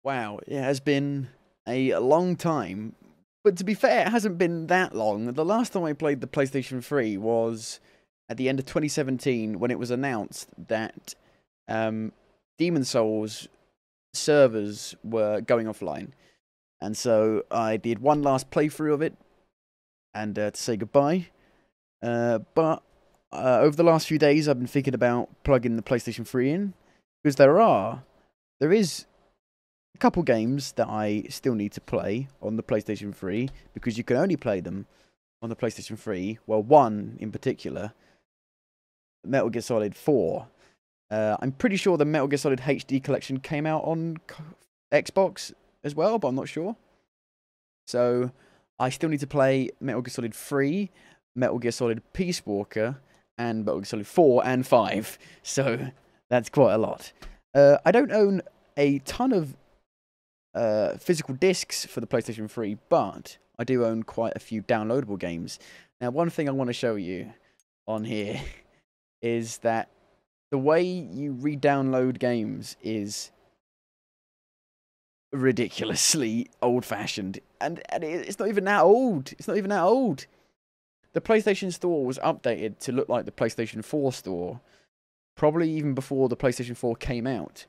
Wow, it has been a long time. But to be fair, it hasn't been that long. The last time I played the PlayStation 3 was at the end of 2017 when it was announced that Demon Souls servers were going offline. And so I did one last playthrough of it and to say goodbye. But over the last few days, I've been thinking about plugging the PlayStation 3 in because there is a couple games that I still need to play on the PlayStation 3 because you can only play them on the PlayStation 3. Well, one in particular, Metal Gear Solid 4. I'm pretty sure the Metal Gear Solid HD collection came out on Xbox as well, but I'm not sure. So I still need to play Metal Gear Solid 3, Metal Gear Solid Peace Walker, and Metal Gear Solid 4 and 5. So that's quite a lot. I don't own a ton of physical discs for the PlayStation 3, but I do own quite a few downloadable games. Now, one thing I want to show you on here is that the way you re-download games is ridiculously old-fashioned, and it's not even that old. It's not even that old. The PlayStation Store was updated to look like the PlayStation 4 store, probably even before the PlayStation 4 came out.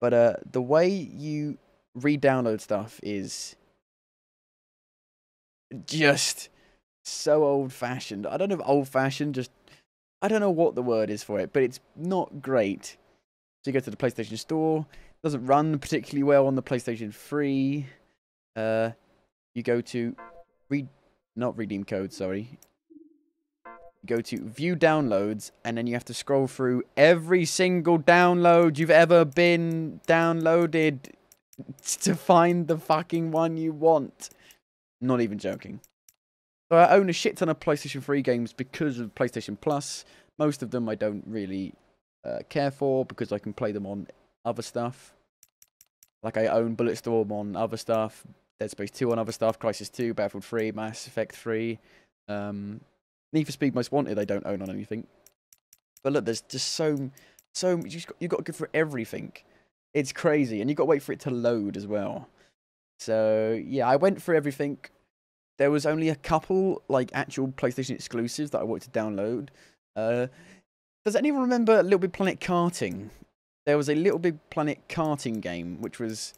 But the way you re-download stuff is just so old-fashioned. I don't know if old-fashioned, just I don't know what the word is for it, but it's not great. So you go to the PlayStation Store. It doesn't run particularly well on the PlayStation 3. You go to not redeem code, sorry. You go to view downloads, and then you have to scroll through every single download you've ever been downloaded to find the fucking one you want. Not even joking. So I own a shit ton of PlayStation 3 games because of PlayStation Plus. Most of them I don't really care for because I can play them on other stuff. Like I own Bulletstorm on other stuff, Dead Space 2 on other stuff, Crysis 2, Battlefield 3, Mass Effect 3. Need for Speed Most Wanted I don't own on anything. But look, there's just so you've got to go for everything. It's crazy, and you've got to wait for it to load as well. So yeah, I went for everything. There was only a couple, like, actual PlayStation exclusives that I wanted to download. Does anyone remember Little Big Planet Karting? There was a Little Big Planet Karting game, which was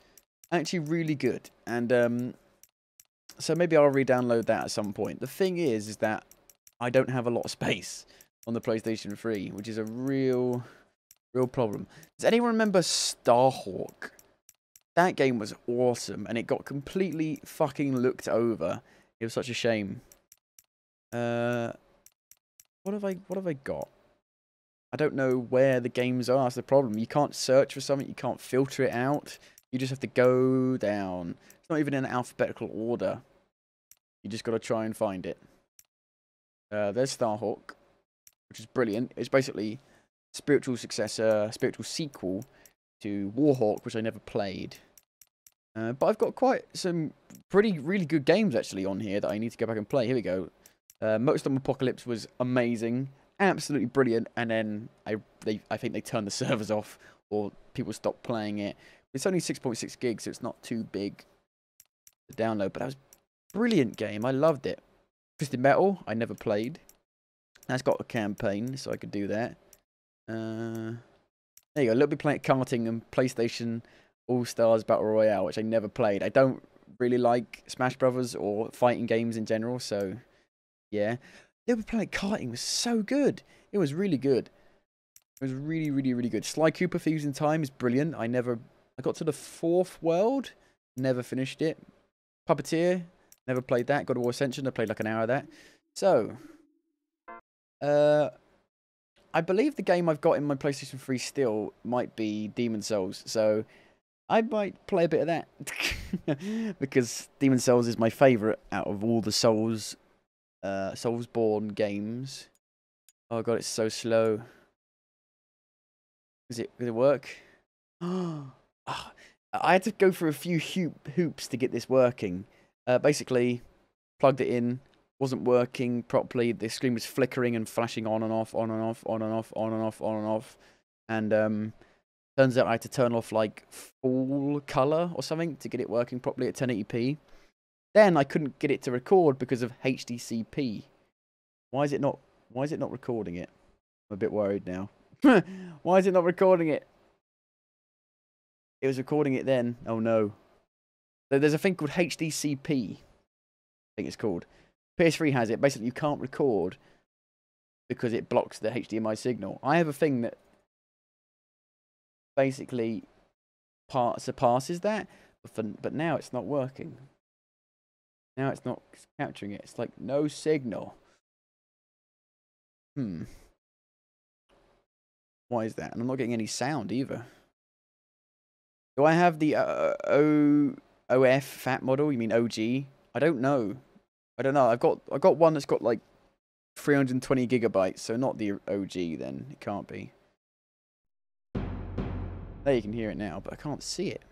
actually really good. And, so maybe I'll re-download that at some point. The thing is that I don't have a lot of space on the PlayStation 3, which is a real problem. Does anyone remember Starhawk? That game was awesome, and it got completely fucking looked over. It was such a shame. What have I got? I don't know where the games are. That's the problem. You can't search for something. You can't filter it out. You just have to go down. It's not even in alphabetical order. You just got to try and find it. There's Starhawk, which is brilliant. It's basically spiritual successor, spiritual sequel to Warhawk, which I never played. But I've got quite some really good games actually on here that I need to go back and play. Here we go. Motorstorm Apocalypse was amazing, absolutely brilliant, and then I think they turned the servers off or people stopped playing it. It's only 6.6 gigs, so it's not too big to download. But that was a brilliant game. I loved it. Twisted Metal, I never played. That's got a campaign, so I could do that. There you go. A Little Bit Planet Karting and PlayStation All-Stars Battle Royale, which I never played. I don't really like Smash Brothers or fighting games in general, so yeah. Little Bit Planet Karting was so good. It was really good. It was really good. Sly Cooper Thieves in Time is brilliant. I got to the 4th world, never finished it. Puppeteer, never played that. God of War Ascension, I played like an hour of that. So, I believe the game I've got in my PlayStation 3 still might be Demon Souls, so I might play a bit of that. Because Demon Souls is my favourite out of all the Soulsborne games. Oh god, it's so slow. Does it work? Oh, I had to go through a few hoops to get this working. Basically, plugged it in, wasn't working properly. The screen was flickering and flashing on and off, on and off, on and off, on and off, on and off. And Turns out I had to turn off like full color or something to get it working properly at 1080p. Then I couldn't get it to record because of HDCP. Why is it not recording it? I'm a bit worried now. Why is it not recording it? It was recording it then. Oh no. There's a thing called HDCP. I think it's called. PS3 has it. Basically, you can't record because it blocks the HDMI signal. I have a thing that basically surpasses that, but now it's not working. Now it's not capturing it. It's like no signal. Why is that? And I'm not getting any sound either. Do I have the OF fat model? You mean OG? I don't know. I don't know. I've got one that's got like 320 gigabytes, so not the OG then. It can't be. There you can hear it now, but I can't see it.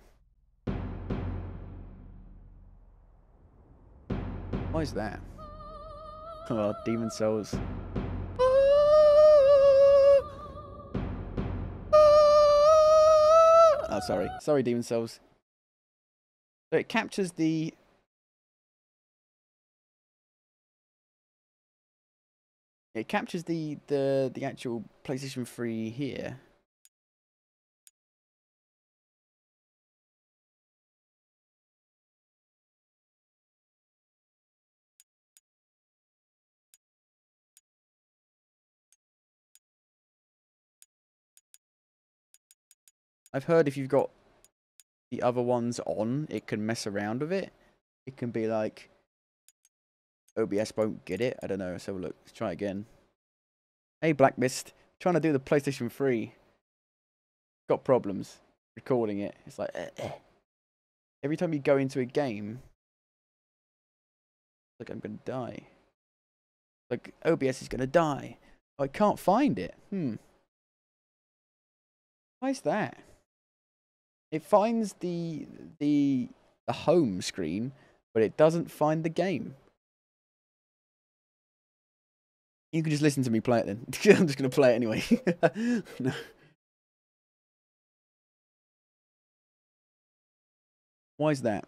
Why is that? Oh, Demon Souls. Oh, sorry. Sorry, Demon Souls. So it captures the... It captures the actual PlayStation 3 here. I've heard if you've got the other ones on, it can mess around with it. It can be like... OBS won't get it. I don't know. Let's have a look. Let's try again. Hey, Black Mist. Trying to do the PlayStation 3. Got problems recording it. It's like... Every time you go into a game... It's like I'm going to die. Like, OBS is going to die. I can't find it. Why is that? It finds the home screen, but it doesn't find the game. You can just listen to me play it then. I'm just going to play it anyway. No. Why is that?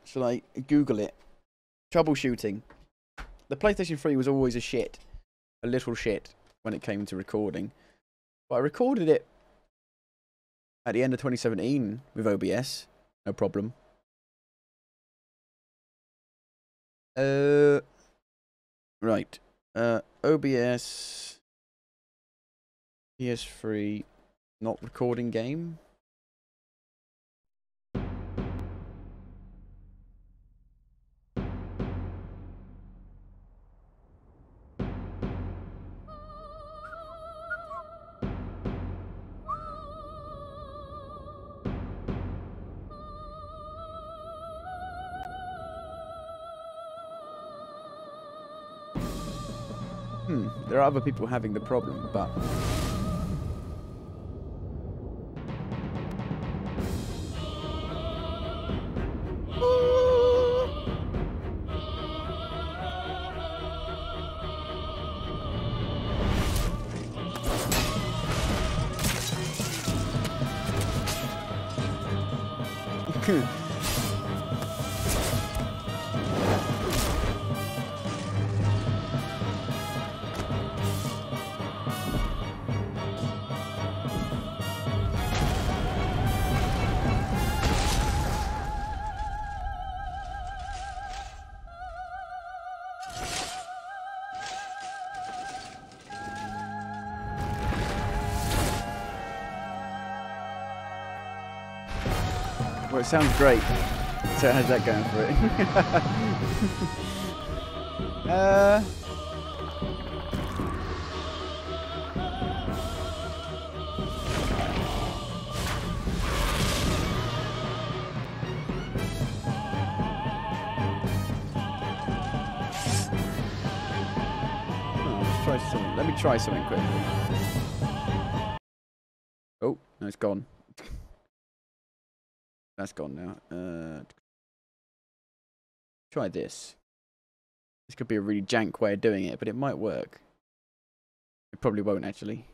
Shall I Google it? Troubleshooting. The PlayStation 3 was always a little shit when it came to recording. But I recorded it at the end of 2017 with OBS. No problem. Right. OBS PS3 not recording game. There are other people having the problem, but... Well, it sounds great, so it has that going for it. Let's try something. Let me try something quickly. Oh, no, it's gone. That's gone now. Try this. This could be a really jank way of doing it, but it might work. It probably won't, actually.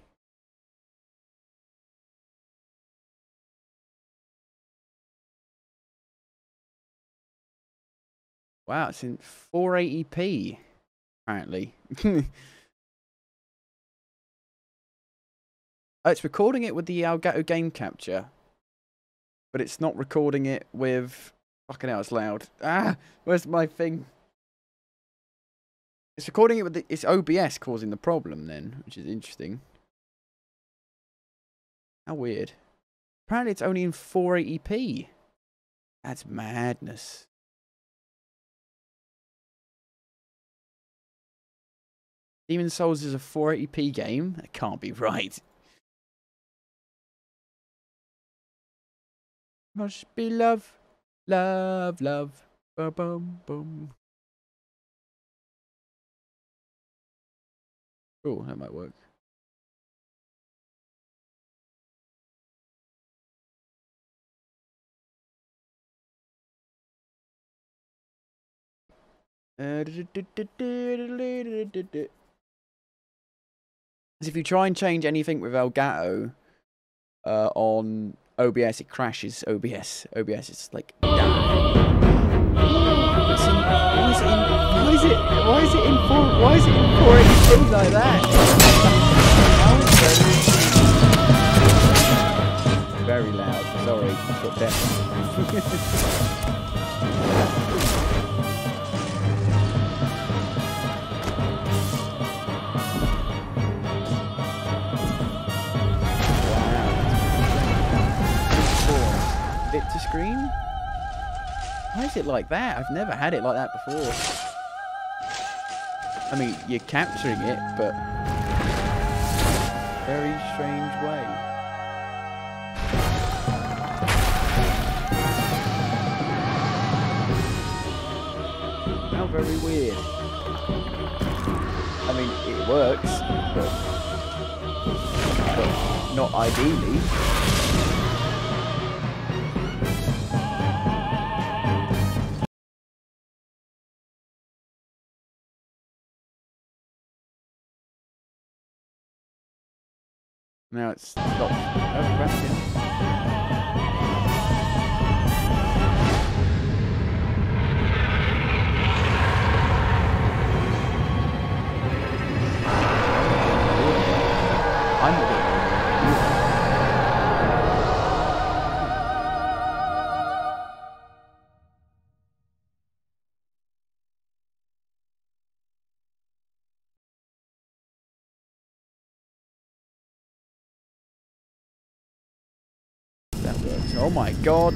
Wow, it's in 480p, apparently. Oh, it's recording it with the Elgato game capture. But it's not recording it with... Fucking hell, it's loud. Ah, where's my thing? It's recording it with the... It's OBS causing the problem then, which is interesting. How weird. Apparently it's only in 480p. That's madness. Demon's Souls is a 480p game? That can't be right. Must be love. Love, love. Boom, boom, boom. Oh, that might work. If you try and change anything with Elgato on OBS, it crashes OBS. OBS is like die. Why is it in 480p like that? Very loud. Sorry, it's got death. Bit to screen? Why is it like that? I've never had it like that before. I mean, you're capturing it, but very strange way. How very weird. I mean, it works, but not ideally. Now it's stopped. Oh, back in. I'm a bit. That works. Oh my god.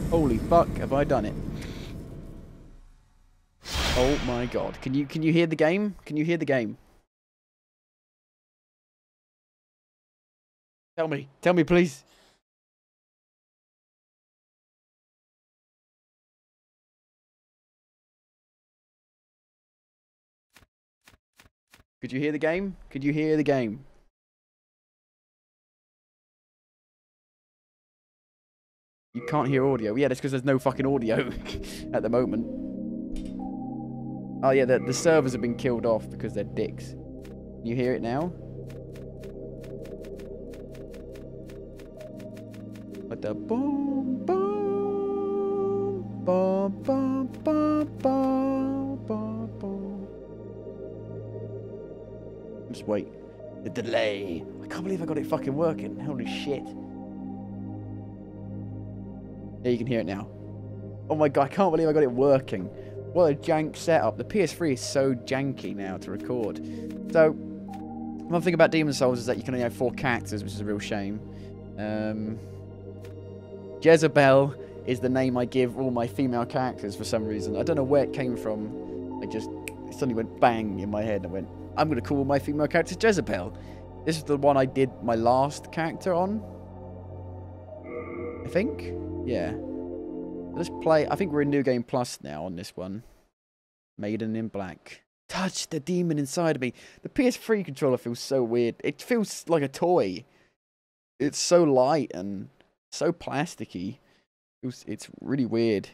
Holy fuck, have I done it? Oh my god. Can you hear the game? Can you hear the game? Tell me please. Could you hear the game? Could you hear the game? You can't hear audio. Yeah, that's because there's no fucking audio at the moment. Oh yeah, the servers have been killed off because they're dicks. Can you hear it now? What the boom boom boom boom boom boom boom boom. Just wait. The delay. I can't believe I got it fucking working. Holy shit. Yeah, you can hear it now. Oh my god, I can't believe I got it working. What a jank setup. The PS3 is so janky now to record. So, one thing about Demon's Souls is that you can only have 4 characters, which is a real shame. Jezebel is the name I give all my female characters for some reason. I don't know where it came from. It suddenly went bang in my head and I went, I'm going to call my female characters Jezebel. This is the one I did my last character on. I think? Yeah. Let's play. I think we're in New Game Plus now on this one. Maiden in Black. Touch the demon inside of me. The PS3 controller feels so weird. It feels like a toy. It's so light and so plasticky. It's really weird.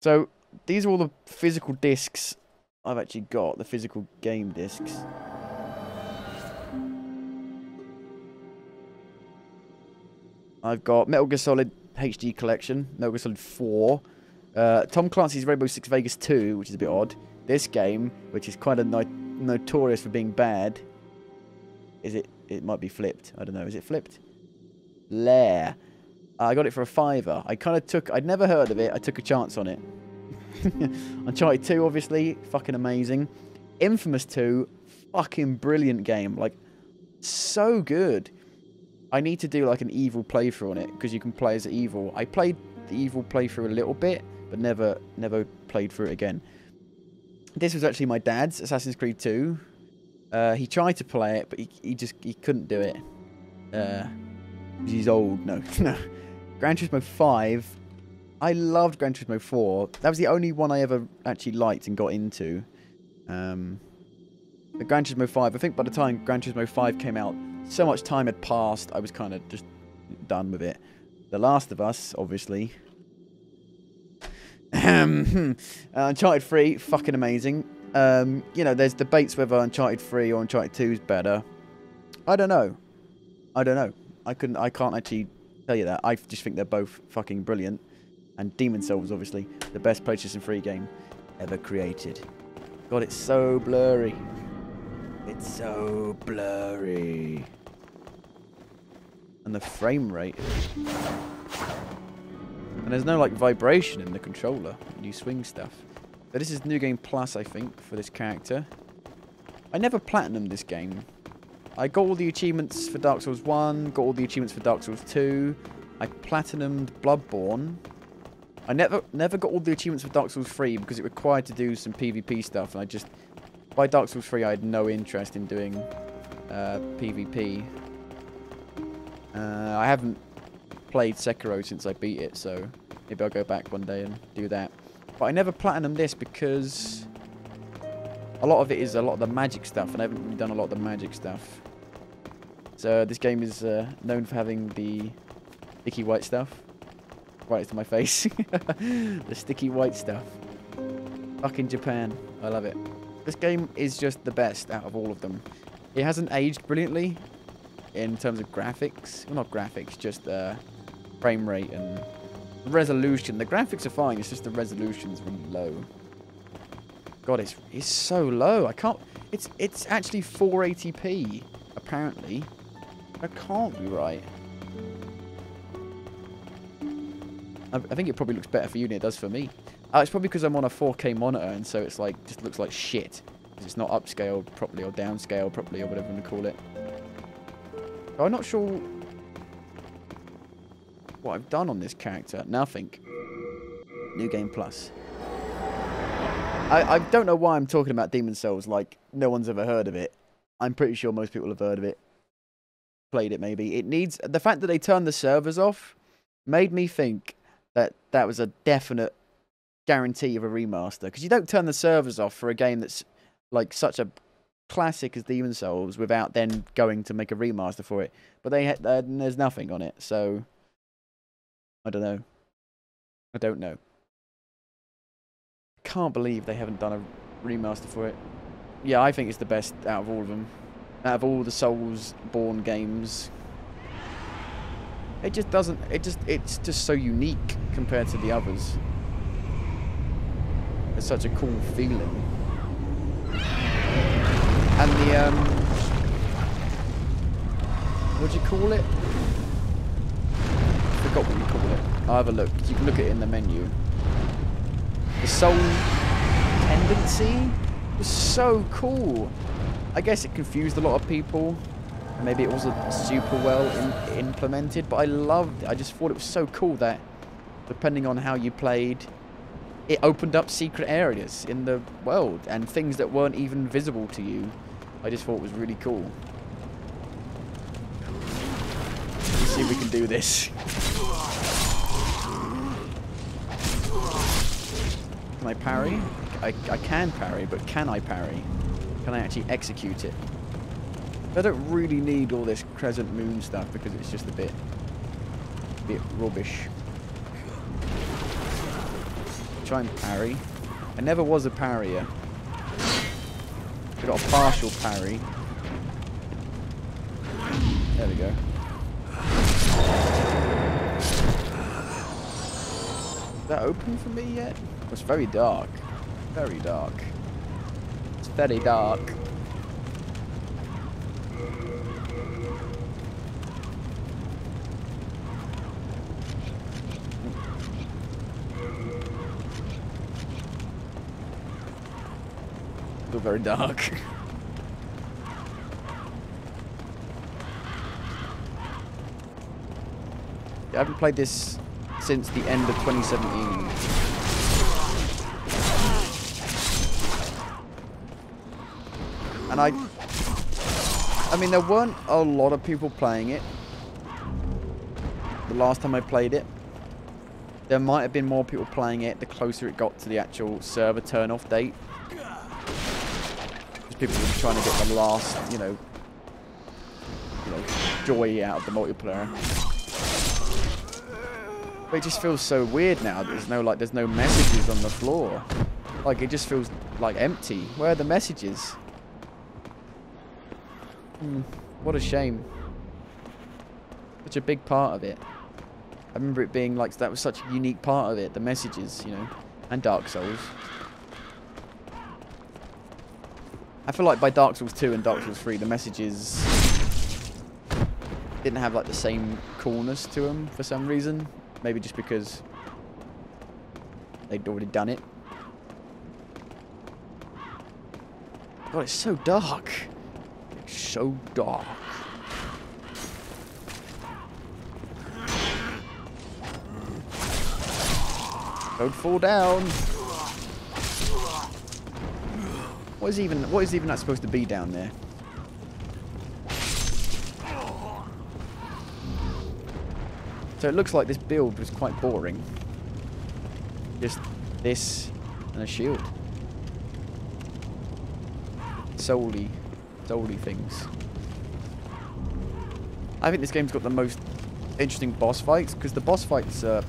So, these are all the physical discs I've actually got. The physical game discs. I've got Metal Gear Solid HD Collection, Metal Gear Solid 4, Tom Clancy's Rainbow Six Vegas 2, which is a bit odd. This game, which is quite a notorious for being bad. Is it? It might be flipped. I don't know. Is it flipped? Lair. I got it for a £5. I'd never heard of it. I took a chance on it. Uncharted 2, obviously, fucking amazing. Infamous 2, fucking brilliant game. Like, so good. I need to do like an evil playthrough on it because you can play as evil. I played the evil playthrough a little bit, but never played through it again. This was actually my dad's Assassin's Creed 2. He tried to play it, but he couldn't do it. He's old. No, no. Gran Turismo 5. I loved Gran Turismo 4. That was the only one I ever actually liked and got into. The Gran Turismo 5. I think by the time Gran Turismo 5 came out, so much time had passed. I was kind of just done with it. The Last of Us, obviously. Uncharted 3, fucking amazing. You know, there's debates whether Uncharted 3 or Uncharted 2 is better. I don't know. I can't actually tell you that. I just think they're both fucking brilliant. And Demon's Souls, obviously, the best PlayStation 3 game ever created. God, it's so blurry. It's so blurry. And the frame rate. And there's no, like, vibration in the controller when you swing stuff. But this is New Game Plus, I think, for this character. I never platinumed this game. I got all the achievements for Dark Souls 1, got all the achievements for Dark Souls 2. I platinumed Bloodborne. I never got all the achievements for Dark Souls 3 because it required to do some PvP stuff. And I just... By Dark Souls 3, I had no interest in doing PvP. I haven't played Sekiro since I beat it, so maybe I'll go back one day and do that. But I never platinumed this because a lot of it is a lot of the magic stuff, and I haven't really done a lot of the magic stuff. So this game is known for having the sticky white stuff. Right next to my face. The sticky white stuff. Fucking Japan. I love it. This game is just the best out of all of them. It hasn't aged brilliantly in terms of graphics. Well, not graphics, just frame rate and resolution. The graphics are fine, it's just the resolution's really low. God, it's so low. I can't... It's actually 480p, apparently. That can't be right. I think it probably looks better for you than it does for me. It's probably because I'm on a 4K monitor, and so it's like just looks like shit. Because it's not upscaled properly or downscaled properly or whatever you want to call it. But I'm not sure what I've done on this character. Nothing. New Game Plus. I don't know why I'm talking about Demon's Souls like no one's ever heard of it. I'm pretty sure most people have heard of it. Played it maybe. It needs... The fact that they turned the servers off made me think that that was a definite guarantee of a remaster. Because you don't turn the servers off for a game that's like such a classic as Demon's Souls without then going to make a remaster for it. But there's nothing on it, so... I don't know. I don't know. Can't believe they haven't done a remaster for it. Yeah, I think it's the best out of all of them. Out of all the Souls-born games. It just doesn't... It's just so unique compared to the others. It's such a cool feeling. And the, what do you call it? I forgot what you call it. I'll have a look. You can look at it in the menu. The soul tendency was so cool. I guess it confused a lot of people. And maybe it wasn't super well implemented, but I loved it. I just thought it was so cool that depending on how you played, it opened up secret areas in the world and things that weren't even visible to you. I just thought it was really cool. Let's see if we can do this. Can I parry? I can parry, but can I parry? Can I actually execute it? I don't really need all this Crescent Moon stuff because it's just a bit rubbish. Try and parry. I never was a parrier. I got a partial parry. There we go. that open for me yet? It's very dark. Very dark. It's very dark. Still very dark. I haven't played this since the end of 2017. And I mean, there weren't a lot of people playing it the last time I played it. There might have been more people playing it the closer it got to the actual server turn-off date. Because people were trying to get the last, you know, joy out of the multiplayer. But it just feels so weird now. There's no messages on the floor. Like, it just feels like empty. Where are the messages? What a shame. Such a big part of it. I remember it being like, that was such a unique part of it. The messages, you know, and Dark Souls. I feel like by Dark Souls 2 and Dark Souls 3, the messages didn't have like the same coolness to them for some reason. Maybe just because they'd already done it. God, it's so dark. It's so dark. Don't fall down. What is even that supposed to be down there? So it looks like this build was quite boring. Just this and a shield. Solely things. I think this game's got the most interesting boss fights, because the boss fights are,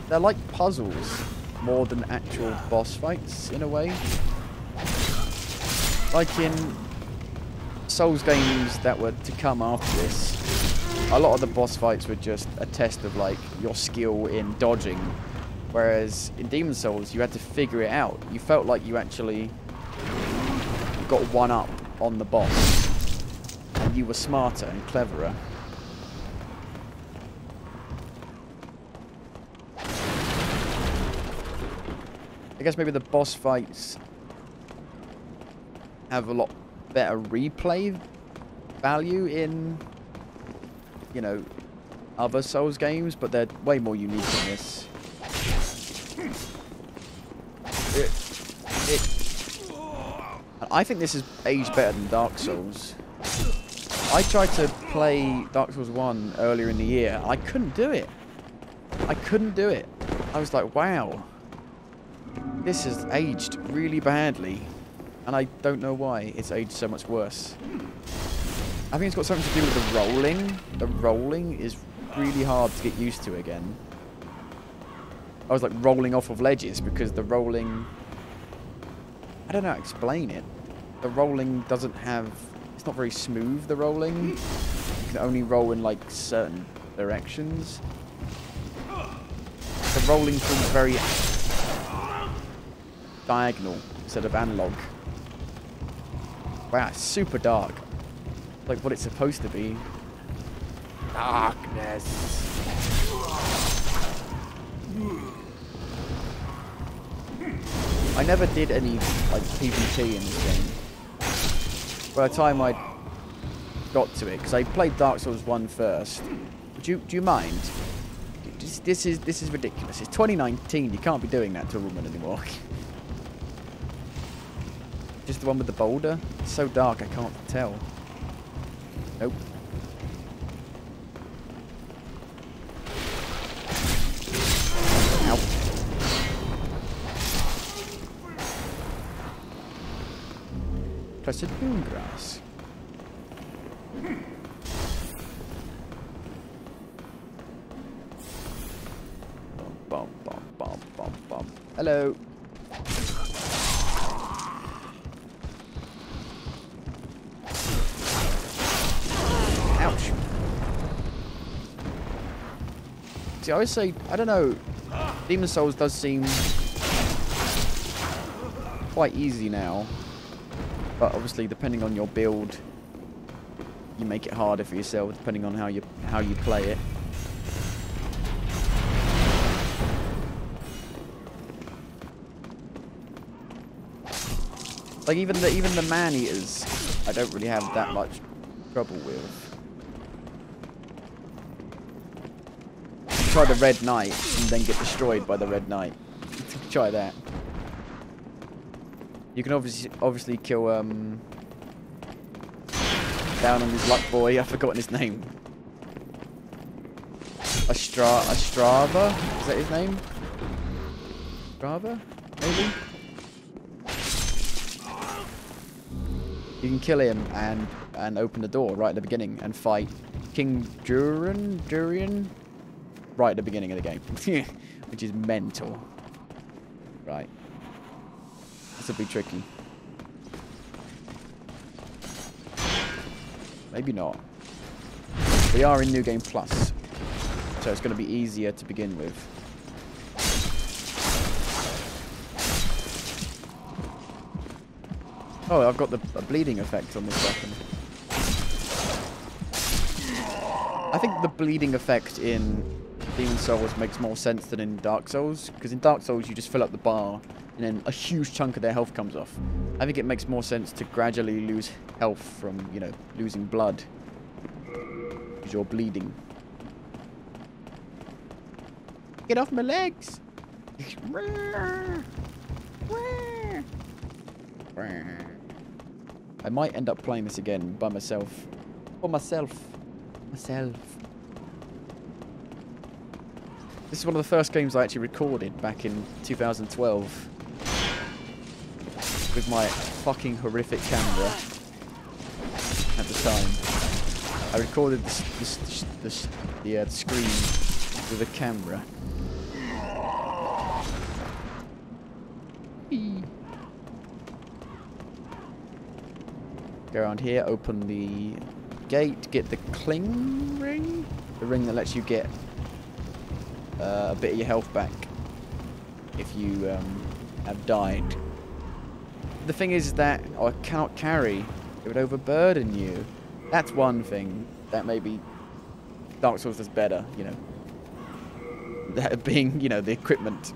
they're like puzzles more than actual boss fights in a way. Like in Souls games that were to come after this, a lot of the boss fights were just a test of like your skill in dodging, whereas in Demon Souls you had to figure it out. You felt like you actually got one up on the boss and you were smarter and cleverer. I guess maybe the boss fights have a lot better replay value in, you know, other Souls games, but they're way more unique in this. I think this is aged better than Dark Souls. I tried to play Dark Souls 1 earlier in the year. I couldn't do it. I couldn't do it. I was like, wow. This has aged really badly. And I don't know why it's aged so much worse. I think it's got something to do with the rolling. The rolling is really hard to get used to again. I was like rolling off of ledges because the rolling... I don't know how to explain it. The rolling doesn't have... It's not very smooth, the rolling. You can only roll in like certain directions. The rolling feels very diagonal instead of analog. Wow, it's super dark. Like what it's supposed to be. Darkness. I never did any like PvP in this game. By the time I got to it, because I played Dark Souls 1 first. Do you mind? This is ridiculous. It's 2019. You can't be doing that to a woman anymore. Just the one with the boulder. It's so dark I can't tell. Nope. Ow. Blessed moongrass. Bum, bum, bum, bum, bum. Hello. Ouch. See, I always say, I don't know. Demon's Souls does seem quite easy now, but obviously depending on your build, you make it harder for yourself depending on how you play it. Like even the man-eaters, I don't really have that much trouble with. Try the Red Knight and then get destroyed by the Red Knight. Try that. You can obviously kill down on his luck boy. I've forgotten his name. Astrava? Is that his name? Astrava? Maybe. You can kill him and open the door right at the beginning and fight King Durian right at the beginning of the game, which is mental. Right, this will be tricky. Maybe not. We are in New Game Plus, so it's going to be easier to begin with. Oh, I've got a bleeding effect on this weapon. I think the bleeding effect in Demon's Souls makes more sense than in Dark Souls, because in Dark Souls you just fill up the bar and then a huge chunk of their health comes off. I think it makes more sense to gradually lose health from, you know, losing blood, because you're bleeding. Get off my legs! I might end up playing this again by myself. For myself. This is one of the first games I actually recorded back in 2012. With my fucking horrific camera at the time. I recorded the screen with a camera. Go around here, open the gate, get the cling ring. The ring that lets you get a bit of your health back if you have died. The thing is that I cannot carry. It would overburden you. That's one thing that maybe Dark Souls does better, you know. That being, you know, the equipment.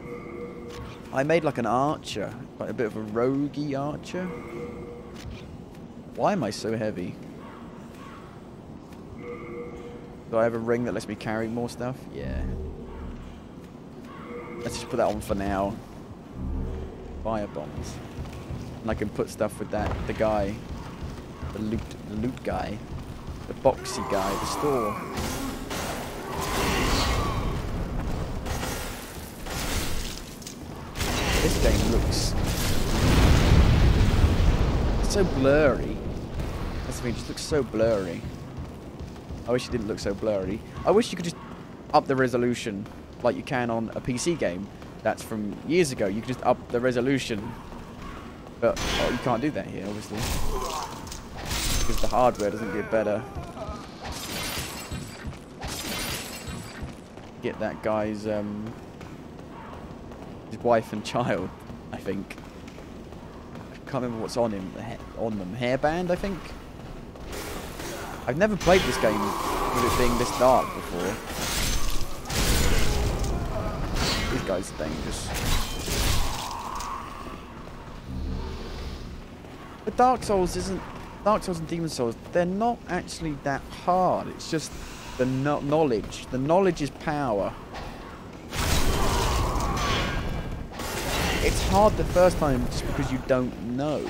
I made like an archer, like a bit of a roguey archer. Why am I so heavy? Do I have a ring that lets me carry more stuff? Yeah. Let's just put that on for now. Fire bombs. And I can put stuff with that. The guy. The loot guy. The boxy guy. The store. This game looks so blurry. That's the thing, it just looks so blurry. I wish it didn't look so blurry. I wish you could just up the resolution like you can on a PC game. That's from years ago. You could just up the resolution. But you can't do that here, obviously. Because the hardware doesn't get better. Get that guy's his wife and child, I think. I can't remember what's on him. On them, hairband, I think. I've never played this game with it being this dark before. These guys are dangerous. But Dark Souls and Demon's Souls, they're not actually that hard. It's just the knowledge. The knowledge is power. It's hard the first time just because you don't know.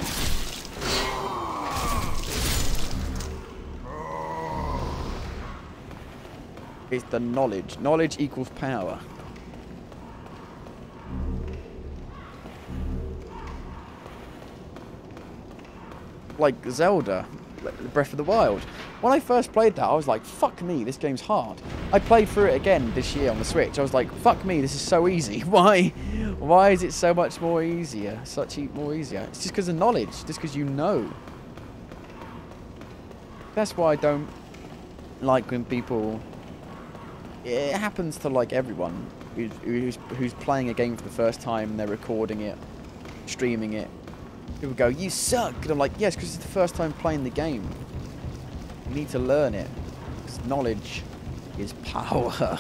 It's the knowledge. Knowledge equals power. Like Zelda, Breath of the Wild. When I first played that, I was like, fuck me, this game's hard. I played through it again this year on the Switch. I was like, fuck me, this is so easy. Why is it so much more easier? More easier. It's just because of knowledge. Just because you know. That's why I don't like when people it happens to like everyone who's playing a game for the first time and they're recording it, streaming it. People go, "You suck," and I'm like, "Yes, because it's the first time playing the game. You need to learn it. Because knowledge is power."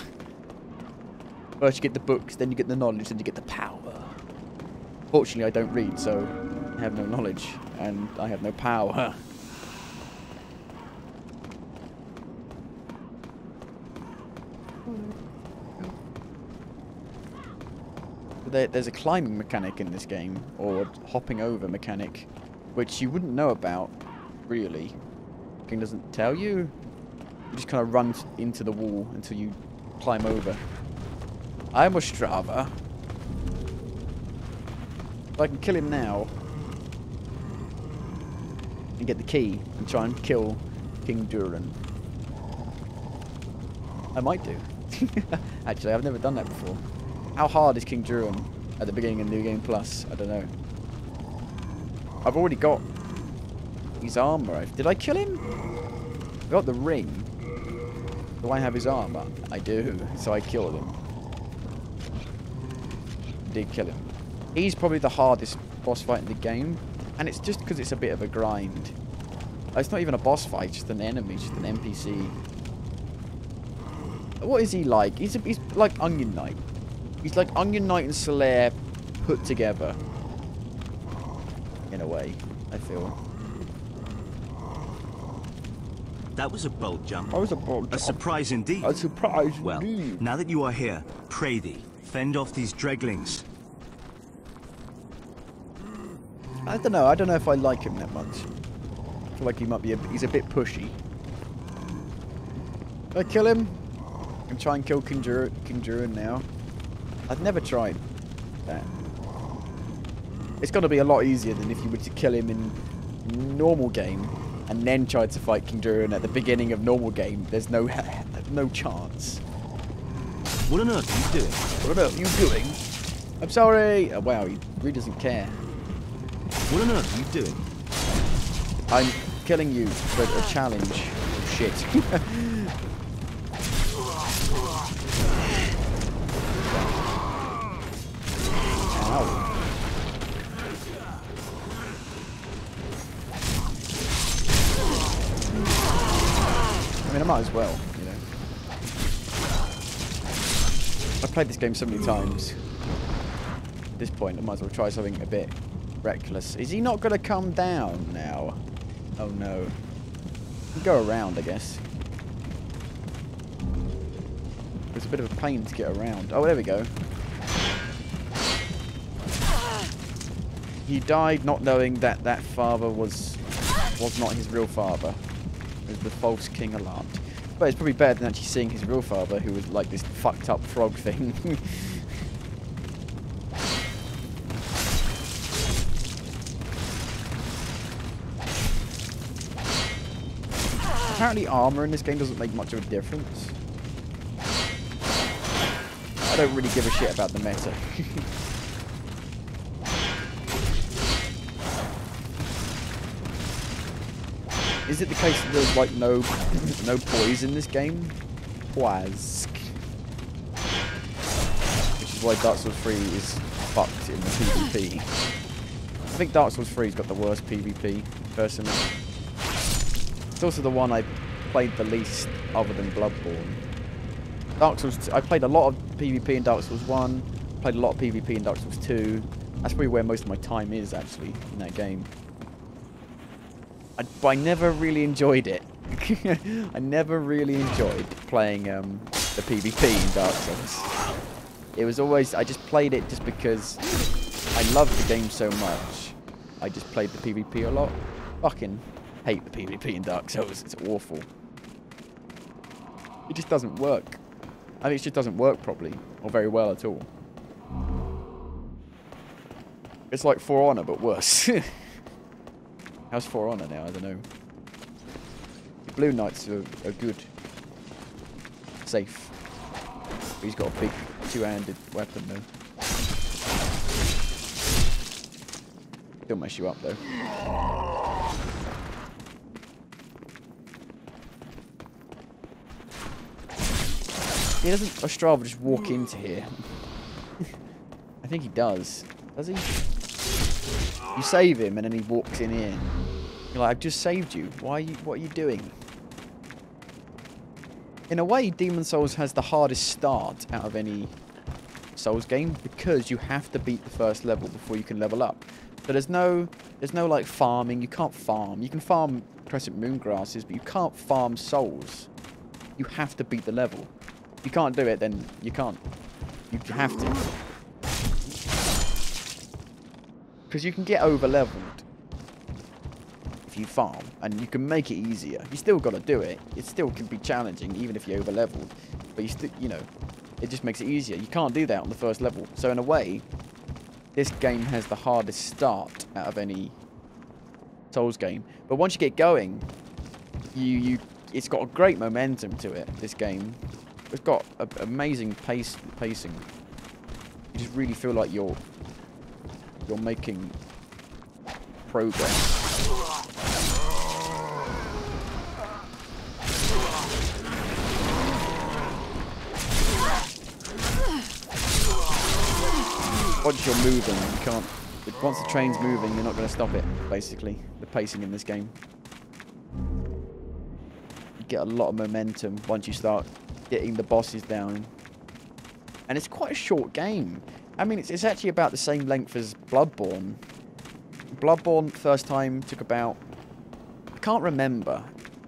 First you get the books, then you get the knowledge, then you get the power. Fortunately, I don't read, so I have no knowledge and I have no power. There's a climbing mechanic in this game, or hopping over mechanic, which you wouldn't know about, really. The game doesn't tell you. You just kind of run into the wall until you climb over. I'm a Strava. If I can kill him now and get the key and try and kill King Duran. I might do. Actually, I've never done that before. How hard is King Duran at the beginning of New Game Plus? I don't know. I've already got his armor. Did I kill him? I got the ring. Do I have his armor? I do. So I killed him. Did kill him. He's probably the hardest boss fight in the game. And it's just because it's a bit of a grind. It's not even a boss fight, it's just an enemy, just an NPC. What is he like? He's like Onion Knight. He's like Onion Knight and Solaire put together. In a way, I feel. That was a bold jump. That was a bold jump. A surprise indeed. A surprise well, indeed. Now that you are here, pray thee, fend off these dreglings. I don't know. I don't know if I like him that much. I feel like he might be he's a bit pushy. If I kill him and try and kill King Duran now. I've never tried that. It's got to be a lot easier than if you were to kill him in normal game and then tried to fight King Duran at the beginning of normal game. There's no chance. What on earth are you doing? What on earth are you doing? I'm sorry. Oh, wow, he really doesn't care. What on earth are you doing? I'm killing you for a challenge. Oh, shit. Ow. I mean, I might as well, you know. I've played this game so many times. At this point, I might as well try something a bit reckless. Is he not going to come down now? Oh no. Go around, I guess. It's a bit of a pain to get around. Oh, there we go. He died not knowing that that father was not his real father. It was the false king alarmed. But it's probably better than actually seeing his real father, who was like this fucked up frog thing. Apparently armor in this game doesn't make much of a difference. I don't really give a shit about the meta. Is it the case that there's like no poise in this game? Poise. Which is why Dark Souls 3 is fucked in the PvP. I think Dark Souls 3's got the worst PvP, personally. It's also the one I played the least other than Bloodborne. Dark Souls 2, I played a lot of PvP in Dark Souls 1, played a lot of PvP in Dark Souls 2. That's probably where most of my time is, actually, in that game. But I never really enjoyed it. I never really enjoyed playing the PvP in Dark Souls. It was always, I just played it just because I loved the game so much. I just played the PvP a lot. Fucking hate the PvP in Dark Souls. It's awful. It just doesn't work. I think it just doesn't work properly, or very well at all. It's like For Honor, but worse. How's For Honor now? I don't know. The Blue Knights are good. Safe. But he's got a big two-handed weapon, though. He'll mess you up, though. He doesn't Ostrava just walk into here. I think he does. Does he? You save him and then he walks in here. You're like, I've just saved you. What are you doing? In a way, Demon Souls has the hardest start out of any Souls game because you have to beat the first level before you can level up. So there's no like farming. You can't farm. You can farm Crescent Moon grasses, but you can't farm souls. You have to beat the level. If you can't do it, then you can't. You have to. Because you can get over-leveled if you farm, and you can make it easier. You still got to do it. It still can be challenging, even if you're over-leveled. But you still, you know, it just makes it easier. You can't do that on the first level. So in a way, this game has the hardest start out of any Souls game. But once you get going, it's got a great momentum to it, this game. It's got amazing pacing. You just really feel like you're making progress. Once you're moving, you can't... Once the train's moving, you're not going to stop it, basically. The pacing in this game. You get a lot of momentum once you start getting the bosses down. And it's quite a short game. I mean, it's actually about the same length as Bloodborne. Bloodborne, first time, took about... I can't remember.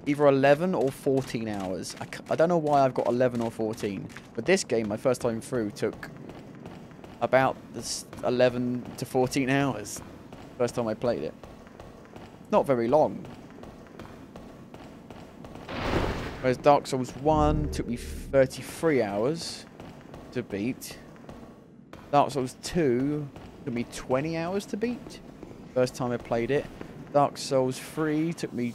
Either 11 or 14 hours. I don't know why I've got 11 or 14. But this game, my first time through, took about 11 to 14 hours. First time I played it. Not very long. Whereas Dark Souls 1 took me 33 hours to beat. Dark Souls 2 took me 20 hours to beat. First time I played it. Dark Souls 3 took me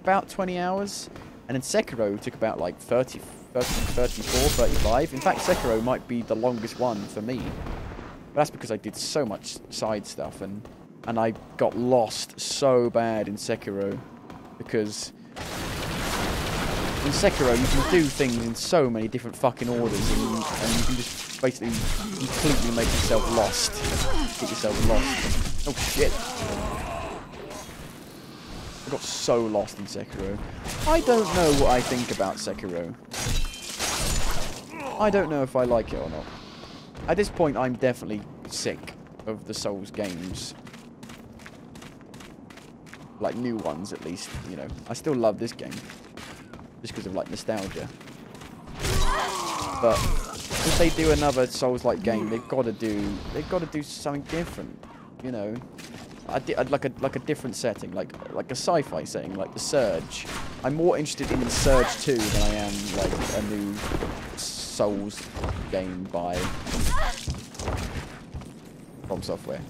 about 20 hours. And then Sekiro took about like 34, 35. In fact, Sekiro might be the longest one for me. But that's because I did so much side stuff and I got lost so bad in Sekiro. Because in Sekiro you can do things in so many different fucking orders and you can just basically completely make yourself lost. Get yourself lost. Oh shit. I got so lost in Sekiro. I don't know what I think about Sekiro. I don't know if I like it or not. At this point, I'm definitely sick of the Souls games. Like, new ones, at least, you know. I still love this game. Just because of, like, nostalgia. But if they do another Souls-like game, they've got to do something different, you know. I'd like a different setting, like a sci-fi setting, like The Surge. I'm more interested in The Surge 2 than I am like a new Souls game by From Software.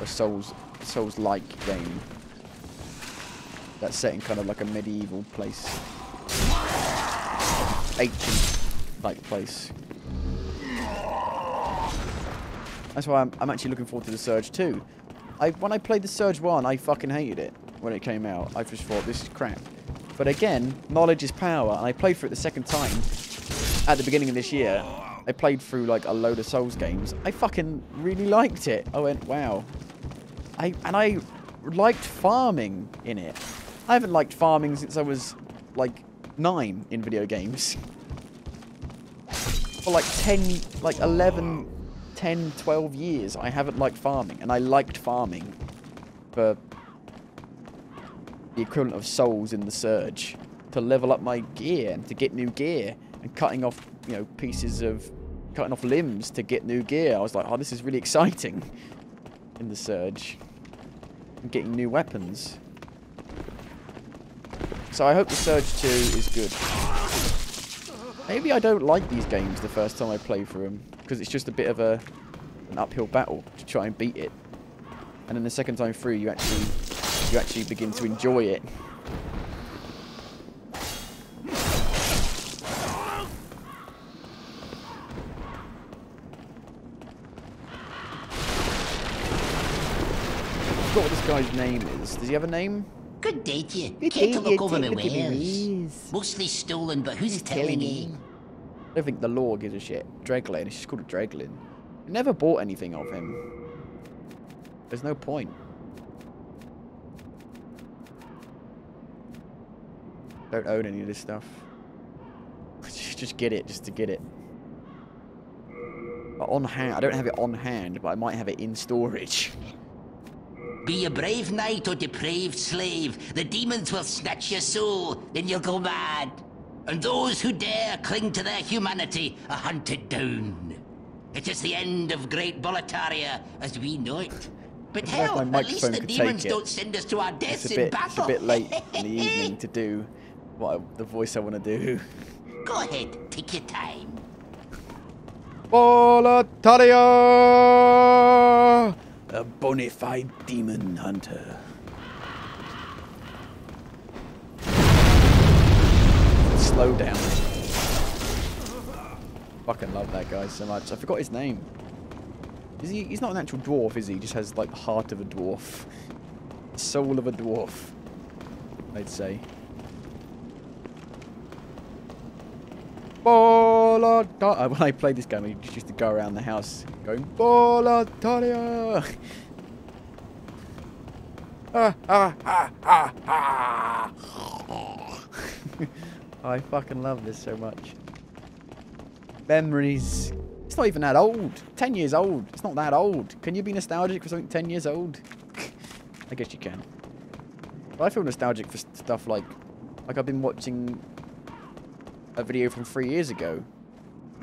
A Souls-like game that's set in kind of like a medieval place, ancient-like place. That's why I'm actually looking forward to The Surge 2. When I played The Surge 1, I fucking hated it when it came out. I just thought, this is crap. But again, knowledge is power, and I played through it the second time at the beginning of this year. I played through, like, a load of Souls games. I fucking really liked it. I went, wow. I liked farming in it. I haven't liked farming since I was, like, 9 in video games. For, like, 10, 12 years, I haven't liked farming, and I liked farming for the equivalent of souls in The Surge, to level up my gear and to get new gear, and cutting off, you know, cutting off limbs to get new gear. I was like, oh, this is really exciting in The Surge, and getting new weapons. So I hope The Surge 2 is good. Maybe I don't like these games the first time I play through them, because it's just a bit of an uphill battle to try and beat it. And then the second time through, you actually begin to enjoy it. I forgot what this guy's name is. Does he have a name? Good day to you. Good Care day to to look you. over my Look at my wares? wares. Mostly stolen, but who's telling me? I don't think the law gives a shit. Dreglin. It's just called a Dreglin. I never bought anything of him. There's no point. Don't own any of this stuff. Just get it, just to get it. But on hand, I don't have it on hand, but I might have it in storage. Be a brave knight or depraved slave. The demons will snatch your soul, then you'll go mad. And those who dare cling to their humanity are hunted down. It is the end of Great Boletaria as we know it. But hell, at least the demons don't send us to our deaths in battle. It's a bit late in the evening to do the voice I want to do. Go ahead, take your time. Boletaria! A bona fide demon hunter. Slow down. Fucking love that guy so much. I forgot his name. Is he? He's not an actual dwarf, is he? He just has like the heart of a dwarf, soul of a dwarf, I'd say. Boletaria. When I played this game, I just used to go around the house going Boletaria. I fucking love this so much. Memories. It's not even that old. 10 years old. It's not that old. Can you be nostalgic for something 10 years old? I guess you can. But I feel nostalgic for stuff like I've been watching a video from 3 years ago,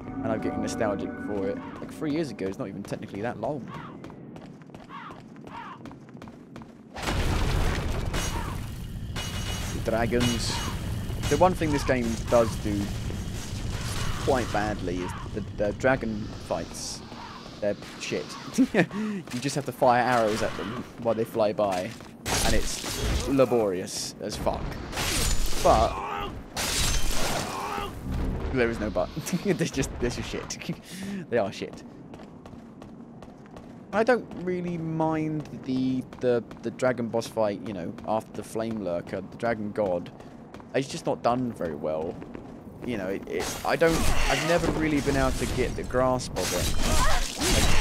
and I'm getting nostalgic for it. Like 3 years ago is not even technically that long. Dragons. The one thing this game does do quite badly is the dragon fights. They're shit. You just have to fire arrows at them while they fly by, and it's laborious as fuck. But there is no but. They're just shit. They are shit. I don't really mind the dragon boss fight, you know, after the flame lurker, the dragon god. It's just not done very well. You know, I've never really been able to get the grasp of it. Like,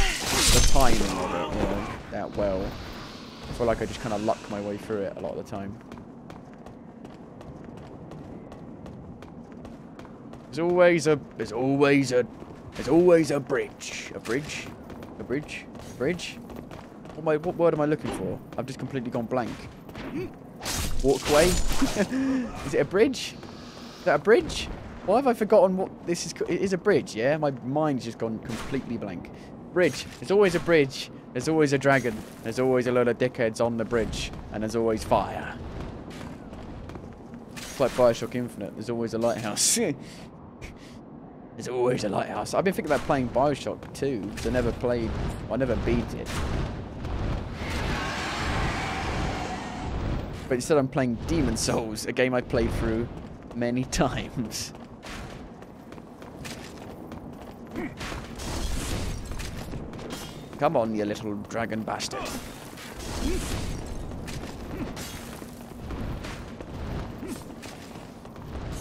the timing of it, you know, that well. I feel like I just kind of luck my way through it a lot of the time. There's always a bridge. A bridge? A bridge? Bridge? What word am I looking for? I've just completely gone blank. Walkway? Is it a bridge? Is that a bridge? Why have I forgotten what this is? It is a bridge, yeah? My mind's just gone completely blank. Bridge. There's always a bridge. There's always a dragon. There's always a load of dickheads on the bridge. And there's always fire. It's like Bioshock Infinite. There's always a lighthouse. There's always a lighthouse. I've been thinking about playing Bioshock 2, because I never beat it. But instead I'm playing Demon Souls, a game I played through many times. Come on, you little dragon bastard.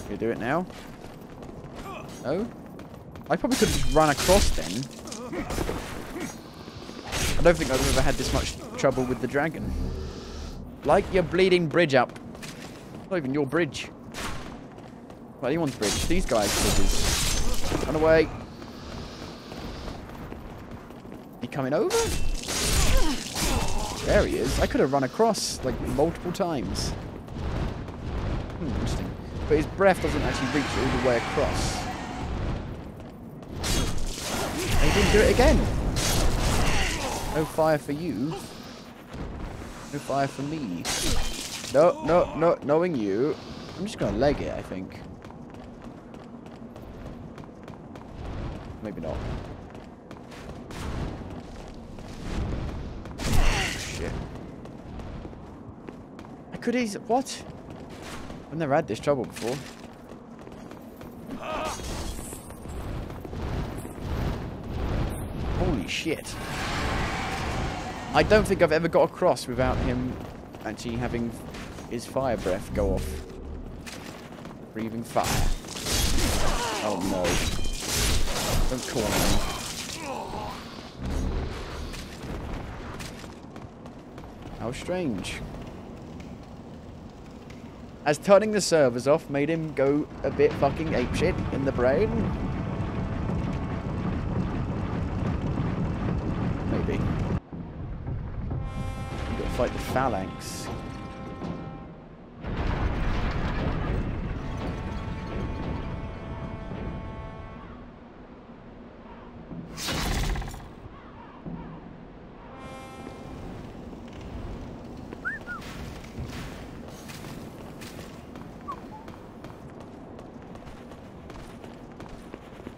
Can you do it now? No? I probably could have just run across then. I don't think I've ever had this much trouble with the dragon. Like your bleeding bridge up. Not even your bridge. Well, anyone's bridge. These guys' bridges. Run away. He coming over? There he is. I could have run across, like, multiple times. Interesting. But his breath doesn't actually reach all the way across. And he didn't do it again. No fire for you. No fire for me. No, knowing you. I'm just gonna leg it, I think. Maybe not. Shit. I could easily... What? I've never had this trouble before. Holy shit. I don't think I've ever got across without him actually having his fire breath go off. Breathing fire. Oh no. Don't call me. How strange. As turning the servers off made him go a bit fucking apeshit in the brain. Maybe. You gotta fight the phalanx.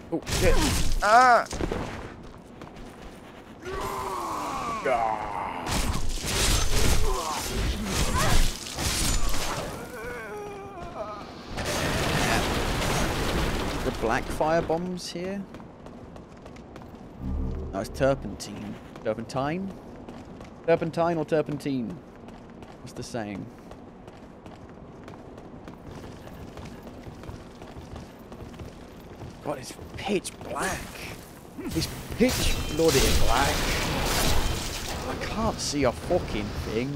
Oh shit. Ah! The black fire bombs here? No, it's turpentine. Turpentine? Turpentine or turpentine? What's the saying? God, it's pitch black. It's pitch bloody black. I can't see a fucking thing.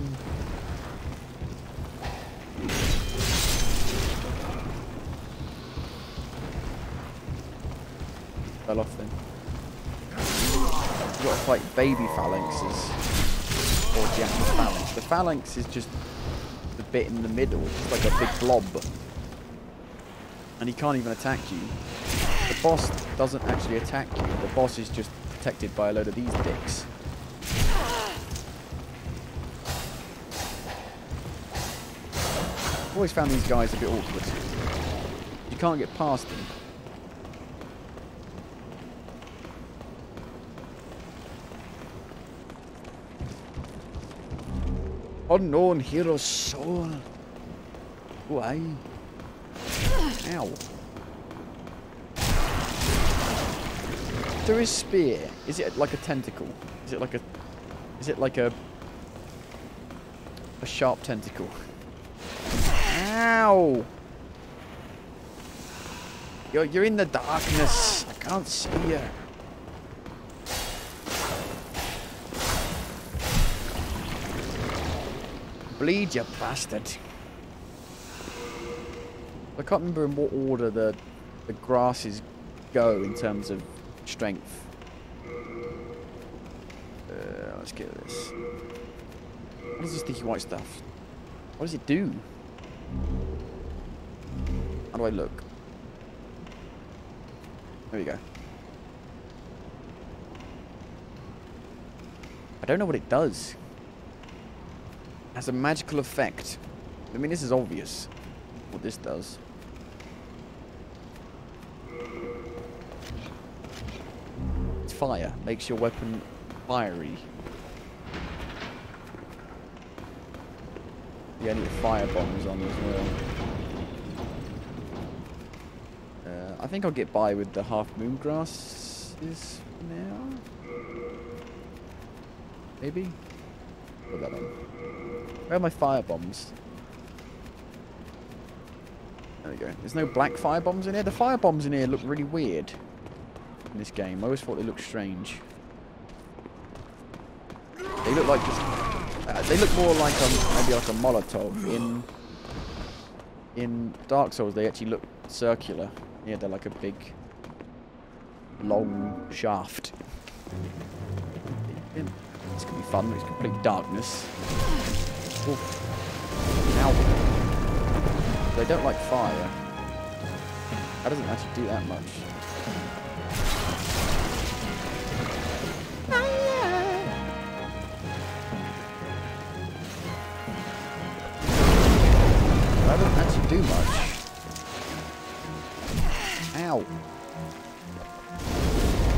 Fell off then. You've got to fight baby phalanxes. Or giant phalanx. The phalanx is just the bit in the middle. It's like a big blob. And he can't even attack you. The boss doesn't actually attack you. The boss is just protected by a load of these dicks. I've always found these guys a bit awkward. You can't get past them. Unknown hero's soul. Why? Ow. To his spear, is it like a tentacle? Is it like a... Is it like a sharp tentacle? Ow! You're in the darkness. I can't see you. Bleed, you bastard. I can't remember in what order the grasses go in terms of strength. Let's get this. What is this sticky white stuff? What does it do? How do I look? There we go. I don't know what it does. It has a magical effect. I mean, this is obvious what this does. It's fire. Makes your weapon fiery. Yeah, I need fire bombs on as well. I think I'll get by with the half moon grasses now. Maybe? Put that on. Where are my fire bombs? There we go. There's no black fire bombs in here. The fire bombs in here look really weird in this game. I always thought they looked strange. They look like just... they look more like maybe like a Molotov. In Dark Souls, they actually look circular. Yeah, they're like a big, long shaft. This could be fun. It's complete darkness. Ooh. Ow. They don't like fire. That doesn't actually do that much. That doesn't actually do much. Ow.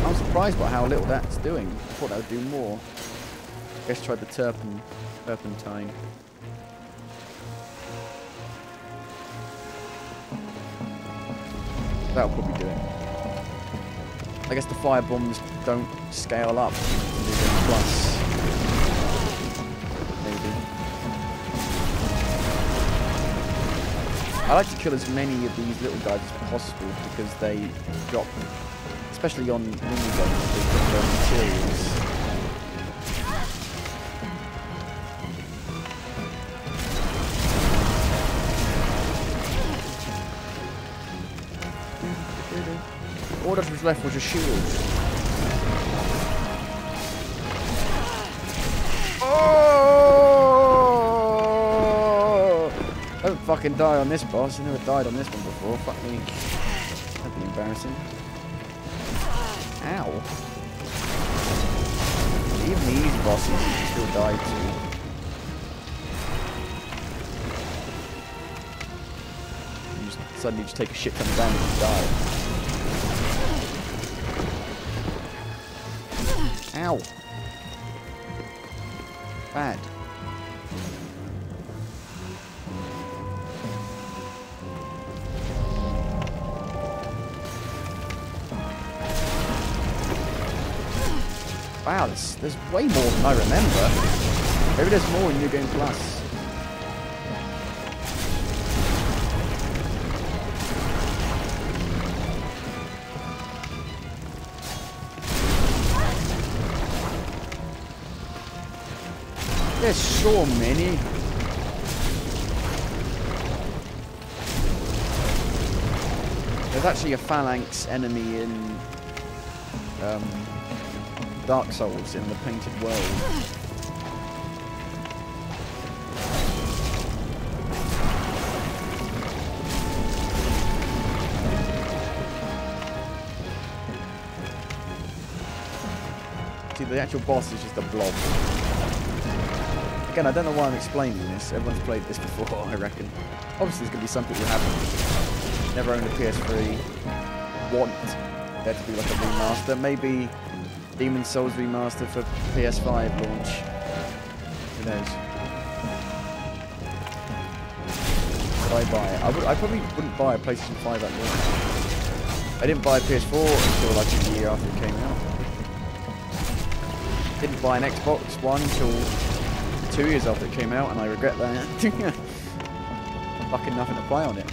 I'm surprised by how little that's doing. I thought that would do more. I guess try the turpentine. That'll probably do it. I guess the fire bombs don't scale up. Plus. Maybe. I like to kill as many of these little guys as possible because they drop especially on mini games, with materials. All that was left was a shield. Oh! Don't fucking die on this boss. I never died on this one before. Fuck me. That'd be embarrassing. Ow. Even the easy bosses you can still die to. You just suddenly just take a shit ton of damage and die. Ow. Bad. Wow, there's way more than I remember. Maybe there's more in New Game Plus. There's so many. There's actually a phalanx enemy in Dark Souls in the Painted World. See, the actual boss is just a blob. Again, I don't know why I'm explaining this. Everyone's played this before, I reckon. Obviously, there's going to be some people who haven't. Never owned a PS3. Want there to be like a remaster. Maybe Demon's Souls remaster for PS5 launch. Who knows? Would I buy it? I probably wouldn't buy a PlayStation 5 at launch. I didn't buy a PS4 until like a year after it came out. Didn't buy an Xbox One until 2 years after it came out, and I regret that. Fucking nothing to play on it.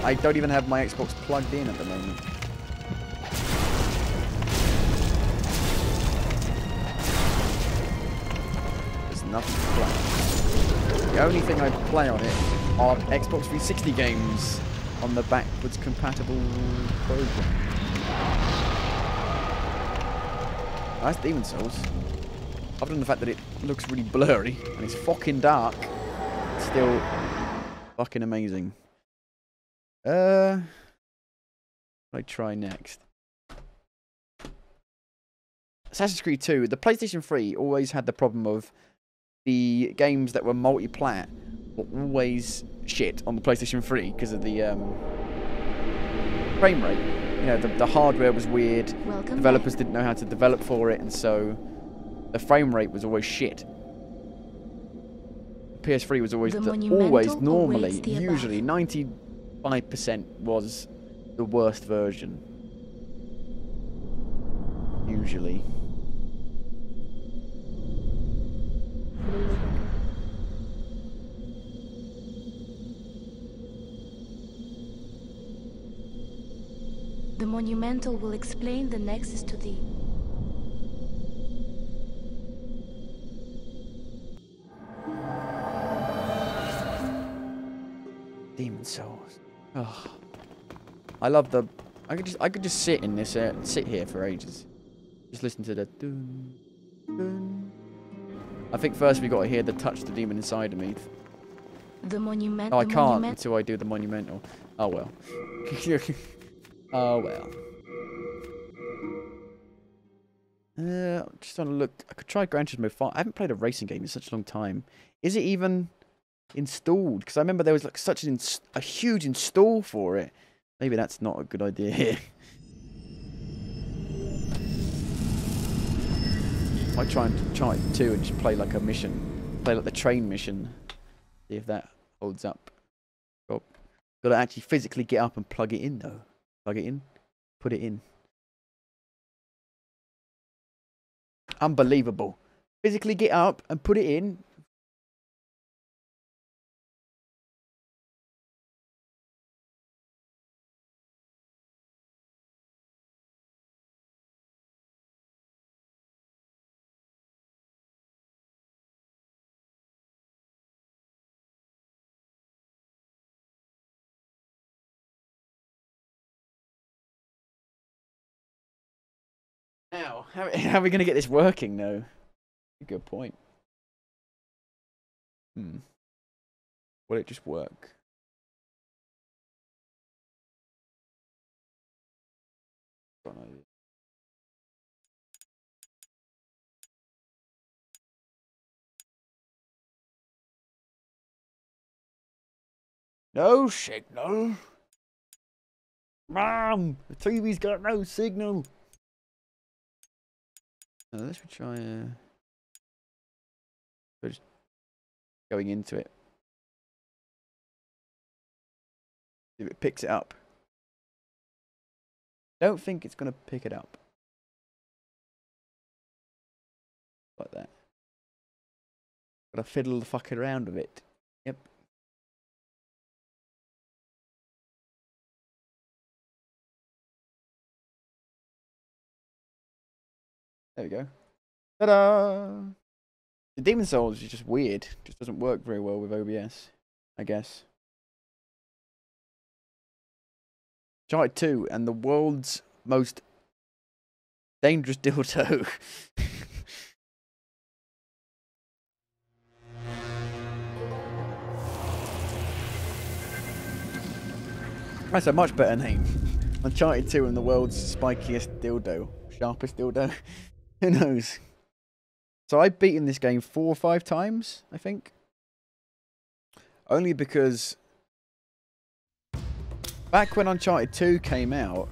I don't even have my Xbox plugged in at the moment. There's nothing to play. The only thing I play on it are Xbox 360 games on the backwards compatible program. That's Demon's Souls. Other than the fact that it looks really blurry and it's fucking dark, it's still fucking amazing. What do I try next? Assassin's Creed 2. The PlayStation 3 always had the problem of the games that were multi-plat were always shit on the PlayStation 3 because of the frame rate. You know, the hardware was weird. Welcome Developers back. didn't know how to develop for it, and so the frame rate was always shit. PS3 was always normally, usually 95% was the worst version. Usually. The monumental will explain the nexus to thee. Demon's Souls. Oh, I love the. I could just sit in this sit here for ages, just listen to the. Dun, dun. I think first we got to hear the touch the demon inside of me. The monument. Oh, I can't until I do the monumental. Oh well. Oh well. I'm just trying to look. I could try Gran Turismo 5. I haven't played a racing game in such a long time. Is it even installed? Because I remember there was like such a huge install for it. Maybe that's not a good idea here. I might try and try it too and just play like a mission. Play like the train mission. See if that holds up. Oh, gotta actually physically get up and plug it in though. Plug it in. Put it in. Unbelievable. Physically get up and put it in. Now, how are we going to get this working, though? Good point. Will it just work? No signal. Mom, the TV's got no signal. Let's try just going into it. See if it picks it up. Don't think it's gonna pick it up. Like that. Gotta fiddle the fuck around with it. Yep. There we go. Ta-da! The Demon Souls is just weird. Just doesn't work very well with OBS, I guess. Uncharted 2 and the world's most dangerous dildo. That's a much better name. Uncharted 2 and the world's spikiest dildo. Sharpest dildo. Who knows? So I've beaten this game 4 or 5 times, I think. Only because back when Uncharted 2 came out,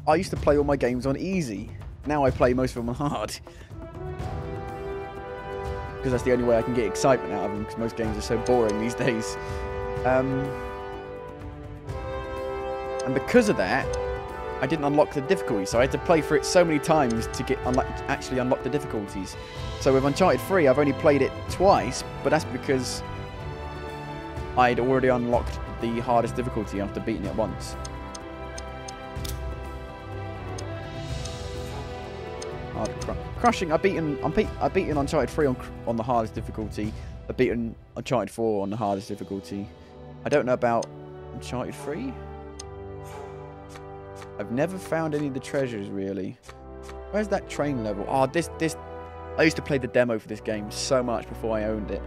I used to play all my games on easy. Now I play most of them on hard. Because that's the only way I can get excitement out of them, because most games are so boring these days. And because of that, I didn't unlock the difficulty, so I had to play for it so many times to get actually unlock the difficulties. So with Uncharted 3, I've only played it twice, but that's because I'd already unlocked the hardest difficulty after beating it once. Hard crushing. I've beaten Uncharted 3 on the hardest difficulty. I've beaten Uncharted 4 on the hardest difficulty. I don't know about Uncharted 3. I've never found any of the treasures, really. Where's that train level? Oh, this... I used to play the demo for this game so much before I owned it.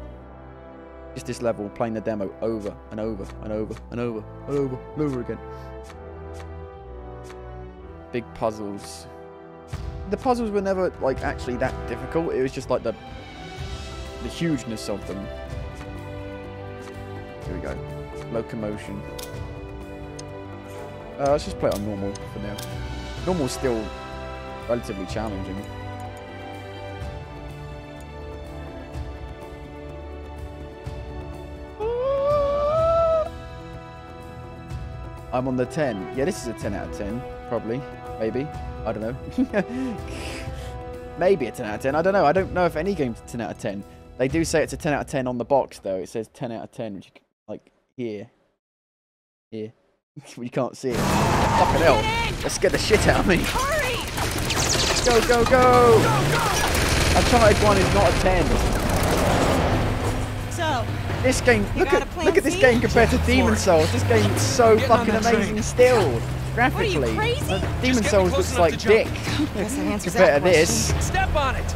Just this level, playing the demo over and over and over and over and over and over again. Big puzzles. The puzzles were never, like, actually that difficult. It was just, like, the hugeness of them. Here we go. Locomotion. Let's just play it on normal for now. Normal's still relatively challenging. I'm on the 10. Yeah, this is a 10 out of 10. Probably. Maybe. I don't know. Maybe a 10 out of 10. I don't know. I don't know if any game's a 10 out of 10. They do say it's a 10 out of 10 on the box, though. It says 10 out of 10, which, like, here. Here. You can't see it. Fucking hell. That scared the shit out of me. Hurry! Go, go, go! Uncharted 1 is not a 10. So, this game, look at this game compared to Demon Souls. This game is so fucking amazing still. Graphically. What are you, crazy? Demon Souls looks like dick compared to this. Step on it!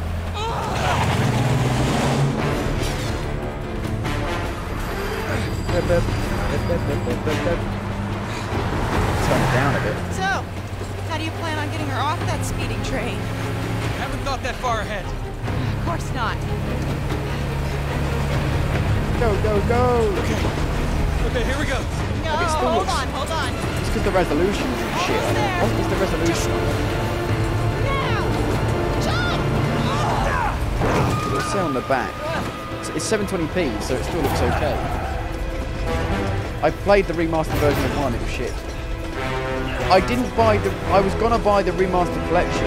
Turn it down a bit. So, how do you plan on getting her off that speeding train? Haven't thought that far ahead. Of course not. Go, go, go! Okay, here we go. No, it still hold on. It's because the resolution and shit. What is the resolution? Now! Jump! It'll say on the back. It's 720p, so it still looks okay. I played the remastered version of 1, it was shit. I was gonna buy the remastered collection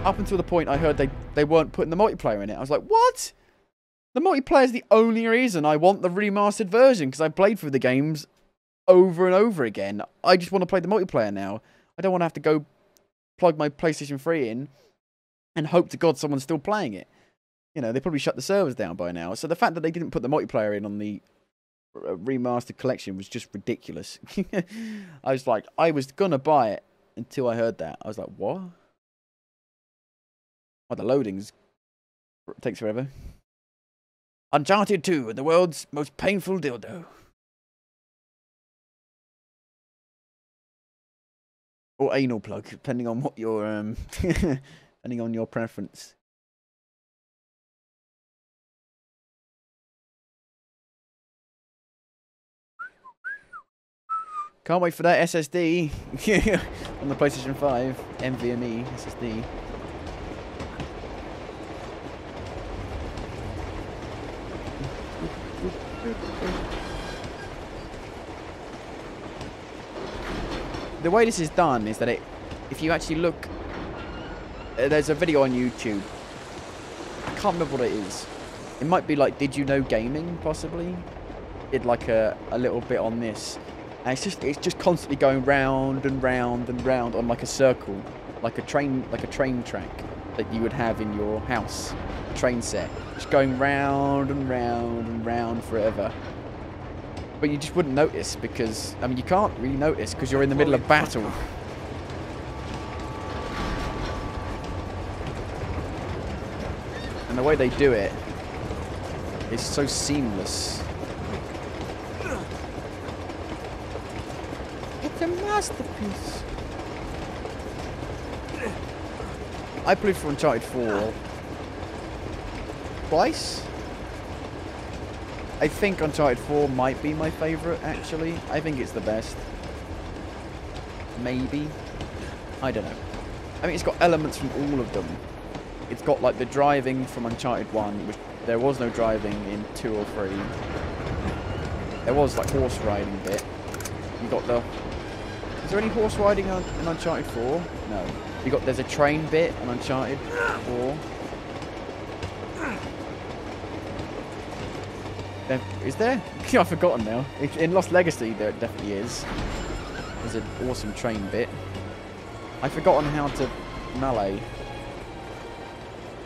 up until the point I heard they weren't putting the multiplayer in it. I was like, what? The multiplayer is the only reason I want the remastered version, because I played through the games over and over again. I just want to play the multiplayer now. I don't want to have to go plug my PlayStation 3 in and hope to God someone's still playing it. You know, they probably shut the servers down by now. So the fact that they didn't put the multiplayer in on the remastered collection was just ridiculous. I was like, I was gonna buy it until I heard that. I was like, what? Oh, the loading's takes forever. Uncharted 2 and the world's most painful dildo. Or anal plug, depending on what your depending on your preference. Can't wait for that SSD on the PlayStation 5 NVMe SSD. The way this is done is that if you actually look, there's a video on YouTube. I can't remember what it is. It might be like Did You Know Gaming, possibly. Did like a little bit on this, and it's just constantly going round and round and round on like a circle, like a train track that you would have in your house, a train set, just going round and round and round forever. But you just wouldn't notice because, I mean, you can't really notice because you're in the middle of battle. And the way they do it is so seamless. It's a masterpiece. I played for Uncharted 4 twice. I think Uncharted 4 might be my favourite, actually. I think it's the best. Maybe. I don't know. I mean, it's got elements from all of them. It's got, like, the driving from Uncharted 1, which there was no driving in 2 or 3. There was, like, horse riding bit. You got the... Is there any horse riding in Uncharted 4? No. There's a train bit in Uncharted 4. Is there? I've forgotten now. In Lost Legacy, there definitely is. There's an awesome train bit. I've forgotten how to melee.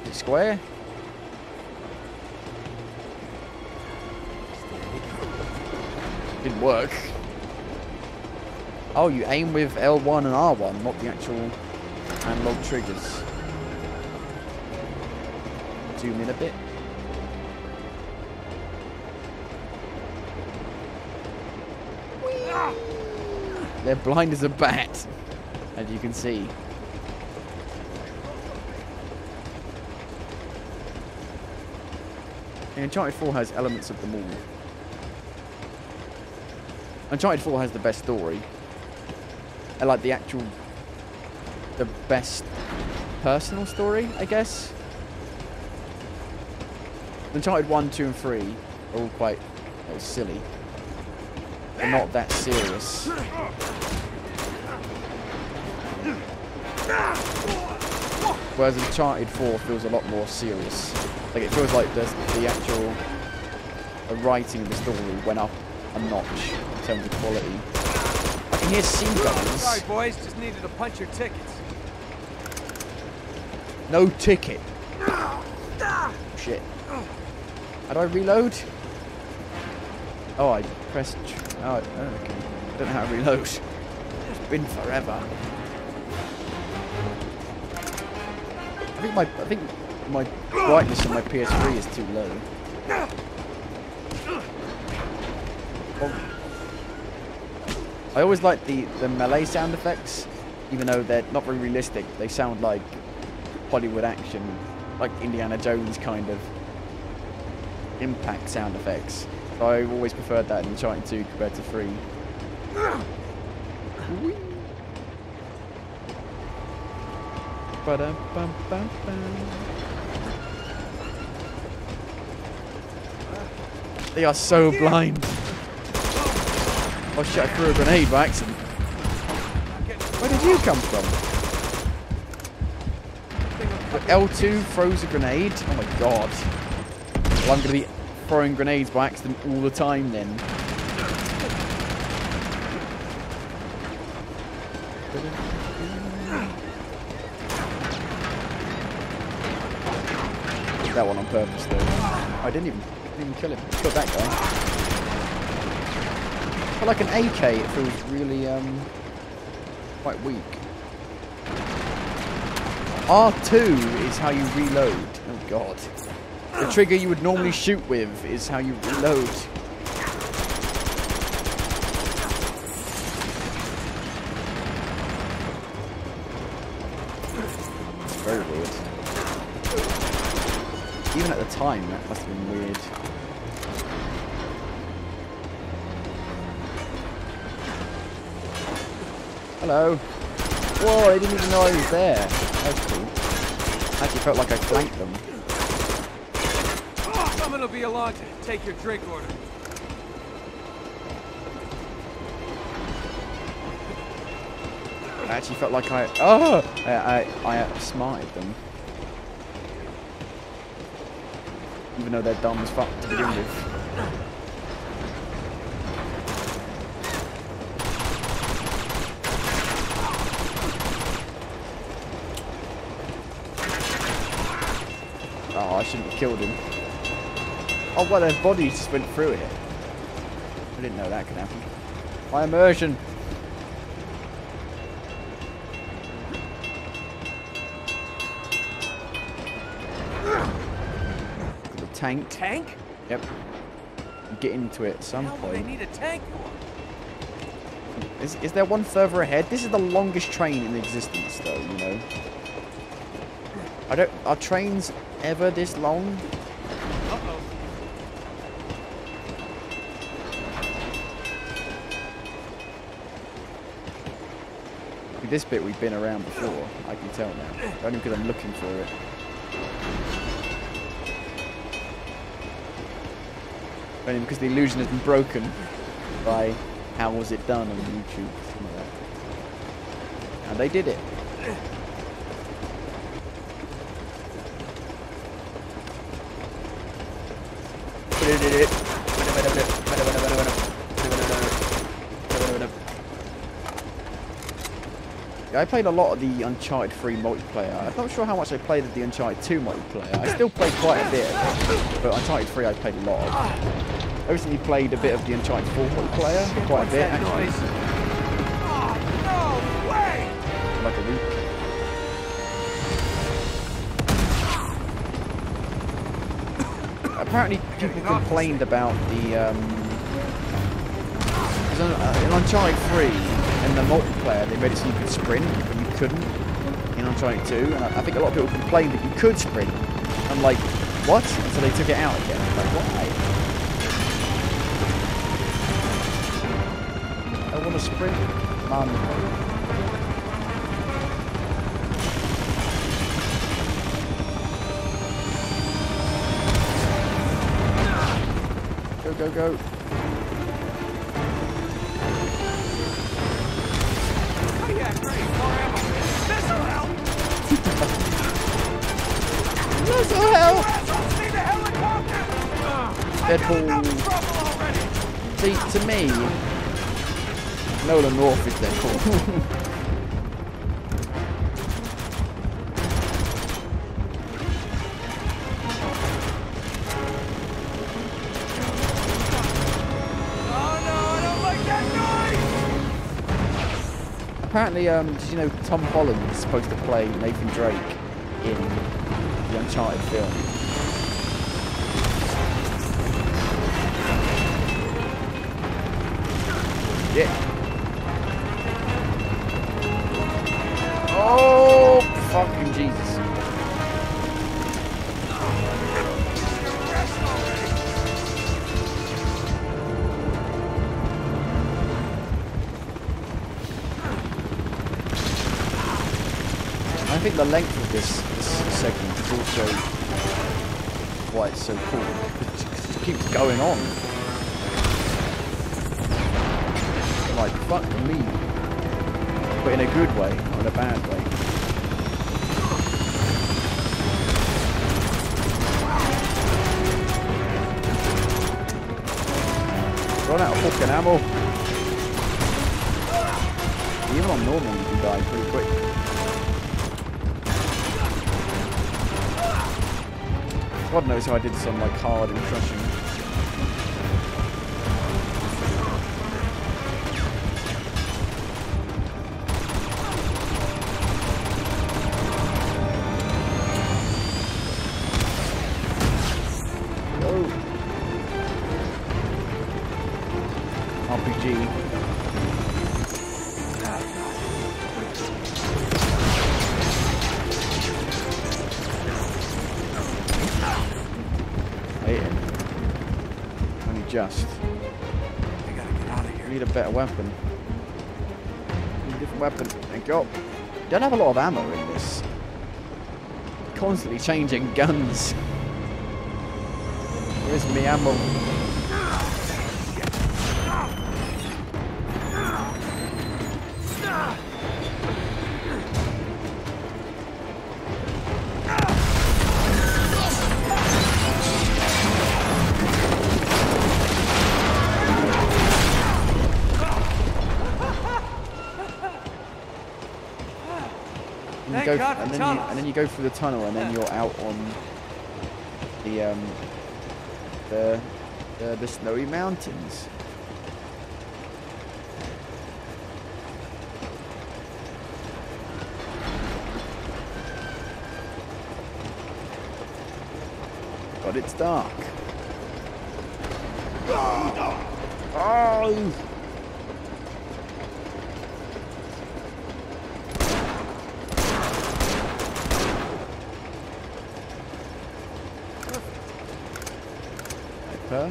Is it square? Didn't work. Oh, you aim with L1 and R1, not the actual analog triggers. Zoom in a bit. They're blind as a bat, as you can see. And Uncharted 4 has elements of them all. Uncharted 4 has the best story. I like the best personal story, I guess. Uncharted 1, 2, and 3 are all quite silly. They're not that serious. Whereas Uncharted 4 feels a lot more serious. Like, it feels like the actual writing of the story went up a notch in terms of quality. I can hear seagulls. Sorry, boys. Just needed to punch your tickets. No ticket. Shit. How do I reload? Oh, I pressed... Oh, okay. I don't know how to reload. It's been forever. I think my brightness on my PS3 is too low. Oh. I always like the melee sound effects, even though they're not very realistic. They sound like Hollywood action, like Indiana Jones kind of impact sound effects. So I always preferred that in Uncharted 2 compared to 3. They are so blind. Oh shit, I threw a grenade by accident. Where did you come from? L2 throws a grenade? Oh my god. Well, I'm going to be throwing grenades by accident all the time then. That one on purpose though. I didn't even kill him. Killed that guy. But like an AK, it feels really quite weak. R2 is how you reload. Oh god. The trigger you would normally shoot with is how you reload. It's very weird. Even at the time, that must have been weird. Hello. Whoa, I didn't even know I was there. That's cool. I actually felt like I flanked them. Someone will be along to take your drink order. I actually felt like I smarted them. Even though they're dumb as fuck to begin with. Oh, I shouldn't have killed him. Oh, well, their bodies just went through it. I didn't know that could happen. My immersion. The tank. Tank? Yep. Get into it at some How will they point. need a tank for? Is there one further ahead? This is the longest train in existence, though, you know. Are trains ever this long? Uh-oh. This bit we've been around before, I can tell now. Only because I'm looking for it. Only because the illusion has been broken by how was it done on YouTube. Something like that. And they did it. I played a lot of the Uncharted 3 multiplayer. I'm not sure how much I played of the Uncharted 2 multiplayer. I still played quite a bit of it, but Uncharted 3 I played a lot of. I recently played a bit of the Uncharted 4 multiplayer, quite a bit actually. Oh, no way! Like a week. Apparently people complained about the in Uncharted 3 and the multiplayer they made it so you could sprint when you couldn't in Uncharted 2, and I think a lot of people complained that you could sprint. I'm like, what? And so they took it out again. I'm like, why? I want to sprint, man. Go, go, go. Yeah, great. More ammo. This'll help. This'll help. Assholes need a helicopter. I've got enough Deadpool. trouble already. See, to me, Nolan North is Deadpool. Apparently, did you know Tom Holland is supposed to play Nathan Drake in the Uncharted film? Yeah. Oh, fucking Jesus. I think the length of this segment is also why it's so cool. It just keeps going on. Like, fuck me. But in a good way, not in a bad way. Run out of fucking ammo. Even on normal you can die pretty quick. God knows how I did this on like hard and crushing. just. I gotta get out of I here. need a better weapon. Need a different weapon. Thank you. Don't have a lot of ammo in this. Constantly changing guns. Where's me ammo? Thank God for tunnels. And then you go through the tunnel, and then you're out on the snowy mountains. But it's dark. Oh! Huh?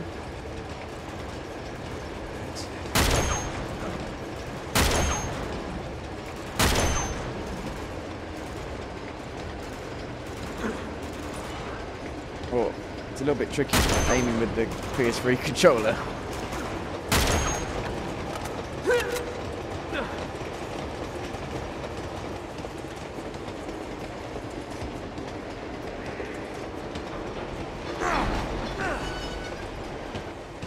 Oh, it's a little bit tricky aiming with the PS3 controller.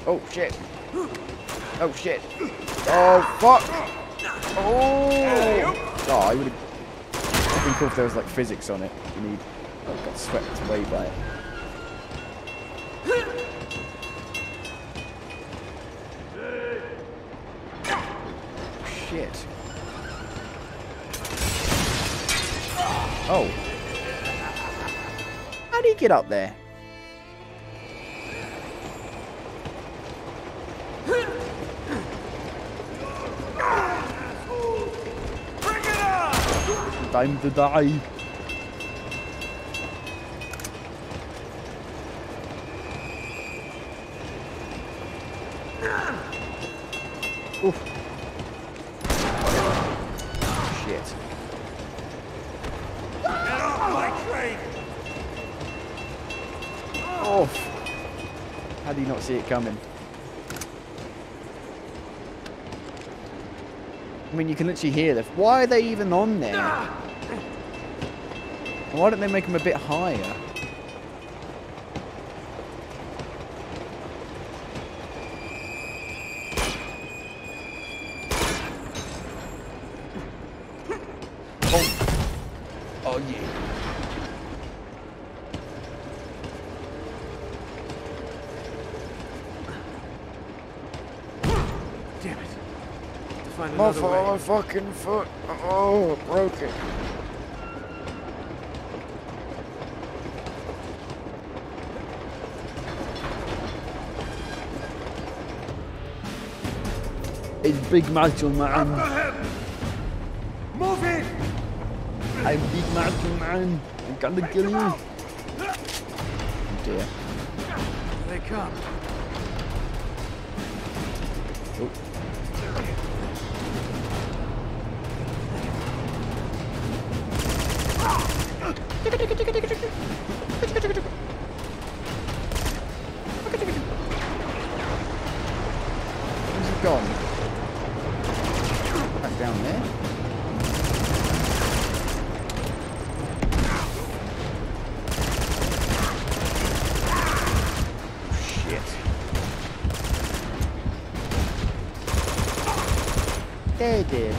Oh shit. Oh shit. Oh fuck. Oh. Oh, I would have been cool if there was like physics on it. You need. Oh, got swept away by it. Shit. Oh. How do you get up there? Time to die. Oof. Shit. Get off my train! Oh. How do you not see it coming? I mean, you can literally hear them. Why are they even on there? Why don't they make them a bit higher? Oh, oh yeah. Damn it. To find My another way. fucking foot. Oh, I broke it. It's big macho man. Move it! I'm big macho man. I'm gonna kill you. Oh dear. They come. Oh. Where's it gone? Back down there. Shit. There it is.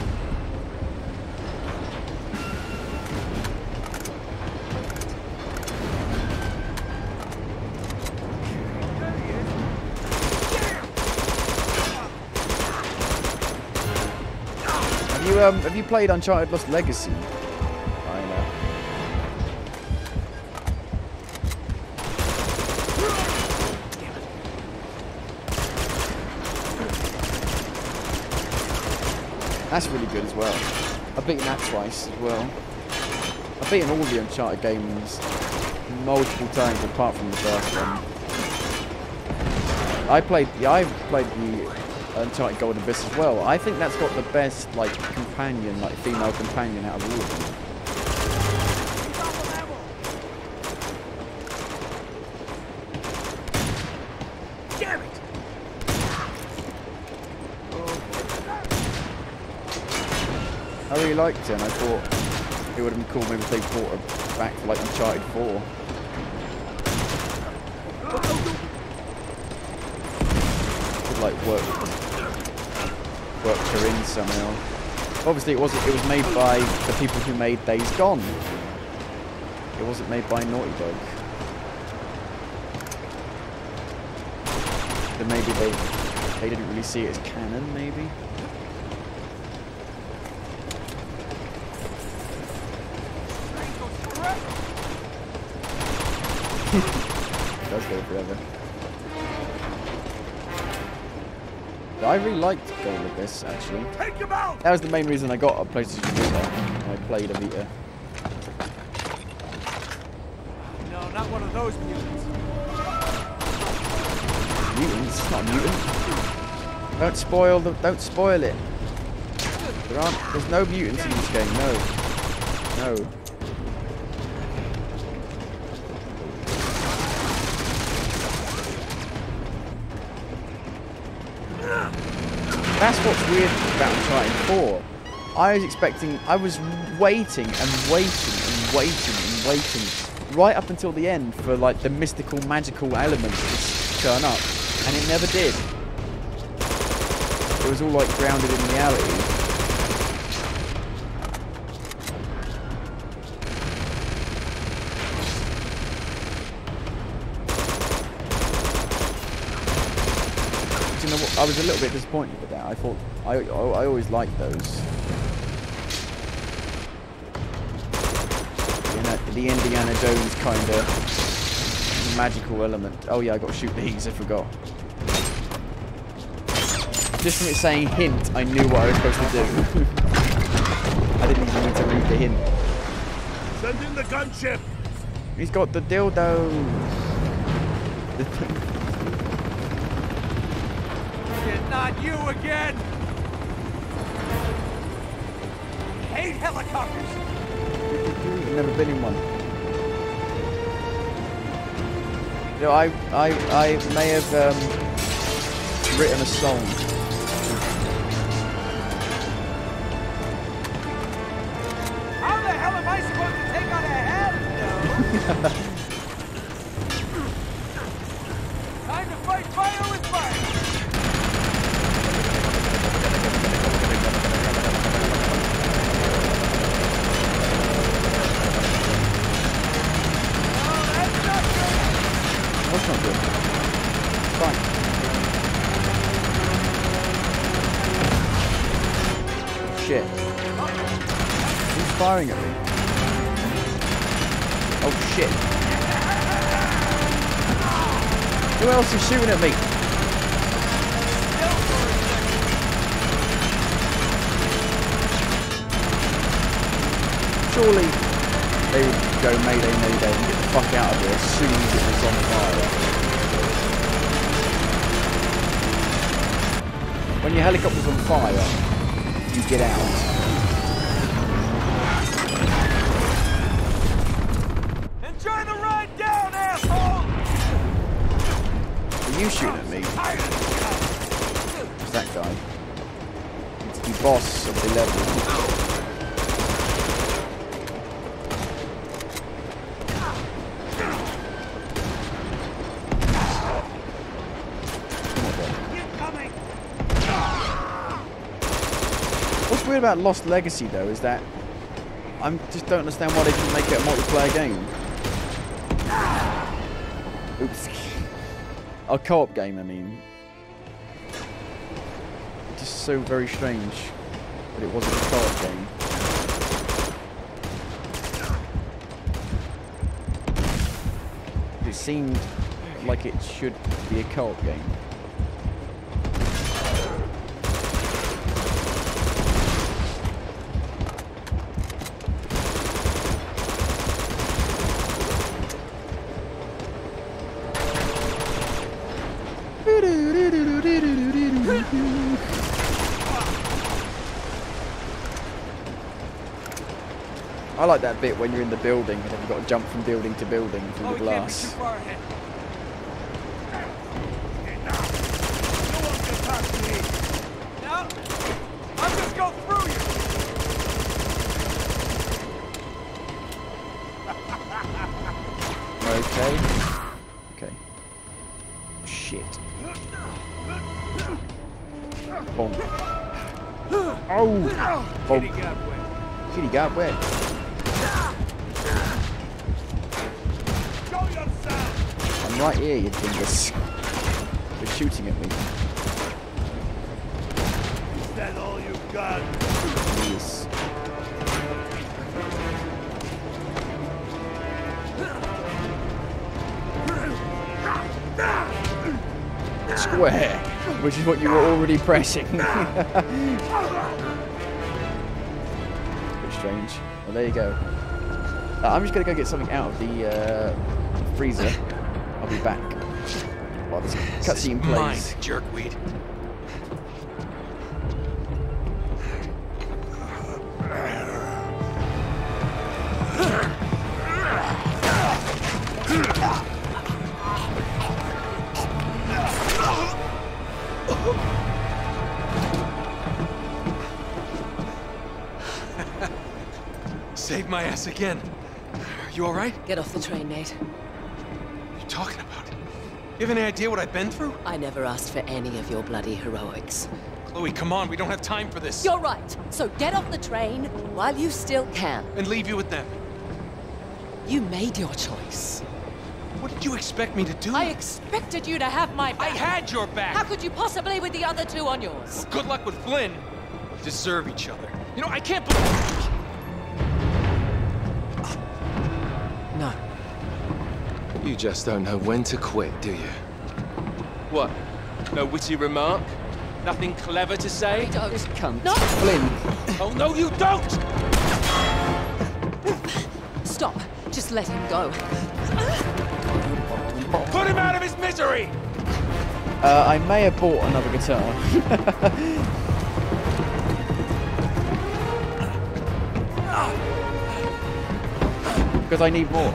Have you played Uncharted Lost Legacy? I know. That's really good as well. I've beaten that twice as well. I've beaten all the Uncharted games multiple times apart from the first one. I've played the Uncharted Golden Abyss as well. I think that's got the best like companion, like female companion out of all of them. Damn it! I really liked it, and I thought it would have been cool maybe if they brought her back for like Uncharted 4. Could like work her in somehow. Obviously, it was made by the people who made Days Gone. It wasn't made by Naughty Dog. Then maybe they didn't really see it as canon, maybe. It does go forever. But I really liked Golden Abyss, actually. Take him out! That was the main reason I got a PlayStation Vita. I played a Vita. No, not one of those mutants. Mutants? It's not a mutant. Don't spoil it. There's no mutants in this game, no. No. That's what's weird about Uncharted 4. I was waiting and waiting and waiting and waiting right up until the end for like the mystical, magical elements to turn up, and it never did. It was all like grounded in reality. You know what? I was a little bit disappointed with that. I thought I always liked those. The Indiana Jones kind of magical element. Oh yeah, I got to shoot these. I forgot. Just from it saying hint, I knew what I was supposed to do. I didn't even need to read the hint. Send in the gunship. He's got the dildo. Not you again! I hate helicopters! I've never been in one. You know, I may have written a song. How the hell am I supposed to take on a hell? Time to fight fire with fire! That's not good. Fine. Shit. Who's firing at me? Oh shit. Who else is shooting at me? Surely they would go mayday, mayday and get the fuck out of here as soon as it was on fire. When your helicopter's on fire, you get out. Enjoy the ride down, asshole! Are you shooting at me? Who's that guy? It's the boss of the level. What's weird about Lost Legacy though is that I just don't understand why they didn't make it a multiplayer game. Oops. A co-op game, I mean. Just so very strange that it wasn't a co-op game. It seemed like it should be a co-op game. I like that bit when you're in the building and then you've got to jump from building to building through the Oh, we can't be too glass. far ahead. No one can talk to me. No, I'll just go through you. Okay. Okay. Shit. Bonk. Oh! Kitty Bonk. got wet. Kitty got wet. Show yourself. I'm right here, you dingus. You're shooting at me. Is that all you've got? Yes. Square, which is what you were already pressing. Bit strange. Well, there you go. I'm just gonna go get something out of the freezer. I'll be back while this cutscene plays. Jerkweed. Saved my ass again. You all right? Get off the train, Nate. What are you talking about? You have any idea what I've been through? I never asked for any of your bloody heroics. Chloe, come on. We don't have time for this. You're right. So get off the train while you still can. And leave you with them. You made your choice. What did you expect me to do? I expected you to have my I back. had your back. How could you possibly with the other two on yours? Good luck with Flynn. We deserve each other. You know, I can't believe... No. You just don't know when to quit, do you? What? No witty remark? Nothing clever to say? Don't. Cunt. No! Flynn. Oh, no, you don't! Stop. Just let him go. Put him out of his misery! I may have bought another guitar. Because I need more.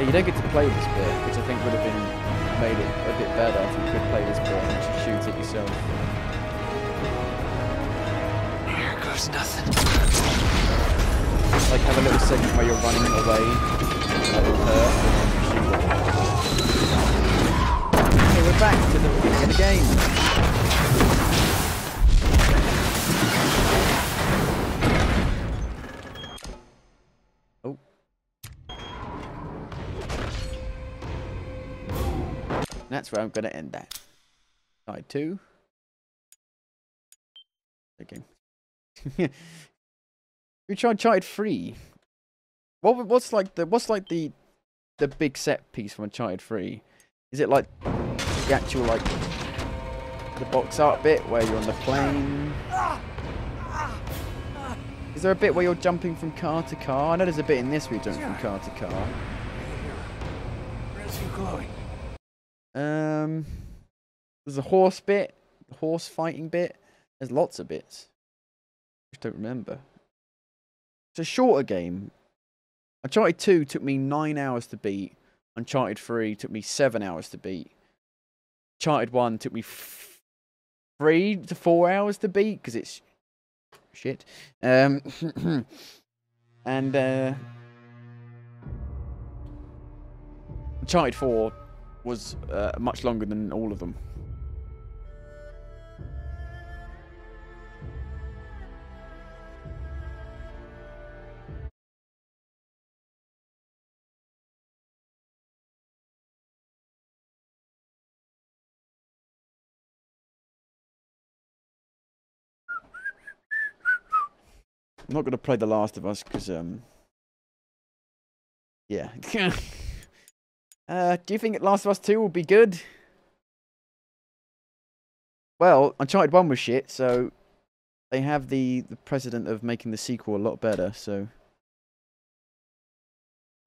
You don't get to play this bit, which I think would have made it a bit better if you could play this bit and actually shoot it yourself. Here goes nothing. Like have a little segment where you're running away, that will hurt, and then you shoot it. Okay, we're back to the beginning of the game. Oh. That's where I'm going to end that. Side 2. Okay. We tried Uncharted 3. What's the big set piece from Uncharted 3? Is it like the actual like the box art bit where you're on the plane? Is there a bit where you're jumping from car to car? I know there's a bit in this where you're jumping from car to car. Rescue Chloe. There's a horse bit, the horse fighting bit. There's lots of bits. I just don't remember. It's a shorter game. Uncharted 2 took me 9 hours to beat. Uncharted 3 took me 7 hours to beat. Uncharted 1 took me 3 to 4 hours to beat because it's shit. And Uncharted 4 was much longer than all of them. I'm not going to play The Last of Us because, yeah. Do you think Last of Us 2 will be good? Well, Uncharted 1 was shit, so they have the precedent of making the sequel a lot better, so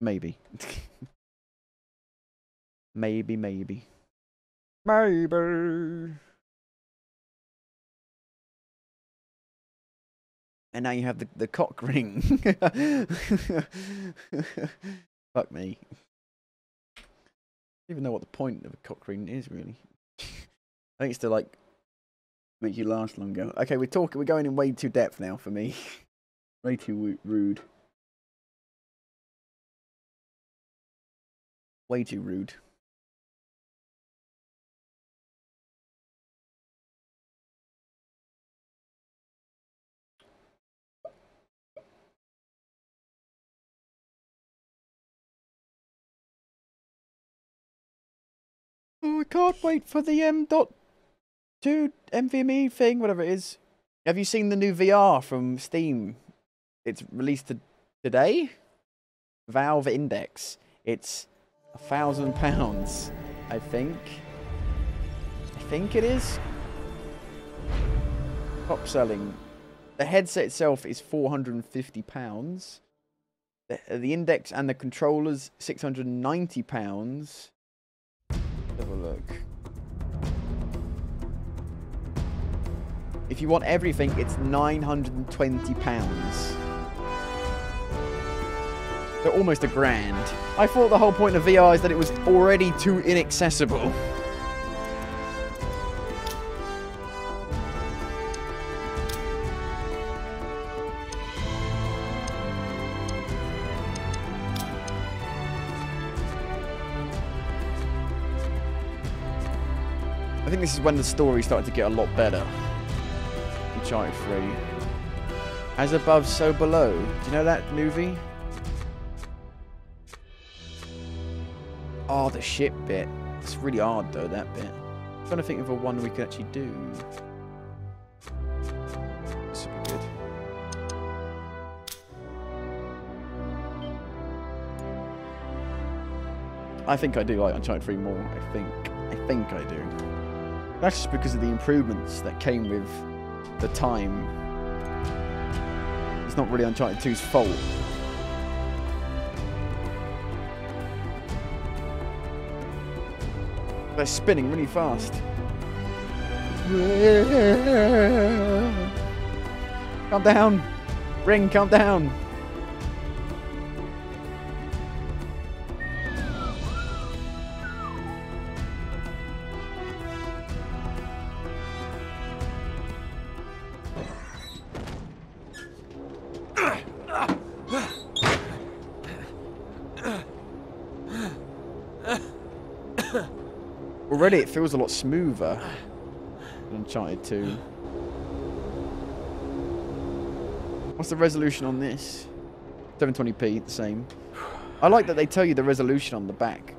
Maybe. Maybe. Maybe. And now you have the cock ring. Fuck me. I don't even know what the point of a cock ring is, really. I think it's to, like, make you last longer. Okay, we're going in way too depth now for me. Way too rude. Way too rude. Oh, I can't wait for the M.2 NVMe thing, whatever it is. Have you seen the new VR from Steam? It's released today? Valve Index. It's £1,000, I think. I think it is. Top selling. The headset itself is £450. The Index and the controllers, £690. Have a look. If you want everything, it's £920. They're almost £1,000. I thought the whole point of VR is that it was already too inaccessible. I think this is when the story started to get a lot better. Uncharted 3. As above, so below. Do you know that movie? Oh, the ship bit. It's really hard though, that bit. I'm trying to think of a one we could actually do. This would be good. I think I do like Uncharted 3 more. I think I do. That's just because of the improvements that came with the time. It's not really Uncharted 2's fault. They're spinning really fast. Calm down. Ring, calm down. Already it feels a lot smoother than Uncharted 2. What's the resolution on this? 720p, the same. I like that they tell you the resolution on the back.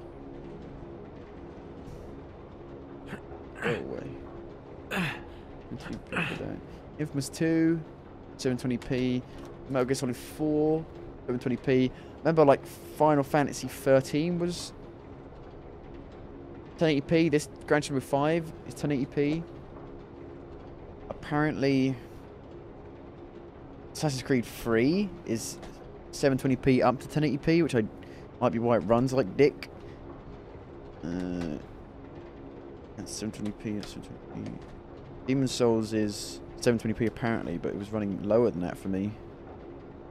Go away. Infamous 2, 720p. Metal Gear Solid 4, 720p. Remember, like, Final Fantasy 13 was 1080p. This Gran Turismo 5 is 1080p. Apparently, Assassin's Creed 3 is 720p up to 1080p, which might be why it runs like dick. That's 720p. That's 720p. Demon's Souls is 720p apparently, but it was running lower than that for me.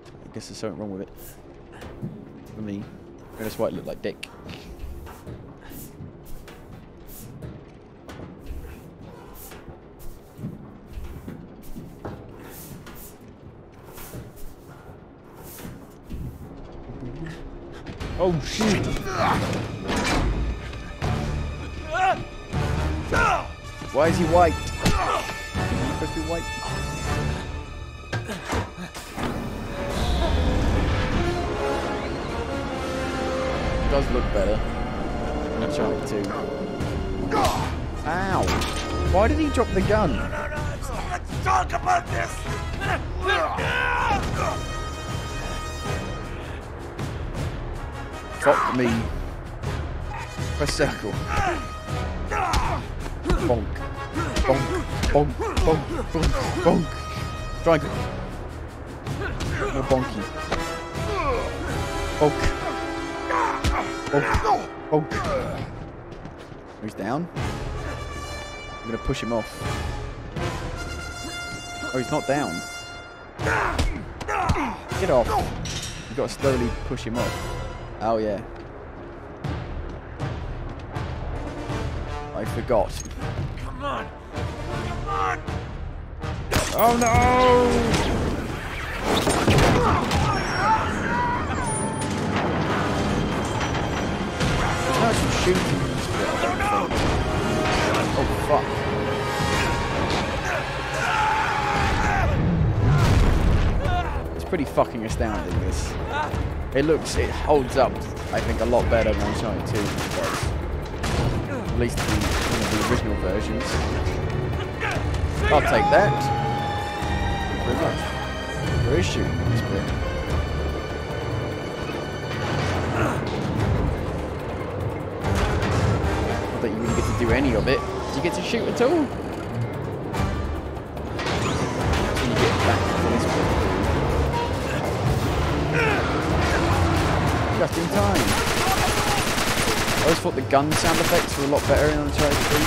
I guess there's something wrong with it. For me. That's why it looked like dick. Oh shit! Why is he white? He's supposed to be white. It does look better. Uncharted 2. Ow! Why did he drop the gun? No, let's talk about this! Fuck me. Press circle. Bonk. Bonk. Bonk. Bonk. Bonk. Bonk. Triangle. More bonky. Bonk. Oh. Oh. He's down. I'm going to push him off. Oh, he's not down. Get off. You've got to slowly push him off. Oh, yeah. I forgot. Come on! Come on! Oh, no! No, it's shooting. Oh, fuck. It's pretty fucking astounding, this. It holds up, I think, a lot better than Uncharted 2 does. At least one of the original versions. I'll take that. Thank you very much. There is shooting in this bit. Not that you really get to do any of it. Do you get to shoot at all? When you get back to this bit. Just in time. I always thought the gun sound effects were a lot better in Uncharted 3.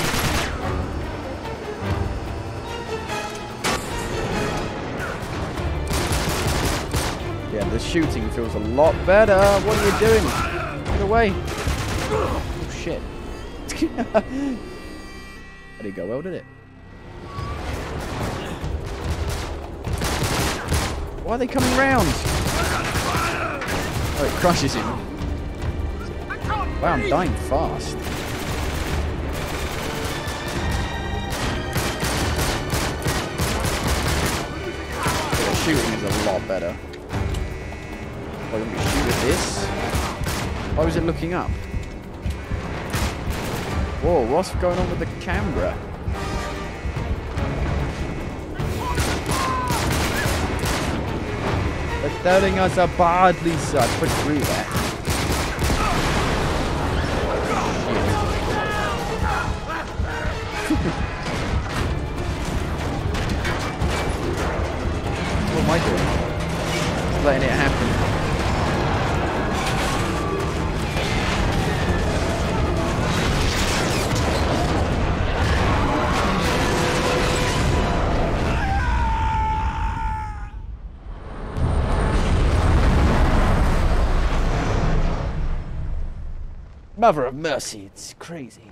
Yeah, the shooting feels a lot better. What are you doing? Get away. Oh, shit. That didn't go well, did it? Why are they coming round? Oh, it crushes him. Wow, I'm dying fast. The shooting is a lot better. Oh, you want me to shoot at this? Why was it looking up? Whoa, what's going on with the camera? They're telling us badly, sir. Put through that. What am I doing? Just letting it happen. Mother of mercy, it's crazy.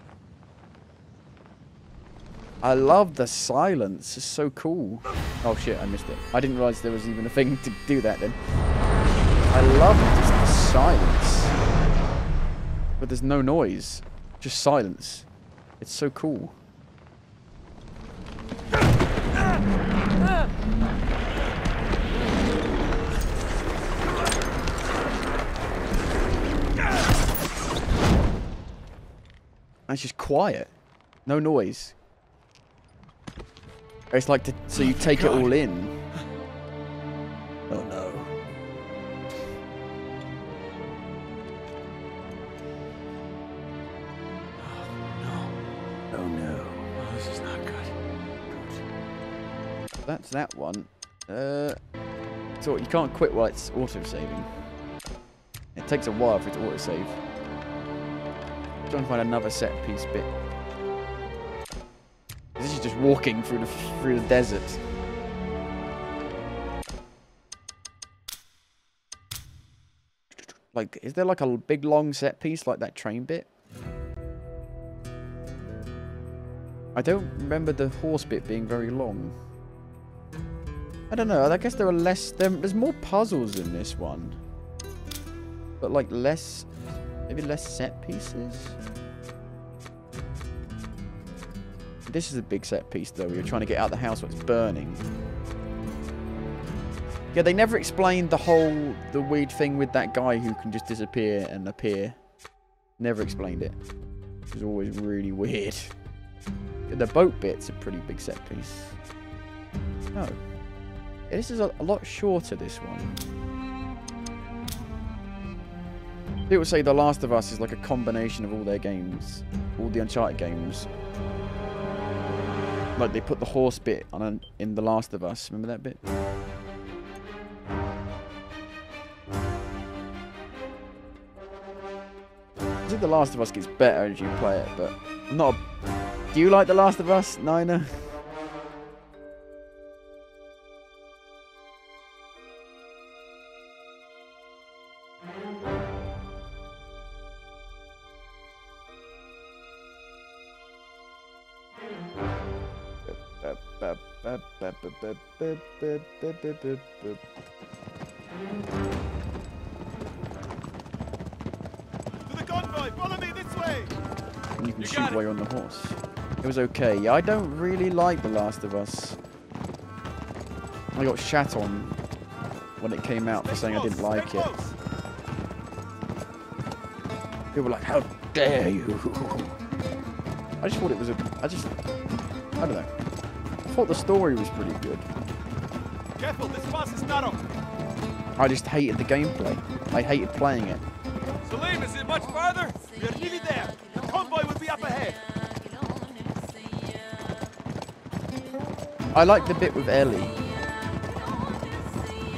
I love the silence. It's so cool. Oh shit, I missed it. I didn't realise there was even a thing to do that then. I love just the silence. But there's no noise. Just silence. It's so cool. It's just quiet. No noise. It's like so you take it all in. Oh no. Oh no. Oh, this is not good. That's that one. So you can't quit while it's auto-saving. It takes a while for it to auto-save. Trying to find another set piece bit. This is just walking through the desert. Like, is there like a big long set piece like that train bit? I don't remember the horse bit being very long. I don't know. I guess there are less. There's more puzzles in this one, but like less. Maybe less set pieces? This is a big set piece though. You're trying to get out of the house when it's burning. Yeah, they never explained the weird thing with that guy who can just disappear and appear. Never explained it. It was always really weird. The boat bit's a pretty big set piece. Oh. Yeah, this is a lot shorter, this one. People say The Last of Us is like a combination of all their games. All the Uncharted games. Like they put the horse bit on in The Last of Us. Remember that bit? said The Last of Us gets better as you play it, but I'm not. Do you like The Last of Us, Nina? Follow me this way. And you can shoot while you're on the horse. It was okay. Yeah, I don't really like The Last of Us. I got shat on when it came out for saying I didn't like it. People were like, how dare you? I just thought it was I don't know. I thought the story was pretty good. Careful, this pass is narrow. I just hated the gameplay. I hated playing it. Salim, is it much farther? We're nearly there. The convoy will be up ahead. I like the bit with Ellie.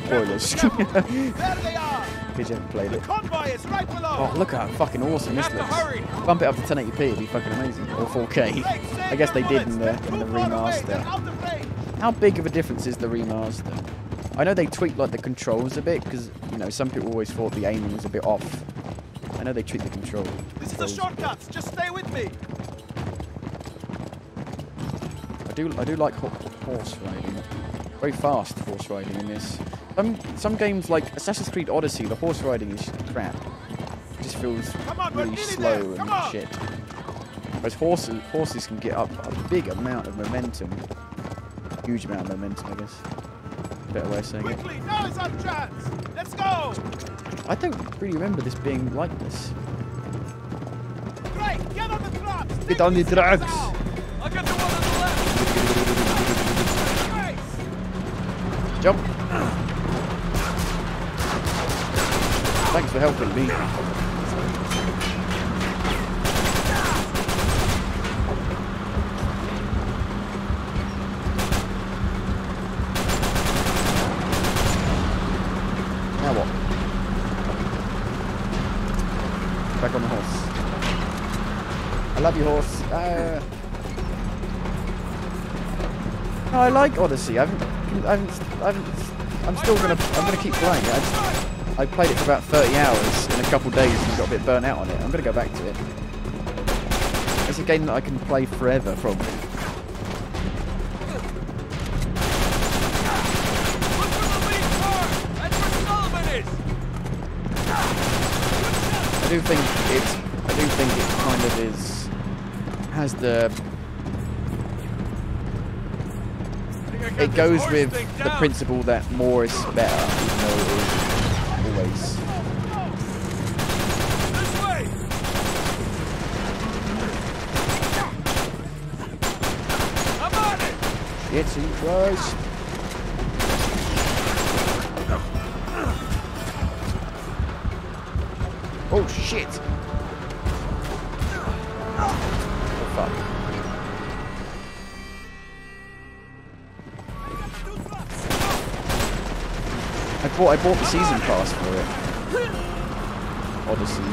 Spoilers. There they are. Because you haven't played The it. convoy is right below. Oh, look how fucking awesome this Have to looks. hurry. Bump it up to 1080p, it'd be fucking amazing. Or 4K. I guess they did in the remaster. How big of a difference is the remaster? I know they tweaked like the controls a bit, because, you know, some people always thought the aiming was a bit off. I know they tweaked the controls. This is a shortcut. Just stay with me. I do like horse riding. Very fast horse riding in this. Some games like Assassin's Creed Odyssey, the horse riding is crap. It just feels really slow and shit. Whereas horses can get up a big amount of momentum. Huge amount of momentum, I guess. Better way of saying it. Quickly, now is our chance. Let's go. I don't really remember this being like this. Great, get on the trucks. Get on the trucks. I'll get the one on the left. Jump. Thanks for helping me. Now what? Back on the horse. I love you, horse. No, I like Odyssey. I'm gonna keep playing it. I played it for about 30 hours in a couple days and got a bit burnt out on it. I'm gonna go back to it. It's a game that I can play forever, probably. I do think it kind of has the. It goes with the principle that more is better, even though it is always. This way. I'm on it. It's he was. Oh shit! Oh fuck. I bought the season pass for it. Odyssey.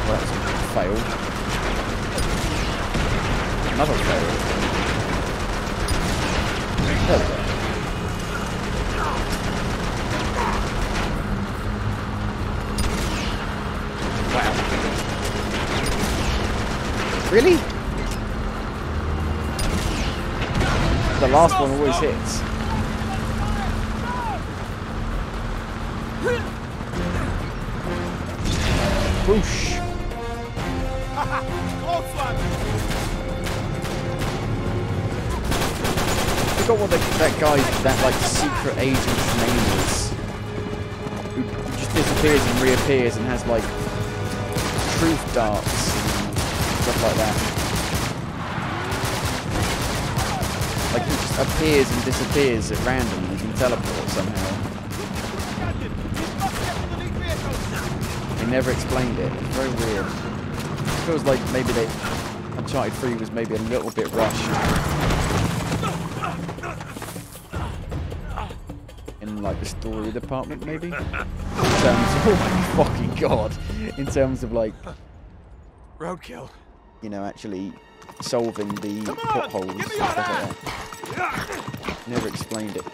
Well, that's a fail. Another fail. There we go. Wow. Really? The last one always hits. Whoosh. Close one. I forgot what that like secret agent's name is. Who just disappears and reappears and has like truth darts and stuff like that. Like he just appears and disappears at random and he can teleport somehow. They never explained it. It's very weird. It feels like maybe Uncharted 3 was maybe a little bit rushed. In like the story department, maybe. In terms of, oh my fucking god! In terms of like, Roadkill. you know, actually solving the plot holes and stuff like that. Never explained it.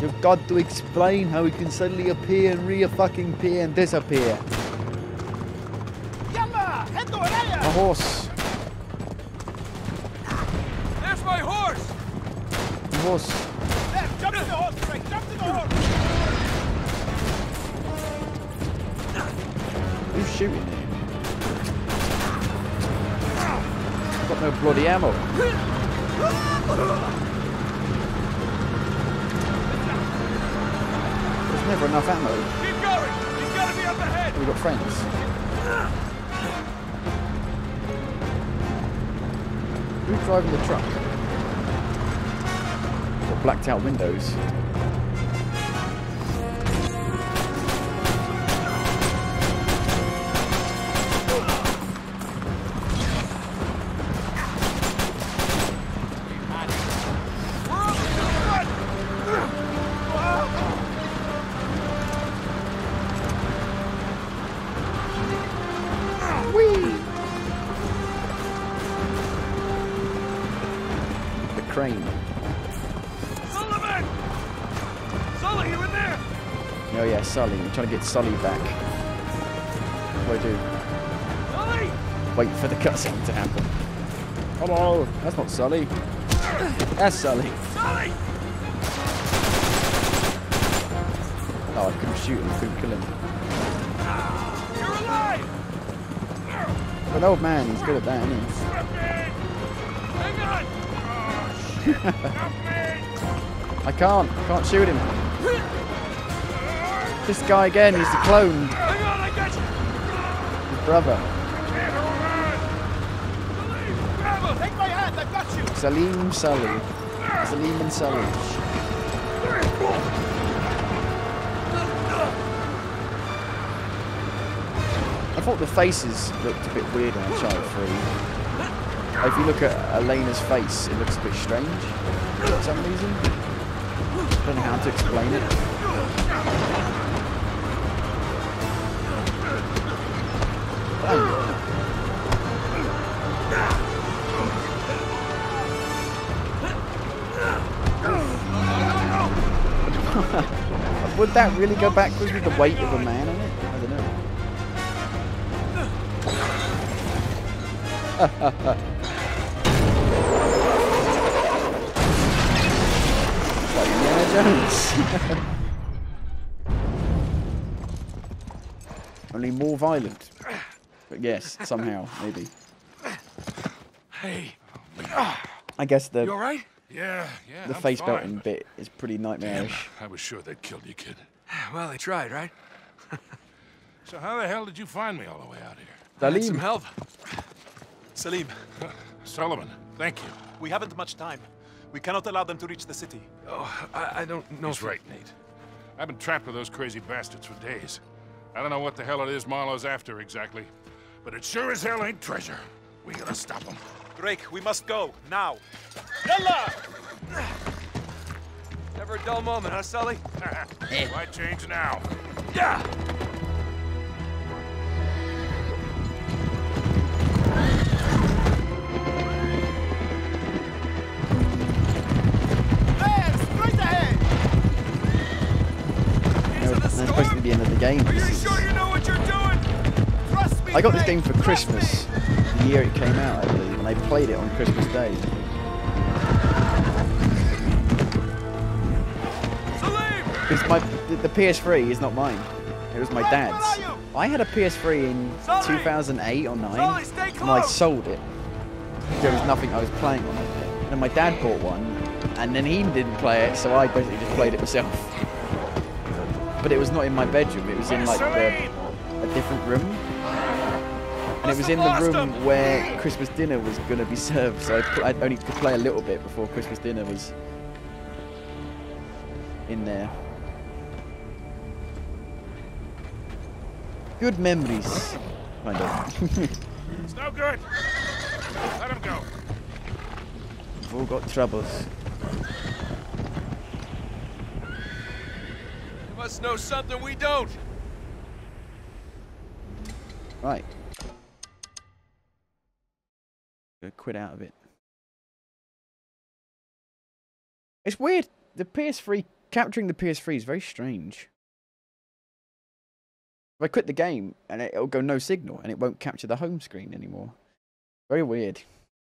You've got to explain how he can suddenly appear and re-fucking-appear and disappear. A horse. There's my horse! A horse. There, jump to the horse, Frank! Jump to the horse! Who's shooting there? I've got no bloody ammo. There's never enough ammo. Keep going! He's gotta be up ahead! We've got friends. Who's driving the truck? Got blacked out windows. Crane. Sullivan! Sully, you in there? Oh yeah, Sully. I'm trying to get Sully back. What do I do? Sully! Wait for the cutscene to happen. Hello! That's not Sully. That's Sully. Sully! Oh, I couldn't shoot him. I couldn't kill him. You're alive! But an old man, he's good at that, isn't he? Hang on! I can't shoot him. This guy again, he's the clone. Hang on, I got you! His brother. Grab him! Take my hand, I got you! Salim Sully. Salim and Sully. I thought the faces looked a bit weird on Uncharted 3. If you look at Elena's face, it looks a bit strange for some reason. I don't know how to explain it. Would that really go backwards with the weight of a man on it? I don't know. Like Indiana Jones. Only more violent. But yes, somehow, maybe. Hey. I guess the You alright? Yeah, the face belting bit is pretty nightmarish. I was sure they'd killed you, kid. Well, they tried, right? So how the hell did you find me all the way out here? I need Salim. some help. Salim, Sullivan, thank you. we haven't much time. We cannot allow them to reach the city. Oh, I don't know. He's right, Nate. I've been trapped with those crazy bastards for days. I don't know what the hell it is Marlowe's after exactly, but it sure as hell ain't treasure. We gotta stop them. Drake, we must go, now. Yalla! Never a dull moment, huh, Sully? Why change now? Yeah! That's supposed to be the end of the game. Are you sure you know what you're doing? Trust me, I got this Drake, game for trust Christmas, me. the year it came out, I believe, and I played it on Christmas Day. Because the PS3 is not mine. It was my dad's. I had a PS3 in 2008 or 9, and I sold it. There was nothing I was playing on it. And then my dad bought one, and then he didn't play it, so I basically just played it myself. But it was not in my bedroom. It was in like a different room, and it was in the room where Christmas dinner was going to be served. So I only could play a little bit before Christmas dinner was in there. Good memories, kind of. It's no good. Let him go. We've all got troubles. must know something we don't. Right. Gonna quit out of it. It's weird. The PS3, capturing the PS3 is very strange. If I quit the game, and it'll go no signal, and it won't capture the home screen anymore. Very weird.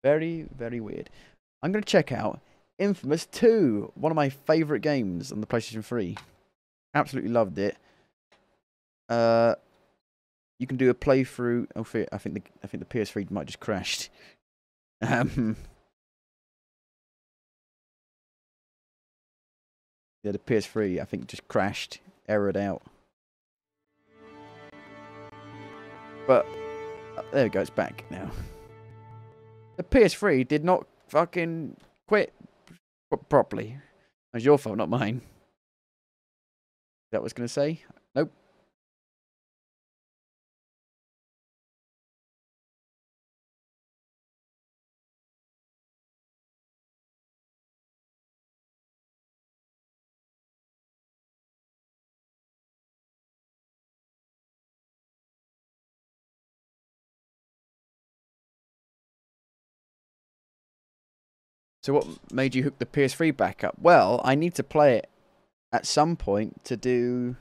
Very, very weird. I'm going to check out Infamous 2, one of my favourite games on the PlayStation 3. Absolutely loved it. You can do a playthrough. Oh, I think the PS3 might just crashed. Yeah, the PS3 I think just crashed, errored out. But there we go, it's back now. The PS3 did not fucking quit properly. It was your fault, not mine. That was going to say? Nope. So what made you hook the PS3 back up? Well, I need to play it at some point to do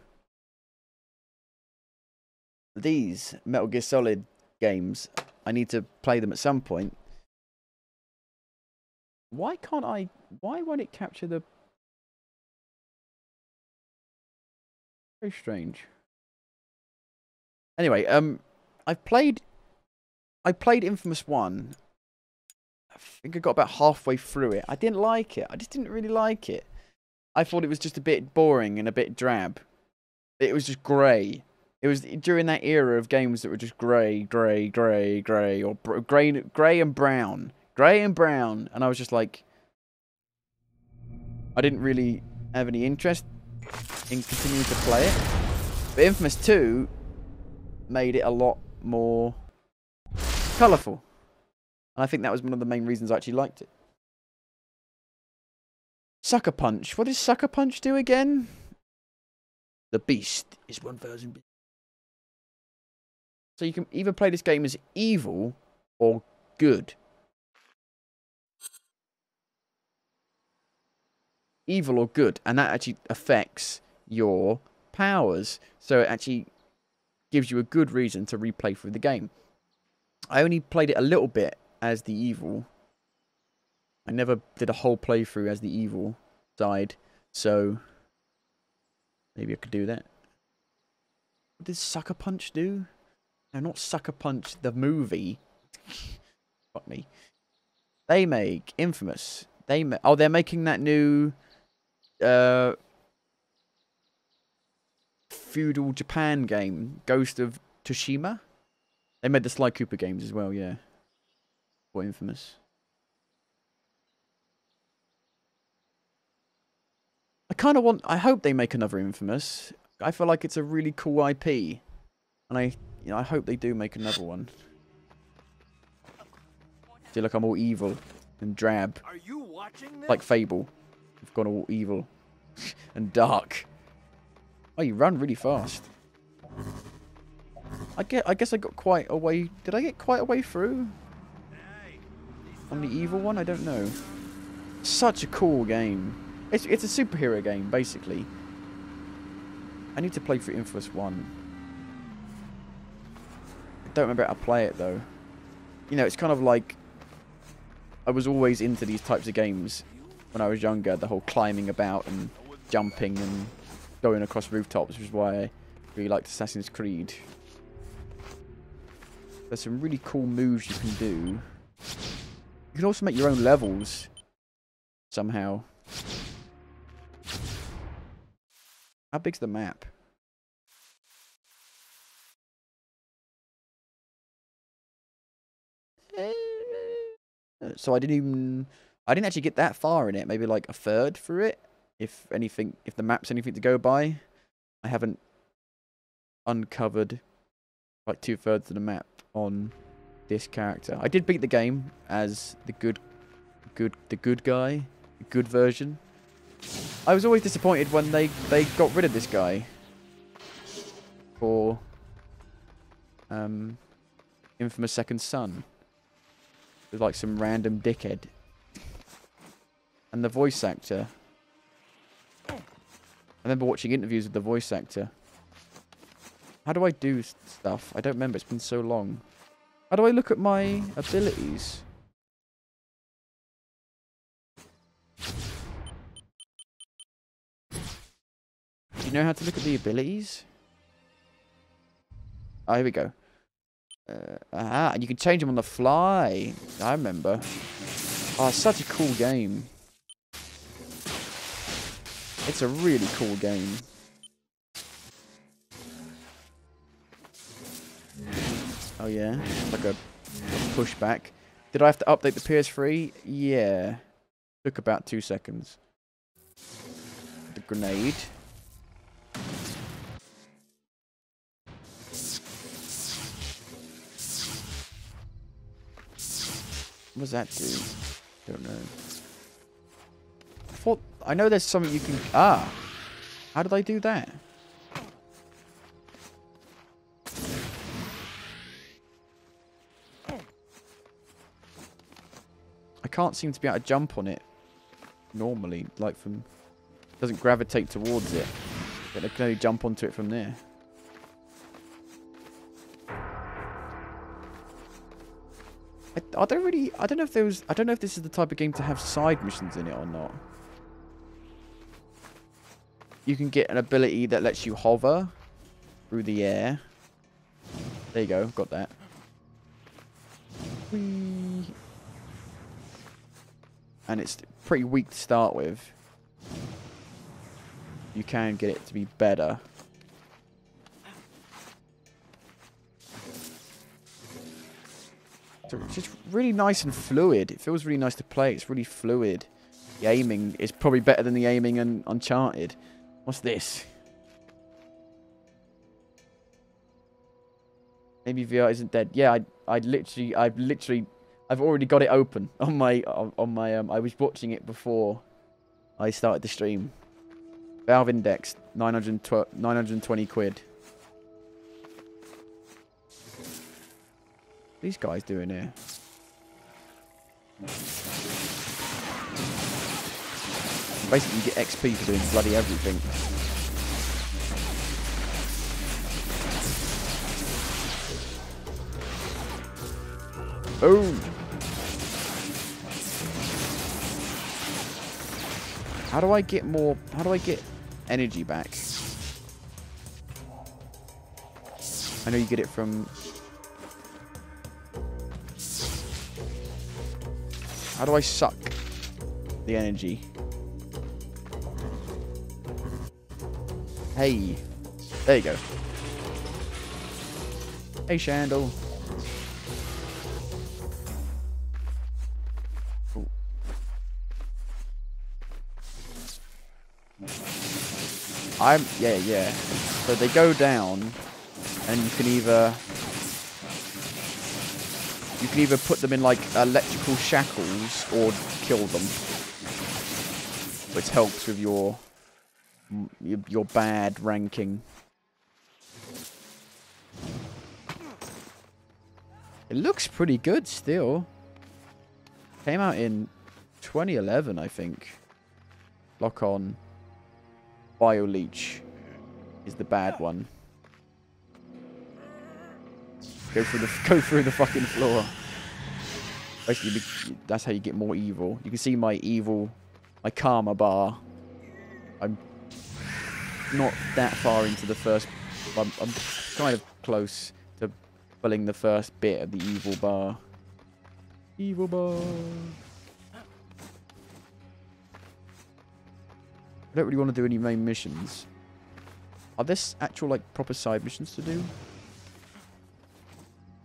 these Metal Gear Solid games. I need to play them at some point. Why can't I... Why won't it capture the... Very strange. Anyway, I played Infamous 1... I think I got about halfway through it. I didn't like it. I just didn't really like it. I thought it was just a bit boring and a bit drab. It was just grey. It was during that era of games that were just grey, grey, grey, grey, or grey and brown. Grey and brown. And I was just like... I didn't really have any interest in continuing to play it. But Infamous 2 made it a lot more colourful. And I think that was one of the main reasons I actually liked it. Sucker Punch. What does Sucker Punch do again? The beast is 1,000. So you can either play this game as evil or good. Evil or good. And that actually affects your powers. So it actually gives you a good reason to replay through the game. I only played it a little bit as the evil. I never did a whole playthrough as the evil side, so maybe I could do that. What did Sucker Punch do? No, not Sucker Punch, the movie. Fuck me. They make Infamous. Oh, they're making that new feudal Japan game, Ghost of Tsushima. They made the Sly Cooper games as well, yeah. For Infamous. I hope they make another Infamous. I feel like it's a really cool IP. And I hope they do make another one. I feel like I'm all evil and drab. Are you watching this? Like Fable. I've gone all evil and dark. Oh, you run really fast. I guess I got quite a way. Did I get quite a way through? On the evil one? I don't know. Such a cool game. It's a superhero game, basically. I need to play through Infamous 1. I don't remember how to play it, though. You know, it's kind of like... I was always into these types of games when I was younger. The whole climbing about and jumping and going across rooftops, which is why I really liked Assassin's Creed. There's some really cool moves you can do. You can also make your own levels. Somehow. How big's the map? So I didn't actually get that far in it. Maybe like a third through it. If the map's anything to go by. I haven't uncovered like 2/3 of the map on this character. I did beat the game as the good guy, the good version. I was always disappointed when they got rid of this guy. For Infamous Second Son. It was like some random dickhead. And the voice actor. I remember watching interviews with the voice actor. How do I do stuff? I don't remember. It's been so long. How do I look at my abilities? Do you know how to look at the abilities? Oh, here we go. And you can change them on the fly. I remember. Oh, it's such a cool game. It's a really cool game. Oh yeah, like a pushback. Did I have to update the PS3? Yeah. Took about 2 seconds. The grenade. What does that do? Don't know. I know there's something you can... Ah! How did I do that? I can't seem to be able to jump on it. Normally, like from... It doesn't gravitate towards it. But I can only jump onto it from there. I don't know if this is the type of game to have side missions in it or not. You can get an ability that lets you hover through the air. There you go, got that. Whee. And it's pretty weak to start with. You can get it to be better. It's just really nice and fluid. It feels really nice to play. It's really fluid. The aiming is probably better than the aiming in Uncharted. What's this? Maybe VR isn't dead. Yeah, I've already got it open on my I was watching it before I started the stream. Valve Index, 920 quid. These guys doing here? Basically, you get XP for doing bloody everything. Boom! How do I get more? How do I get energy back? I know you get it from... How do I suck the energy? Hey. There you go. Hey, Shandle. Ooh. Yeah. So they go down, and you can either put them in like electrical shackles or kill them, which helps with your bad ranking. It looks pretty good still. Came out in 2011, I think. Lock on. BioLeech is the bad one. Go through the fucking floor. Basically, that's how you get more evil. You can see my karma bar. I'm not that far into the first... I'm kind of close to filling the first bit of the evil bar. Evil bar. I don't really want to do any main missions. Are there actual, like, proper side missions to do?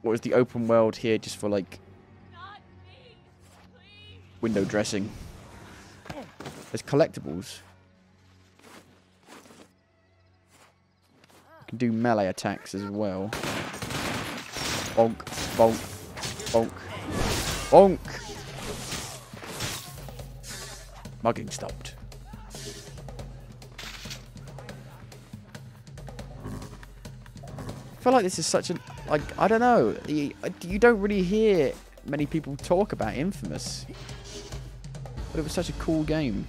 Or is the open world here just for, like, window dressing? There's collectibles. You can do melee attacks as well. Bonk, bonk, bonk, bonk. Mugging stopped. I feel like this is such an... Like, I don't know. You don't really hear many people talk about Infamous. But it was such a cool game.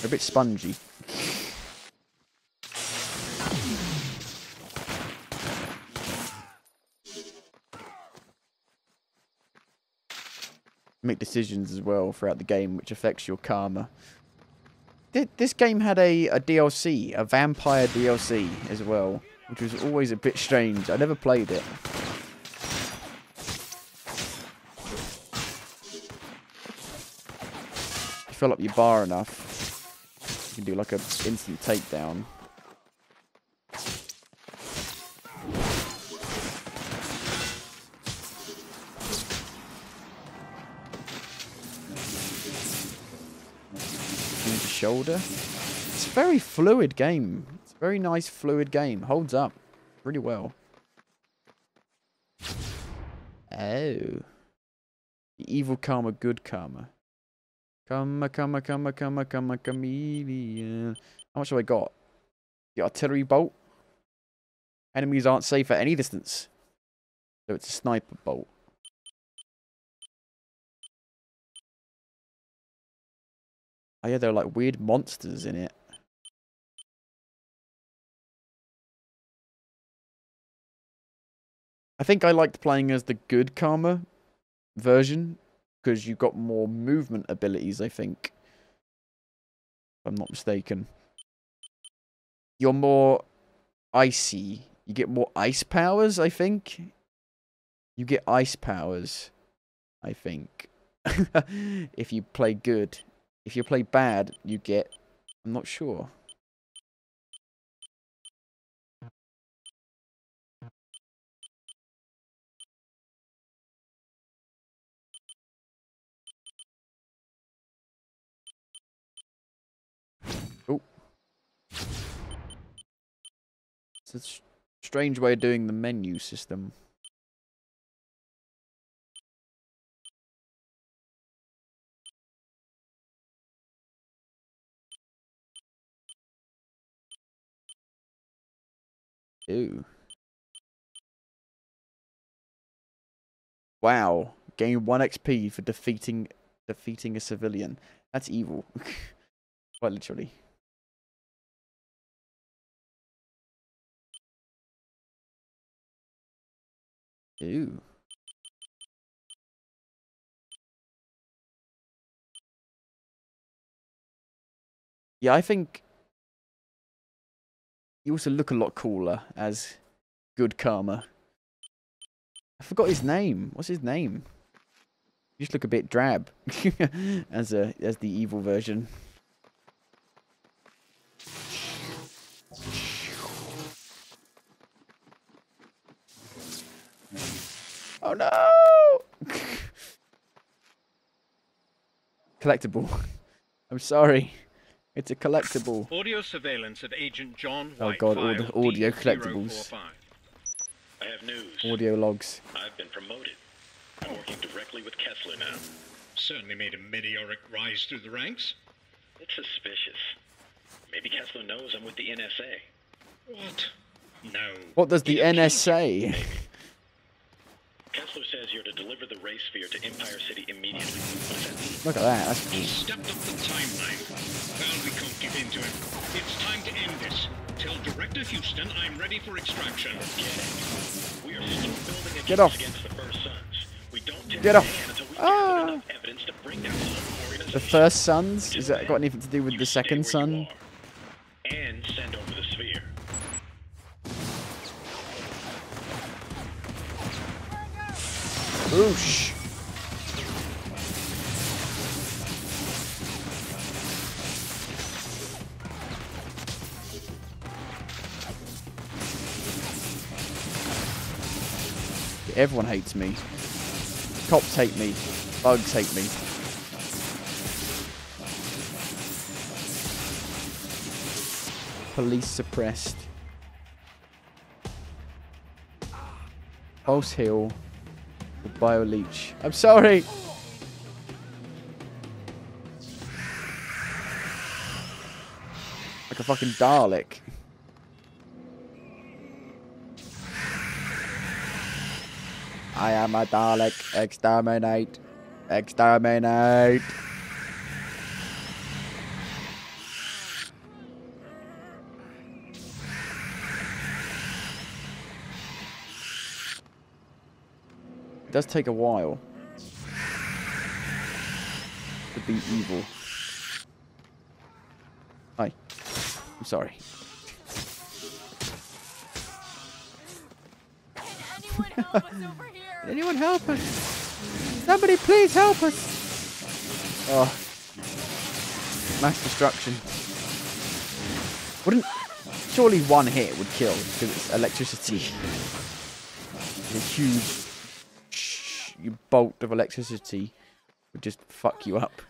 A bit spongy. Make decisions as well throughout the game, which affects your karma. This game had a DLC, a vampire DLC as well, which was always a bit strange. I never played it. If you fill up your bar enough, you can do like an instant takedown. Shoulder. It's a very fluid game. It's a very nice fluid game. Holds up really well. Oh. The evil karma, good karma. Karma, chameleon. How much have I got? The artillery bolt. Enemies aren't safe at any distance. So it's a sniper bolt. Oh yeah, there are like weird monsters in it. I think I liked playing as the good karma version because you got more movement abilities, I think. If I'm not mistaken. You're more icy. You get more ice powers, I think. You get ice powers, I think. If you play good. If you play bad, you get... I'm not sure. Oh. It's a strange way of doing the menu system. Ew. Wow. Gain 1 XP for defeating a civilian. That's evil. Quite literally. Ew. Yeah, I think you also look a lot cooler as good karma. I forgot his name. What's his name? You just look a bit drab as the evil version. Oh no! Collectible. I'm sorry. It's a collectible. Audio surveillance of Agent John White. Oh god, all the audio collectibles. I have news. Audio logs. I've been promoted. I'm working directly with Kessler now. Certainly made a meteoric rise through the ranks. It's suspicious. Maybe Kessler knows I'm with the NSA. What? No. What does the NSA? Kessler says you're to deliver the ray sphere to Empire City immediately. Look at that. That's cool. He stepped up the timeline. Found we can't give in to him. It's time to end this. Tell Director Houston I'm ready for extraction. We are still building a Get off. Against the First Sons. We don't Get off. until we Ah. enough evidence to bring down The First Sons? Is that got anything to do with the second son? and send over the sphere. Boosh. Everyone hates me. Cops hate me. Bugs hate me. Police suppressed. Pulse heal. Bio leech. I'm sorry. Like a fucking Dalek. I am a Dalek. Exterminate. Exterminate. It does take a while to be evil. Hi. I'm sorry. Anyone help us over here? Anyone help us? Somebody please help us! Oh. Mass destruction. Wouldn't... Surely one hit would kill, because it's electricity. A huge bolt of electricity would just fuck you up.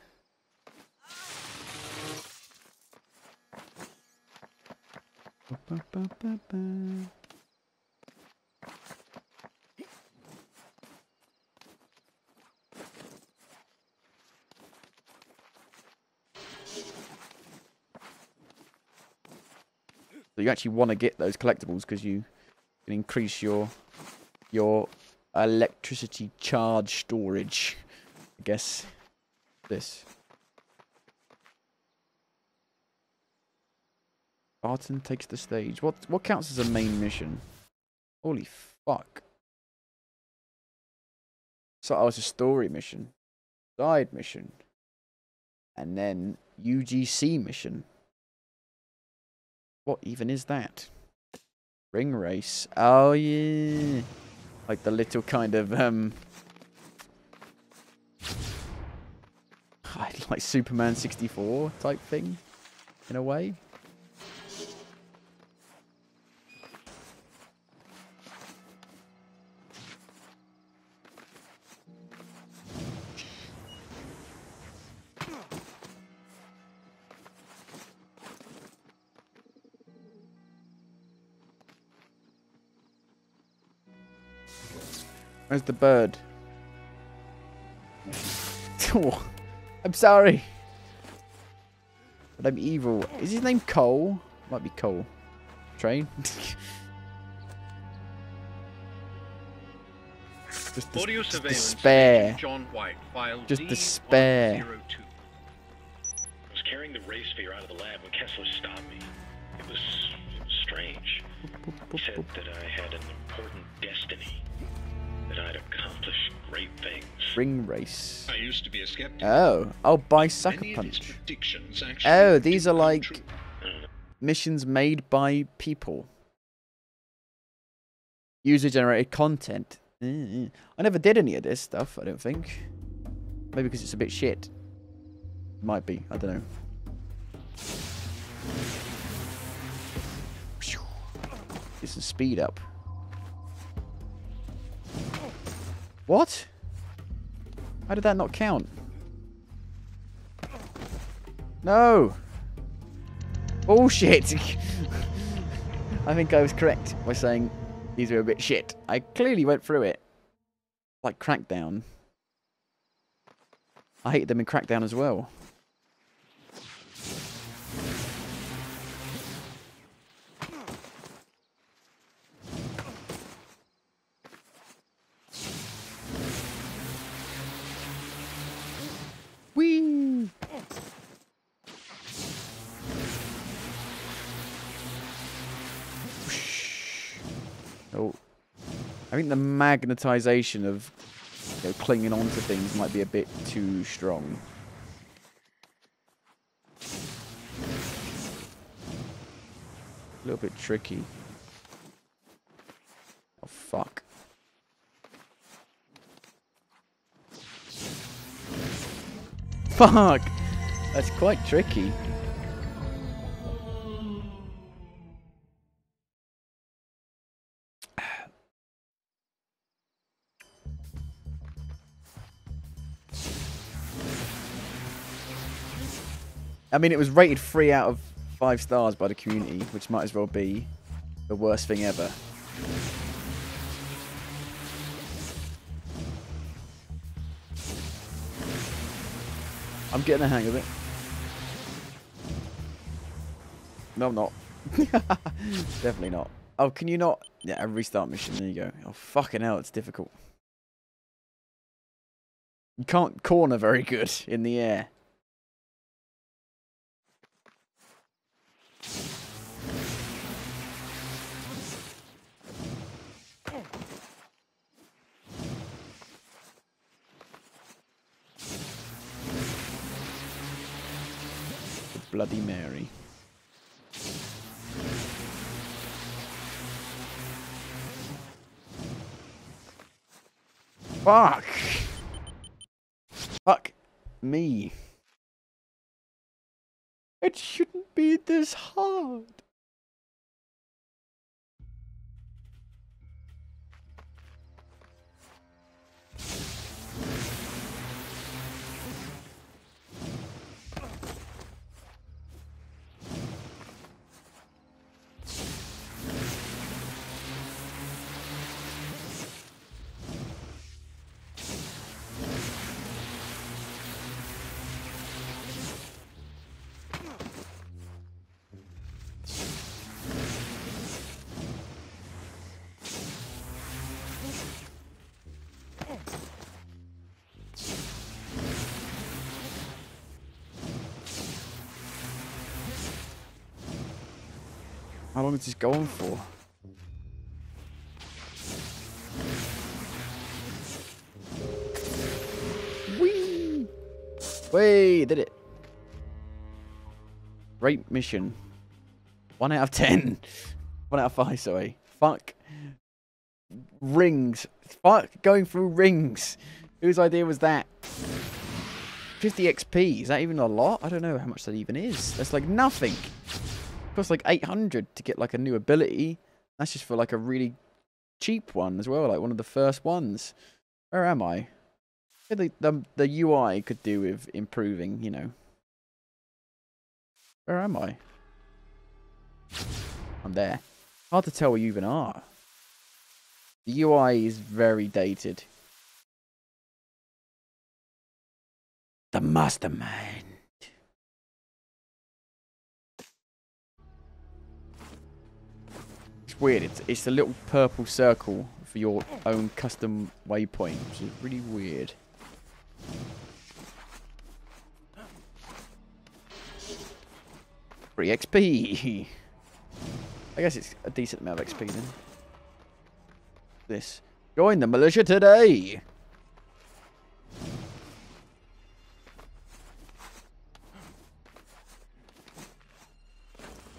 So you actually want to get those collectibles because you can increase your electricity charge storage. I guess this. Barton takes the stage. What counts as a main mission? Holy fuck. So I was a story mission, side mission, and then UGC mission. What even is that? Ring race. Oh yeah. Like the little kind of like Superman 64 type thing in a way. Where's the bird? Oh, I'm sorry. But I'm evil. Is his name Cole? Might be Cole. Train? Just despair. John White, file Just despair. I was carrying the ray sphere out of the lab when Kessler stopped me. It was strange. He said that I had an important destiny. That I'd accomplish great things. Ring race. I used to be a skeptic. Oh, by Sucker Punch. Oh, these are like missions made by people. User-generated content. I never did any of this stuff, I don't think. Maybe because it's a bit shit. Might be, I don't know. Get some speed up. What? How did that not count? No! Bullshit! I think I was correct by saying these were a bit shit. I clearly went through it. Like Crackdown. I hated them in Crackdown as well. Whee! Oh, I think the magnetization of clinging onto things might be a bit too strong. A little bit tricky. Oh fuck. Fuck! That's quite tricky. I mean, it was rated 3 out of 5 stars by the community, which might as well be the worst thing ever. I'm getting the hang of it. No, I'm not. Definitely not. Oh, can you not? Yeah, a restart mission. There you go. Oh, fucking hell, it's difficult. You can't corner very good in the air. The Bloody Mary. Fuck! Fuck me. It shouldn't be this hard. How long is this going for? Whee! Wait, did it. Great mission. 1 out of 10. 1 out of 5, sorry. Fuck. Rings. Fuck going through rings. Whose idea was that? 50 XP. Is that even a lot? I don't know how much that even is. That's like nothing. It costs like 800 to get like a new ability. That's just for like a really cheap one as well. Like one of the first ones. Where am I? The UI could do with improving, you know. Where am I? I'm there. Hard to tell where you even are. The UI is very dated. The mastermind. It's weird. It's a little purple circle for your own custom waypoint, which is really weird. Free XP. I guess it's a decent amount of XP then. This. Join the militia today.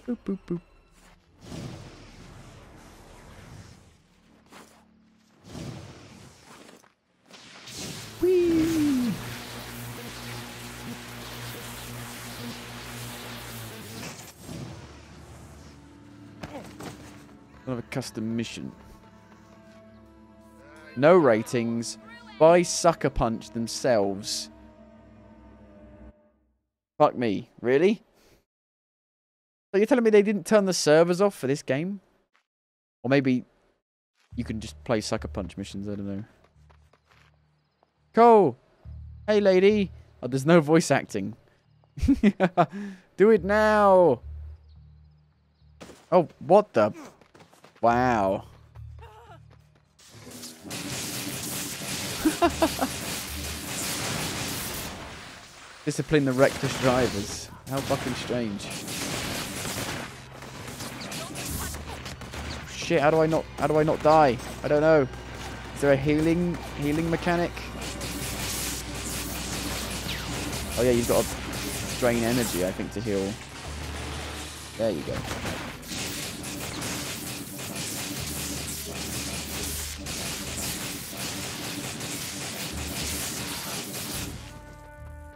Boop, boop, boop. Whee! Another custom mission. No ratings. Buy Sucker Punch themselves. Fuck me. Really? So you're telling me they didn't turn the servers off for this game? Or maybe you can just play Sucker Punch missions, I don't know. Cool. Hey, lady. Oh, there's no voice acting. Do it now. Oh, what the... Wow. Discipline the reckless drivers. How fucking strange. Shit, how do I not die? I don't know. Is there a healing mechanic? Oh yeah, you've got to drain energy, I think, to heal. There you go.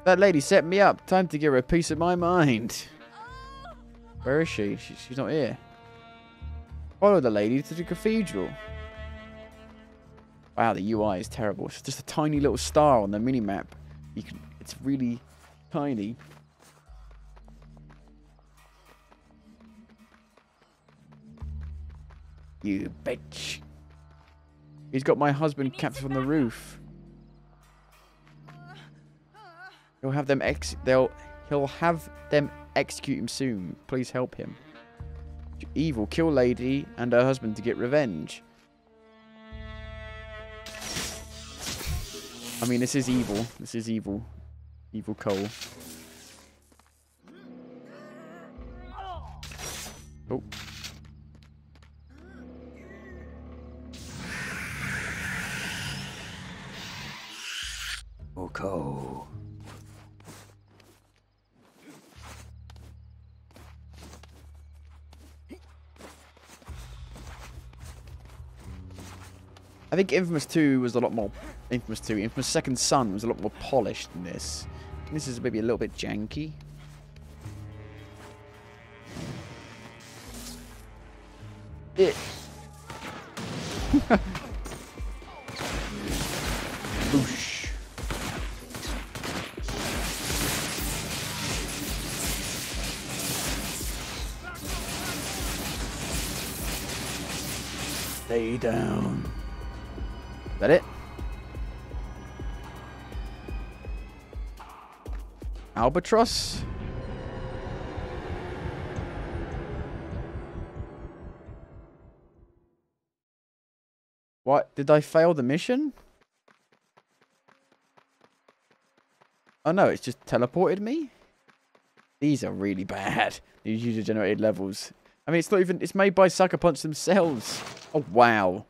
That lady set me up. Time to give her a piece of my mind. Where is she? She's not here. Follow the lady to the cathedral. Wow, the UI is terrible. It's just a tiny little star on the minimap. It's really tiny. You bitch. He's got my husband captured on the roof. He'll have them execute him soon. Please help him. Evil. Kill lady and her husband to get revenge. I mean, this is evil. This is evil. Evil Cole. Oh. Oh, Cole. I think Infamous 2 was a lot more... Infamous 2. Infamous Second Son was a lot more polished than this. This is maybe a little bit janky. It. Boosh. Stay down. Is that it? Albatross? What? Did I fail the mission? Oh no, it's just teleported me? These are really bad. These user-generated levels. I mean, it's not even... It's made by Sucker Punch themselves. Oh, wow.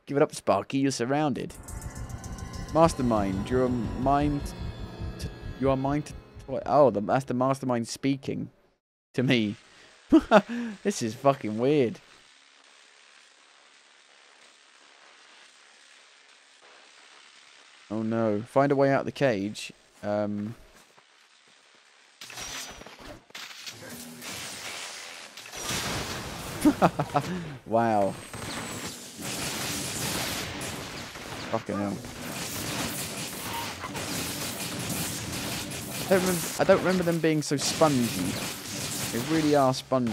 Give it up, Sparky. You're surrounded. Mastermind. You're mind... You are mine to... Oh, that's the mastermind speaking to me. This is fucking weird. Oh no. Find a way out of the cage. Wow. Fucking hell. I don't remember them being so spongy. They really are spongy.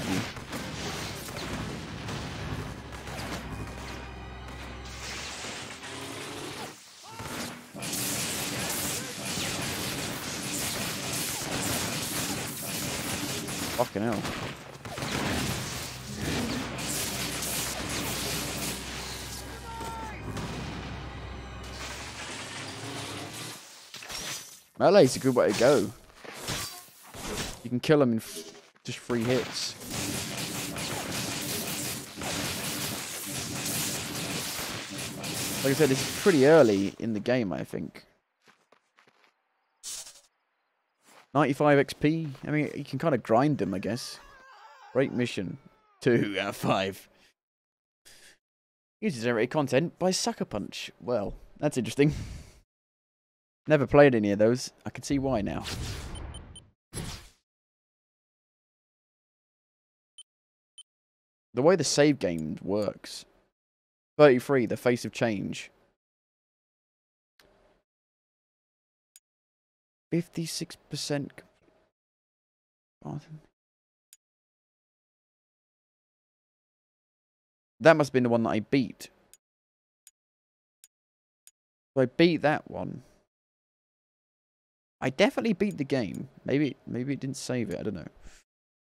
Fucking hell. Melee's a good way to go. You can kill them in just 3 hits. Like I said, it's pretty early in the game, I think. 95 XP. I mean, you can kind of grind them, I guess. Great mission. 2 out of 5. User-generated content by Sucker Punch. Well, that's interesting. Never played any of those. I can see why now. The way the save game works. 33, the face of change. 56%. That must have been the one that I beat. So I beat that one. I definitely beat the game. Maybe it didn't save it. I don't know.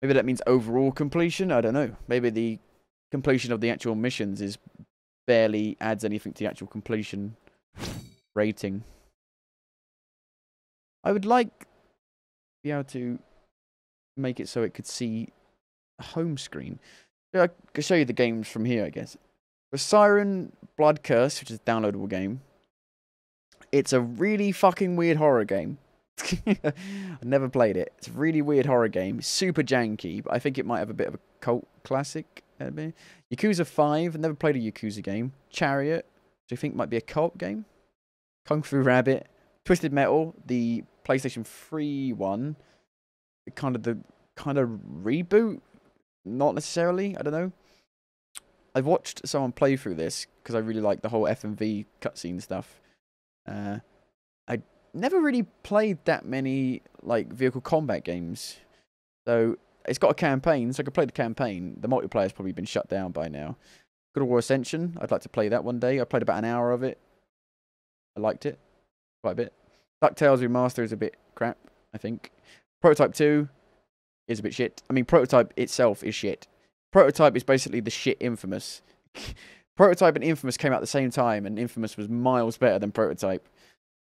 Maybe that means overall completion. I don't know. Maybe the completion of the actual missions is barely adds anything to the actual completion rating. I would like to be able to make it so it could see a home screen. I could show you the games from here, I guess. The Siren Blood Curse, which is a downloadable game. It's a really fucking weird horror game. I've never played it. It's a really weird horror game. Super janky, but I think it might have a bit of a cult classic. Yakuza 5. I've never played a Yakuza game. Chariot, which I think might be a cult game. Kung Fu Rabbit. Twisted Metal, the PlayStation 3 one. The kind of reboot? Not necessarily. I don't know. I've watched someone play through this because I really like the whole FMV cutscene stuff. I never really played that many like vehicle combat games, so it's got a campaign, so I could play the campaign. The multiplayer's probably been shut down by now. God of War Ascension, I'd like to play that one day. I played about an hour of it. I liked it quite a bit. DuckTales Remaster is a bit crap, I think. Prototype 2, is a bit shit. I mean, Prototype itself is shit. Prototype is basically the shit Infamous. Prototype and Infamous came out at the same time, and Infamous was miles better than Prototype.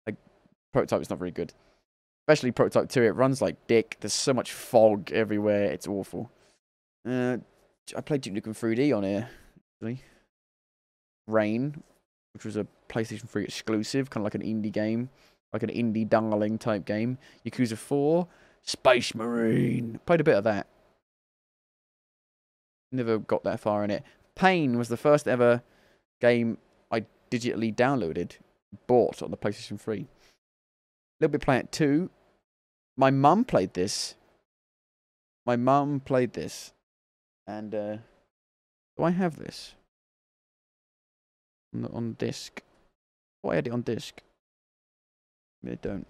Like, Prototype is not very good. Especially Prototype 2, it runs like dick. There's so much fog everywhere, it's awful. I played Duke Nukem 3D on here, actually. Rain, which was a PlayStation 3 exclusive, kind of like an indie game. Like an indie darling type game. Yakuza 4, Space Marine. Played a bit of that. Never got that far in it. Pain was the first ever game I digitally downloaded, bought on the PlayStation 3. Little Bit Planet 2. My mum played this. And, do I have this? On disc. Oh, I had it on disc. Maybe I don't.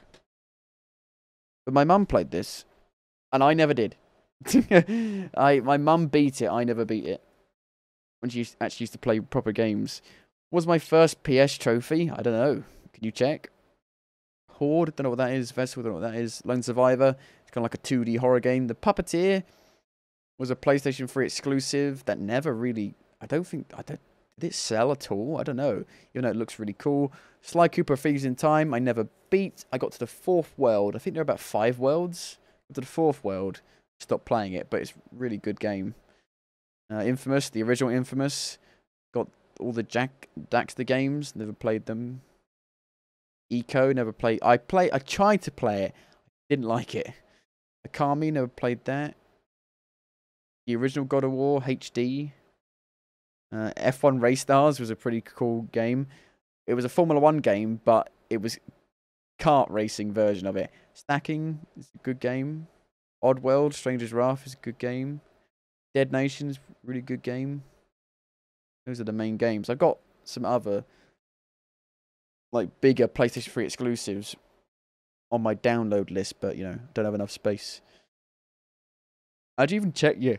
But my mum played this. And I never did. My mum beat it, I never beat it. When she actually used to play proper games. Was my first PS trophy? I don't know. Can you check? Horde, don't know what that is. Vessel, don't know what that is. Lone Survivor, it's kind of like a 2D horror game. The Puppeteer was a PlayStation 3 exclusive that never really... did it sell at all? I don't know. Even though it looks really cool. Sly Cooper Thieves in Time, I never beat. I got to the 4th world. I think there are about 5 worlds. Got to the 4th world. Stopped playing it, but it's a really good game. Infamous, the original Infamous. Got all the Daxter games. Never played them. Eco, never played. I tried to play it. Didn't like it. Akami, never played that. The original God of War, HD. F1 Race Stars was a pretty cool game. It was a Formula 1 game, but it was kart racing version of it. Stacking is a good game. Oddworld, Stranger's Wrath is a good game. Dead Nation is a really good game. Those are the main games. I've got some other like bigger PlayStation 3 exclusives on my download list, but you know, don't have enough space. How'd you even check your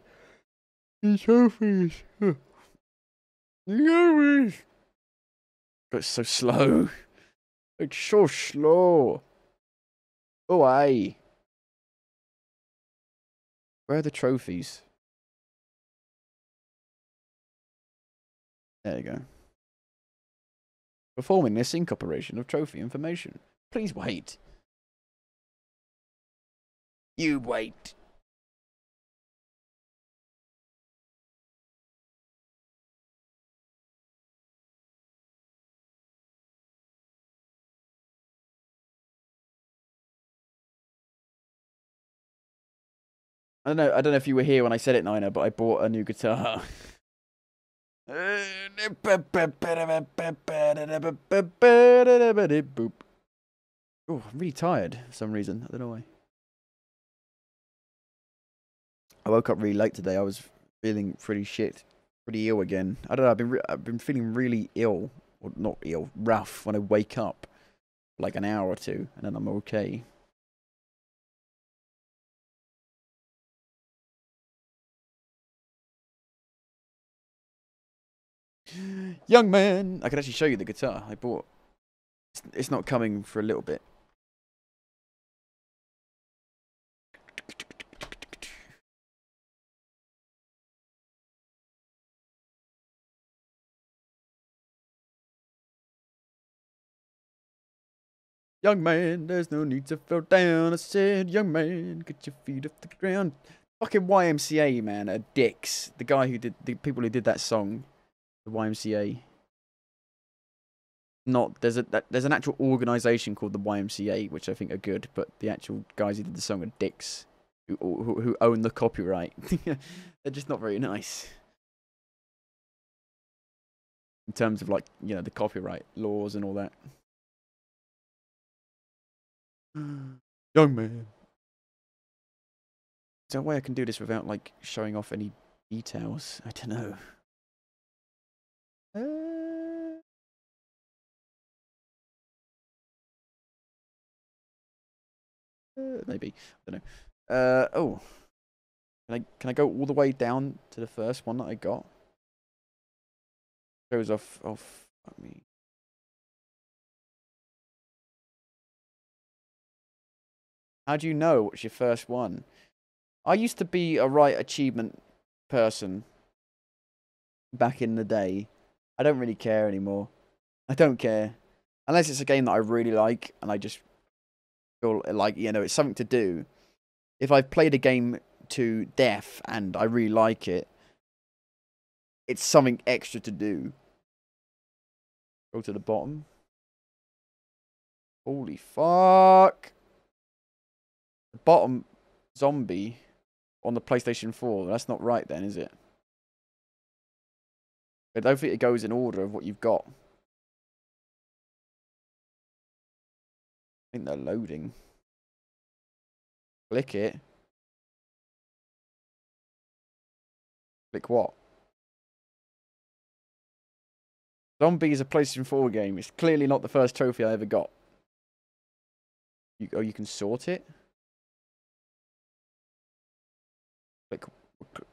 trophies? No, it's so slow. It's so slow. Oh, aye. Where are the trophies? There you go. Performing this sync operation of trophy information. Please wait. You wait. I don't know if you were here when I said it, Nina, but I bought a new guitar. Oh, I'm really tired for some reason. I don't know why. I woke up really late today. I was feeling pretty shit, pretty ill again. I don't know. I've been feeling really ill, or not ill, rough when I wake up, like an hour or two, and then I'm okay. Young man, I could actually show you the guitar I bought. It's not coming for a little bit. Young man, there's no need to fall down. I said, young man, get your feet off the ground. Fucking YMCA, man, are dicks. The guy who did, the people who did that song, the YMCA. There's an actual organisation called the YMCA, which I think are good, but the actual guys who did the song are dicks, who own the copyright. They're just not very nice. In terms of, like, you know, the copyright laws and all that. Young man. Is there a way I can do this without, like, showing off any details? I don't know. Maybe. I don't know. Oh. Can I go all the way down to the first one that I got? Goes off me. How do you know what's your first one? I used to be a right achievement person back in the day. I don't really care anymore. I don't care. Unless it's a game that I really like and I just feel like, you know, it's something to do. If I've played a game to death and I really like it, it's something extra to do. Go to the bottom. Holy fuck. The bottom zombie on the PlayStation 4. That's not right then, is it? I don't think it goes in order of what you've got. I think they're loading. Click it. Click what? Zombie is a PlayStation 4 game. It's clearly not the first trophy I ever got. You can sort it?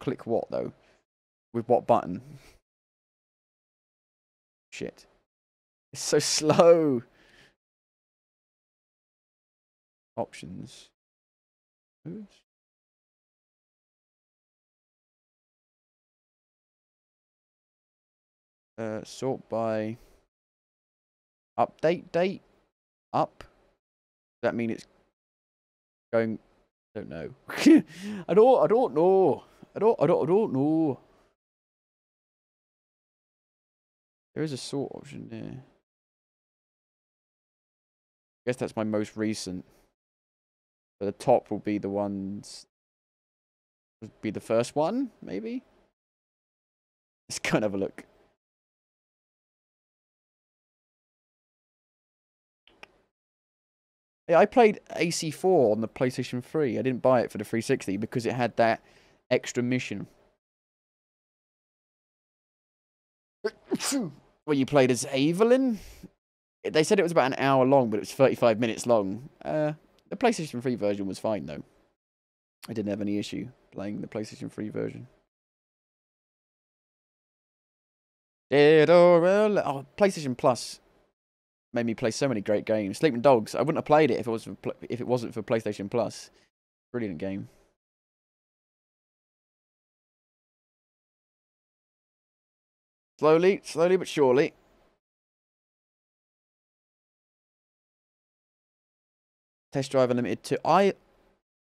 Click what, though? With what button? Shit. It's so slow. Options. Oops. Sort by update date. Up. Does that mean it's going? I don't know. I don't know. I don't know. There is a sort option there. I guess that's my most recent. But the top will be the ones. Would be the first one, maybe. Let's go and have a look. Yeah, I played AC4 on the PlayStation 3. I didn't buy it for the 360 because it had that extra mission. Where you played as Evelyn. They said it was about an hour long, but it was 35 minutes long. The PlayStation 3 version was fine, though. I didn't have any issue playing the PlayStation 3 version. Dead or alive. Oh, PlayStation Plus made me play so many great games. Sleeping Dogs. I wouldn't have played it if it wasn't for PlayStation Plus. Brilliant game. Slowly but surely. Test Drive Unlimited 2. I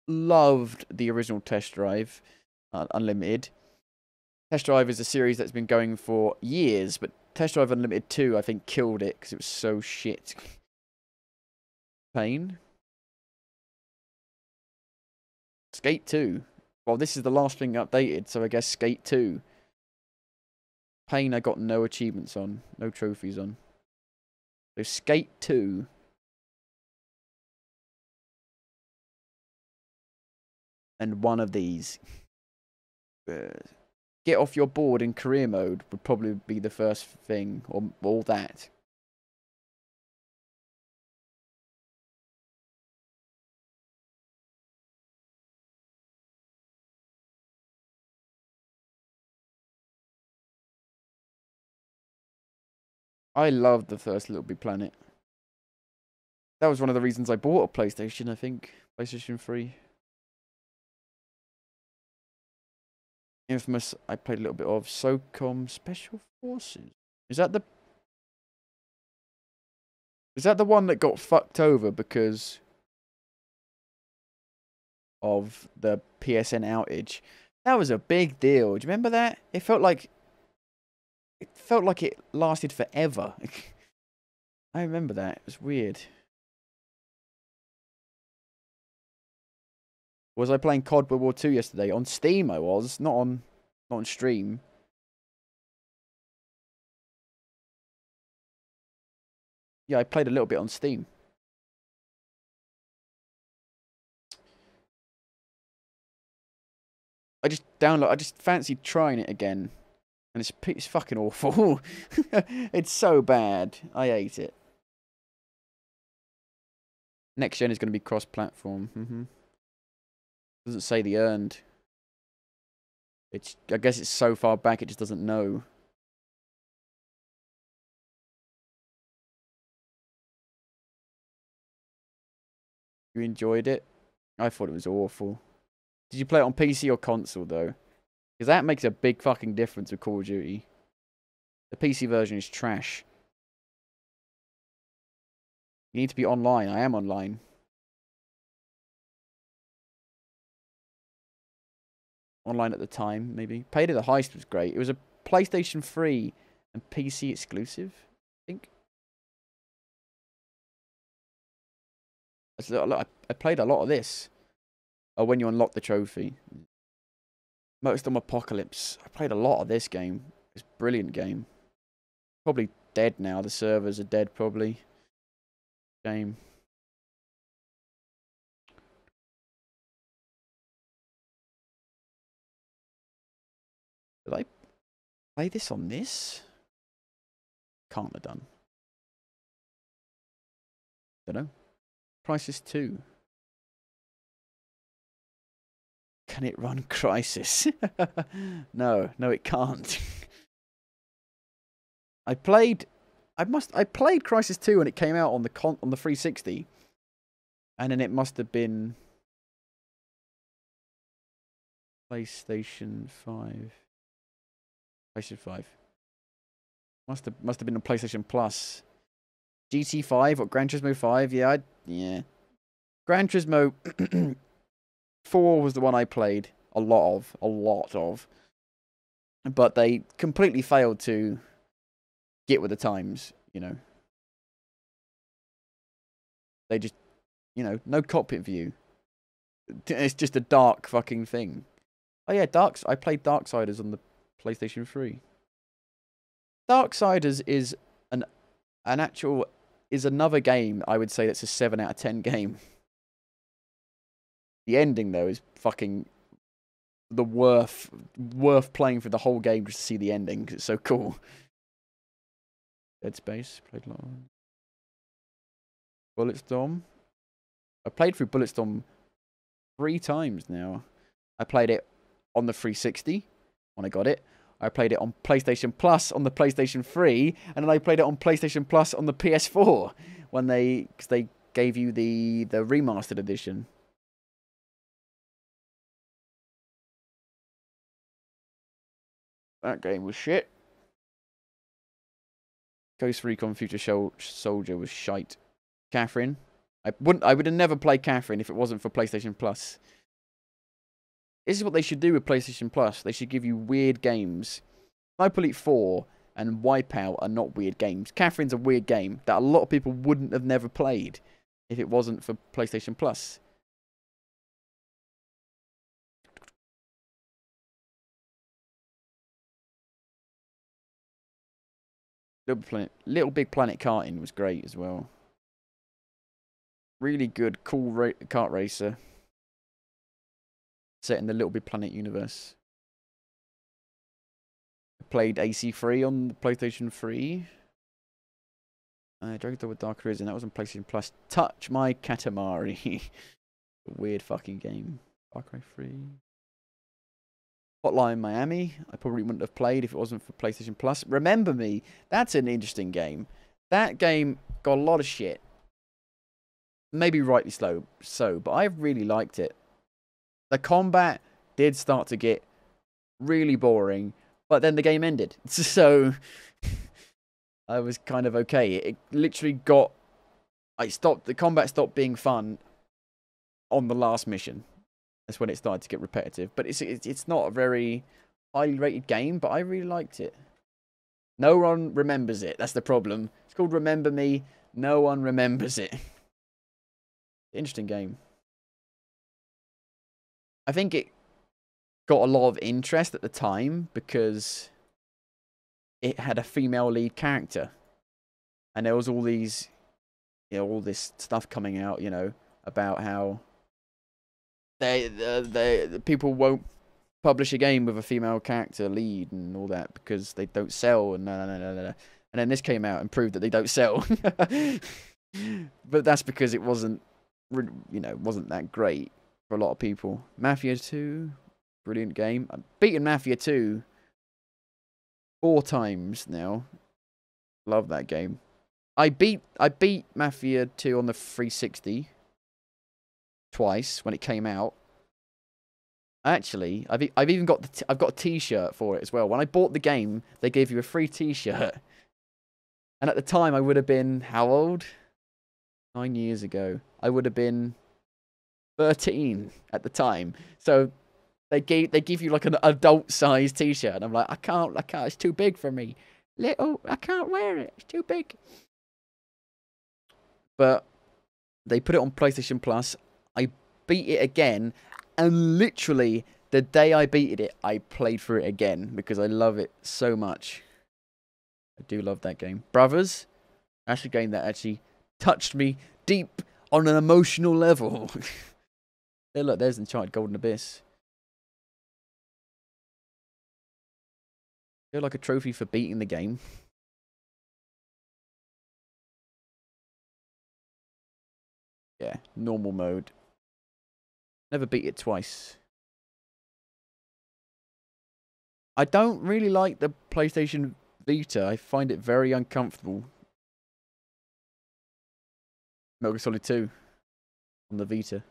loved the original Test Drive Unlimited. Test Drive is a series that's been going for years, but Test Drive Unlimited 2, I think, killed it because it was so shit. Pain. Skate 2. Well, this is the last thing updated, so I guess Skate 2. Pain I got no achievements on. No trophies on. So Skate 2. And one of these. Get off your board in career mode would probably be the first thing, or all that. I loved the first Little Big Planet. That was one of the reasons I bought a PlayStation, I think. PlayStation 3. Infamous, I played a little bit of. SOCOM Special Forces. Is that the one that got fucked over because of the PSN outage? That was a big deal. Do you remember that? It felt like it lasted forever. I remember that. It was weird. Was I playing COD World War II yesterday? On Steam I was, not on stream. Yeah, I played a little bit on Steam. I just fancied trying it again. And it's fucking awful. It's so bad. I hate it. Next gen is going to be cross-platform. Doesn't say the earned. I guess it's so far back it just doesn't know. You enjoyed it? I thought it was awful. Did you play it on PC or console, though? Because that makes a big fucking difference with Call of Duty. The PC version is trash. You need to be online. I am online. Online at the time, maybe. Payday the Heist was great. It was a PlayStation 3 and PC exclusive, I think. I played a lot of this. Oh, when you unlock the trophy. Motorstorm Apocalypse. I played a lot of this game. It's a brilliant game. Probably dead now. The servers are dead, probably. Game. Did I play this on this? Can't have done. Don't know. Crisis 2. Can it run Crisis? No, it can't. I played Crisis 2 when it came out on the 360. And then it must have been PlayStation 5. PlayStation 5. Must have been on PlayStation Plus. GT5 or Gran Turismo 5? Yeah, yeah. Gran Turismo 4 was the one I played a lot of. But they completely failed to get with the times, you know. They just, you know, no cockpit view. It's just a dark fucking thing. Oh yeah, I played Darksiders on the PlayStation 3. Darksiders is another game I would say that's a 7 out of 10 game. The ending though is fucking worth playing for the whole game just to see the ending because it's so cool. Dead Space played a lot. Bulletstorm. I played through Bulletstorm 3 times now. I played it on the 360 when I got it. I played it on PlayStation Plus on the PlayStation 3, and then I played it on PlayStation Plus on the PS4 when they gave you the remastered edition. That game was shit. Ghost Recon Future Soldier was shite. Catherine. I would have never played Catherine if it wasn't for PlayStation Plus. This is what they should do with PlayStation Plus. They should give you weird games. Sniper Elite 4 and Wipeout are not weird games. Catherine's a weird game that a lot of people wouldn't have never played if it wasn't for PlayStation Plus. Little Big Planet karting was great as well. Really good, cool kart racer. Set in the Little Big Planet universe. I played AC3 on the PlayStation 3. Dragon Dog with Dark Arisen, that was on PlayStation Plus. Touch My Katamari. Weird fucking game. Far Cry 3. Hotline Miami, I probably wouldn't have played if it wasn't for PlayStation Plus. Remember Me, that's an interesting game. That game got a lot of shit. Maybe rightly so, but I really liked it. The combat did start to get really boring, but then the game ended. So I was kind of okay. It literally got... the combat stopped being fun on the last mission. That's when it started to get repetitive. But it's not a very highly rated game, but I really liked it. No one remembers it. That's the problem. It's called Remember Me. No one remembers it. Interesting game. I think it got a lot of interest at the time because it had a female lead character. And there was all these, all this stuff coming out, about how people won't publish a game with a female character lead and all that because they don't sell and and then this came out and proved that they don't sell. But that's because it wasn't that great for a lot of people. Mafia 2, brilliant game. I've beaten Mafia 2 4 times now. Love that game. I beat Mafia 2 on the 360 twice when it came out. Actually, I've even got I've got a T-shirt for it as well. When I bought the game, they gave you a free T-shirt, and at the time I would have been how old? 9 years ago. I would have been 13 at the time. So they give you like an adult-sized T-shirt, and I'm like, I can't. It's too big for me. Little, I can't wear it. It's too big. But they put it on PlayStation Plus. I beat it again, and literally the day I beat it, I played through it again because I love it so much. I do love that game. Brothers, that's a game that actually touched me deep on an emotional level. Hey, look, there's Uncharted Golden Abyss. Feel like a trophy for beating the game. Yeah, normal mode. Never beat it twice. I don't really like the PlayStation Vita. I find it very uncomfortable. Metal Gear Solid 2 on the Vita.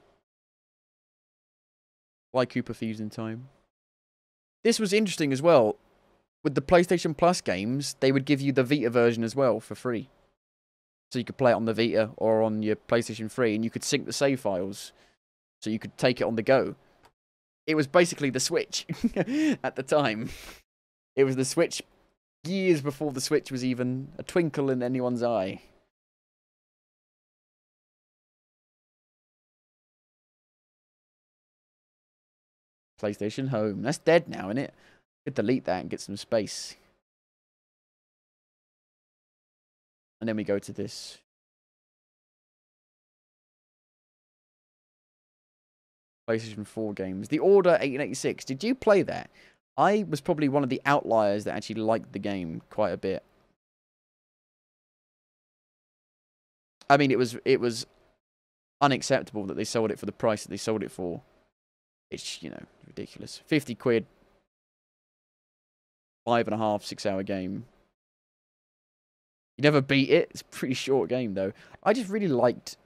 Why Cooper Thieves in Time? This was interesting as well. With the PlayStation Plus games, they would give you the Vita version as well for free. So you could play it on the Vita or on your PlayStation 3, and you could sync the save files. So you could take it on the go. It was basically the Switch at the time. It was the Switch years before the Switch was even a twinkle in anyone's eye. PlayStation Home. That's dead now, isn't it? Could delete that and get some space. And then we go to this. PlayStation 4 games. The Order 1886. Did you play that? I was probably one of the outliers that actually liked the game quite a bit. I mean, it was unacceptable that they sold it for the price that they sold it for. It's, you know, ridiculous. 50 quid. 5.5, 6 hour game. You never beat it. It's a pretty short game, though. I just really liked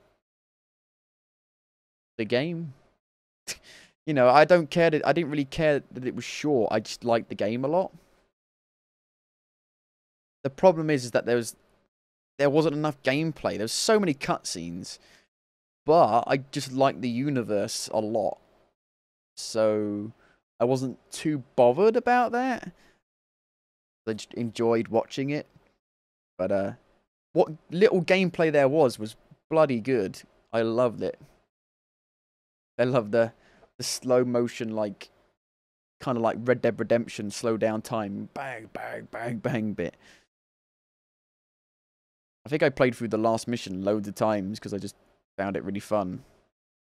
the game. You know, I don't care that I didn't really care that it was short. I just liked the game a lot. The problem is that there wasn't enough gameplay. There's so many cutscenes, but I just liked the universe a lot. So I wasn't too bothered about that. I just enjoyed watching it. But what little gameplay there was bloody good. I loved it. I love the slow motion, like kind of like Red Dead Redemption slow down time, bang bang bang bang bit. I think I played through the last mission loads of times because I just found it really fun.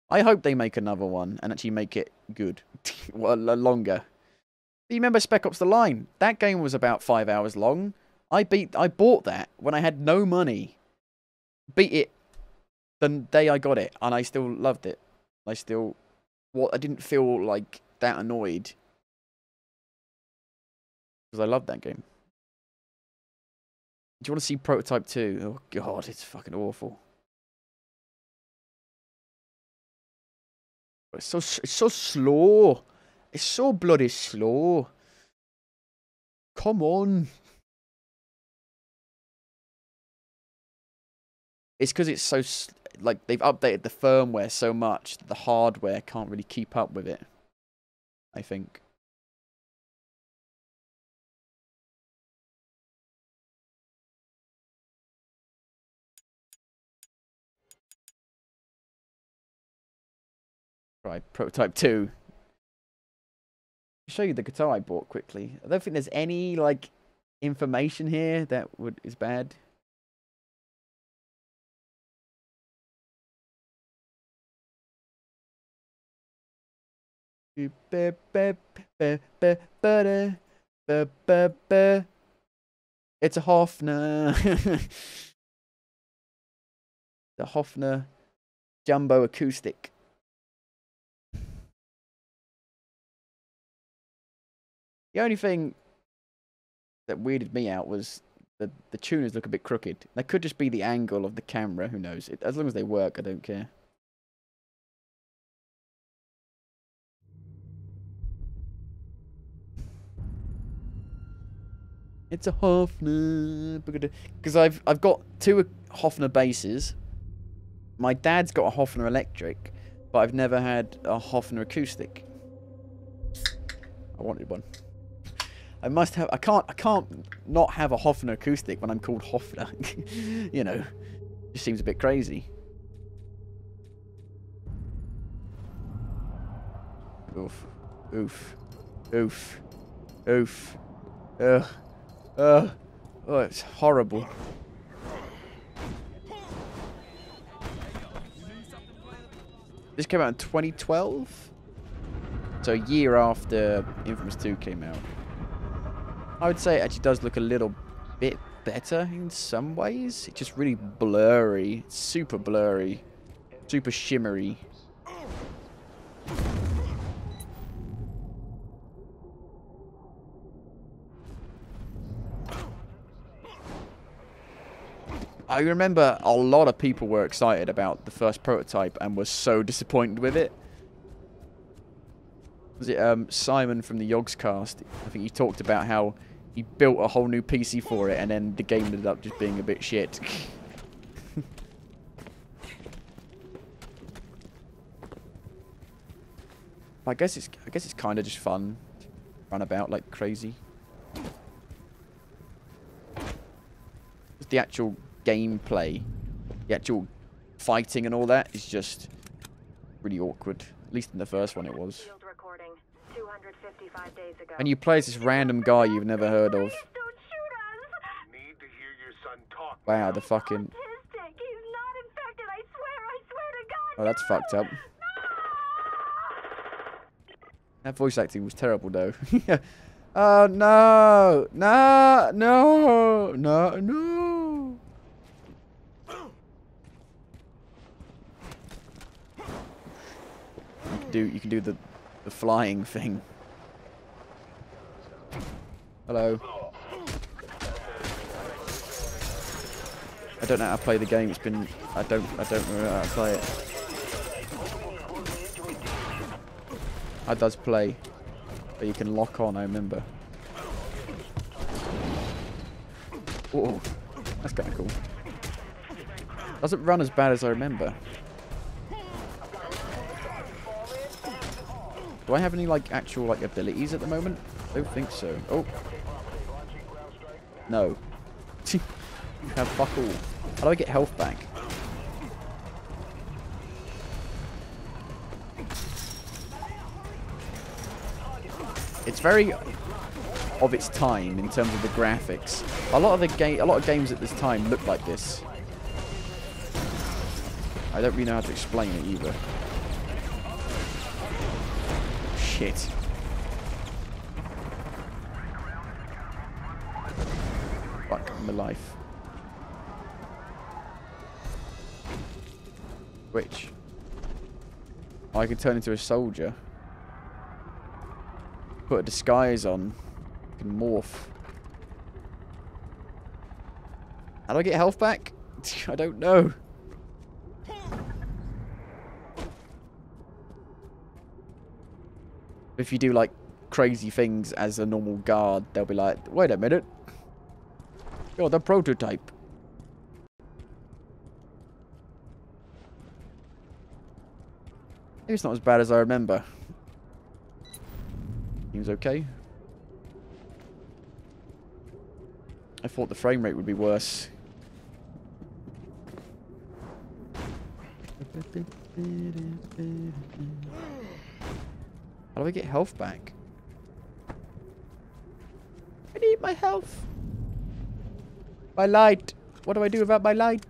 I hope they make another one and actually make it good. Well, longer. You remember Spec Ops: The Line? That game was about 5 hours long. I bought that when I had no money. Beat it the day I got it, and I still loved it. I didn't feel like that annoyed because I loved that game. Do you want to see Prototype 2? Oh god, it's fucking awful. It's so slow. It's so bloody slow. Come on. It's because it's so like they've updated the firmware so much that the hardware can't really keep up with it, I think. Right, Prototype 2. I'll show you the guitar I bought quickly. I don't think there's any like information here that is bad. It's a Hofner. The Hofner Jumbo Acoustic. The only thing that weirded me out was the tuners look a bit crooked. That could just be the angle of the camera. Who knows? As long as they work, I don't care. It's a Hofner. Because I've got 2 Hofner bases. My dad's got a Hofner electric, but I've never had a Hofner acoustic. I wanted one. I must have. I can't not have a Hofner acoustic when I'm called Hofner. You know, just seems a bit crazy. Oof, oof, oof, oof. Ugh, ugh. Oh, it's horrible. This came out in 2012, so a year after Infamous 2 came out. I would say it actually does look a little bit better in some ways. It's just really blurry, super blurry, super shimmery. I remember a lot of people were excited about the first prototype and were so disappointed with it. Was it Simon from the Yogscast? I think he talked about how he built a whole new PC for it and then the game ended up just being a bit shit. I guess it's kind of just fun, run about like crazy. Just the actual gameplay, the actual fighting and all that is just really awkward. At least in the first one it was. And you play as this random guy you've never heard of. Wow, the fucking... Oh, that's fucked up. That voice acting was terrible though. Oh no! No! No! No! No! You can do the flying thing. Hello. I don't know how to play the game. It's been I don't know how to play it. It does play, but you can lock on. I remember. Oh, that's kind of cool. Doesn't run as bad as I remember. Do I have any like actual like abilities at the moment? I don't think so. Oh. No. You have fuck all. How do I get health back? It's very of its time in terms of the graphics. A lot of games at this time look like this. I don't really know how to explain it either. Shit. Fuck my life. Which? Oh, I can turn into a soldier. Put a disguise on. I can morph. How do I get health back? I don't know. If you do like crazy things as a normal guard, they'll be like, wait a minute. You're the prototype. Maybe it's not as bad as I remember. Seems okay. I thought the frame rate would be worse. How do I get health back? I need my health. My light. What do I do about my light?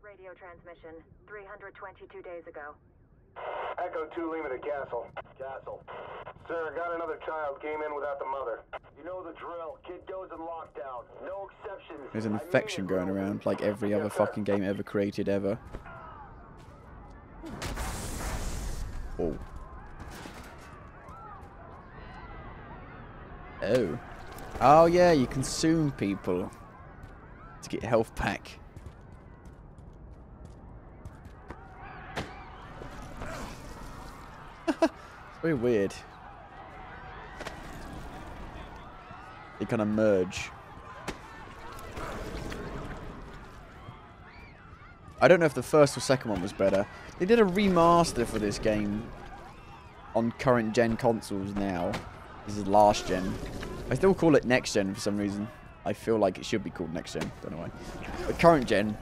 Radio transmission 322 days ago. Echo 2 Lima to Castle. Castle. Sir, got another child. Came in without the mother. You know the drill. Kid goes in lockdown. No exceptions. There's an infection going around like every other fucking game ever created ever. Oh. Oh. Oh yeah, you consume people to get health back. It's very weird. kind of merge. I don't know if the first or second one was better. They did a remaster for this game on current gen consoles now. This is last gen. I still call it next gen for some reason. I feel like it should be called next gen. Don't know why. But current gen,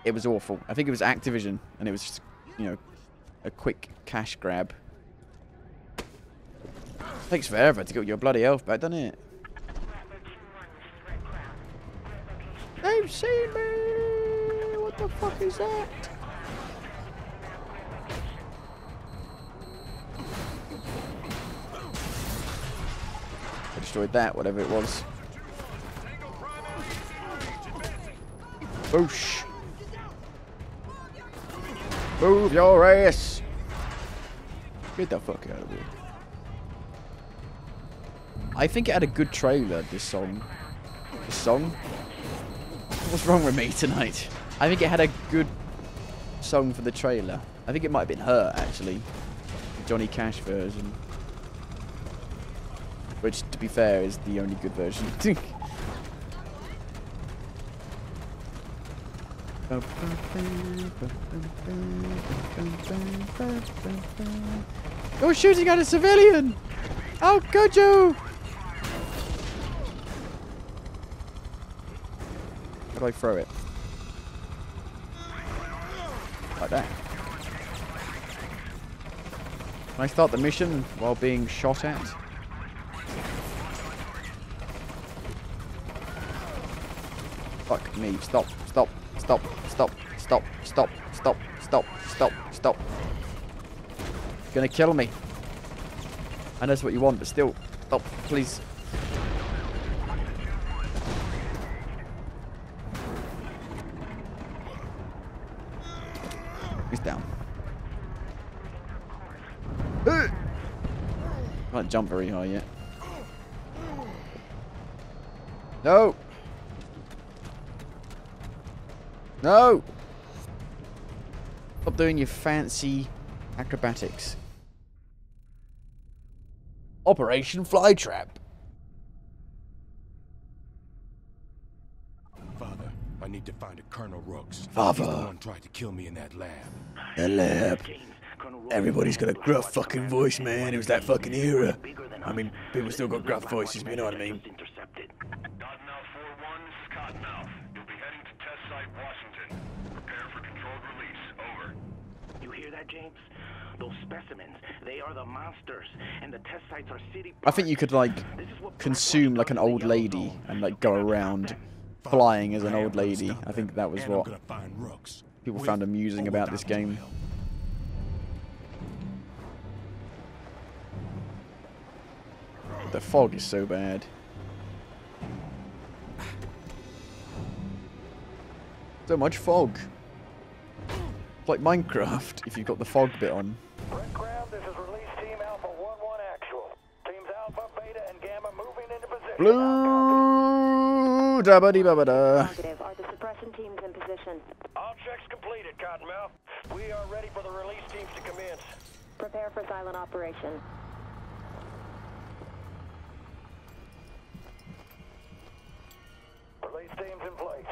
it was awful. I think it was Activision, and it was just, you know, a quick cash grab. Takes forever to get your bloody health back, doesn't it? They've seen me! What the fuck is that? I destroyed that, whatever it was. Boosh! Move your ass! Get the fuck out of here. I think it had a good trailer, this song. This song? What's wrong with me tonight? I think it had a good song for the trailer. I think it might have been Her, actually. The Johnny Cash version. Which, to be fair, is the only good version. You're shooting at a civilian! How could you? How do I throw it? Like that. Can I start the mission while being shot at? Fuck me. Stop. Stop. Stop. Stop. Stop. Stop. Stop. Stop. Stop. Stop. Gonna kill me. I know that's what you want, but still. Stop, please. He's down. Can't jump very high yet. No! No! Stop doing your fancy acrobatics. Operation Flytrap. Father, I need to find a Colonel Rooks. Father. He's the one tried to kill me in that lab. The lab. Everybody's got a gruff fucking voice, man. It was that fucking era. I mean, people still got gruff voices, but you know what I mean. James, those specimens, they are the monsters, and the test sites are city. I think you could like consume like an old lady and like go around flying as an old lady. I think that was what people found amusing about this game. The fog is so bad. So much fog. It's like Minecraft, if you've got the fog bit on. Red Crab, this is release team Alpha 1-1 actual. Teams Alpha, Beta, and Gamma moving into position. Blue da ba dee ba ba da. Positive. Are the suppression teams in position? All checks completed, Cottonmouth. We are ready for the release teams to commence. Prepare for silent operation. Release teams in place.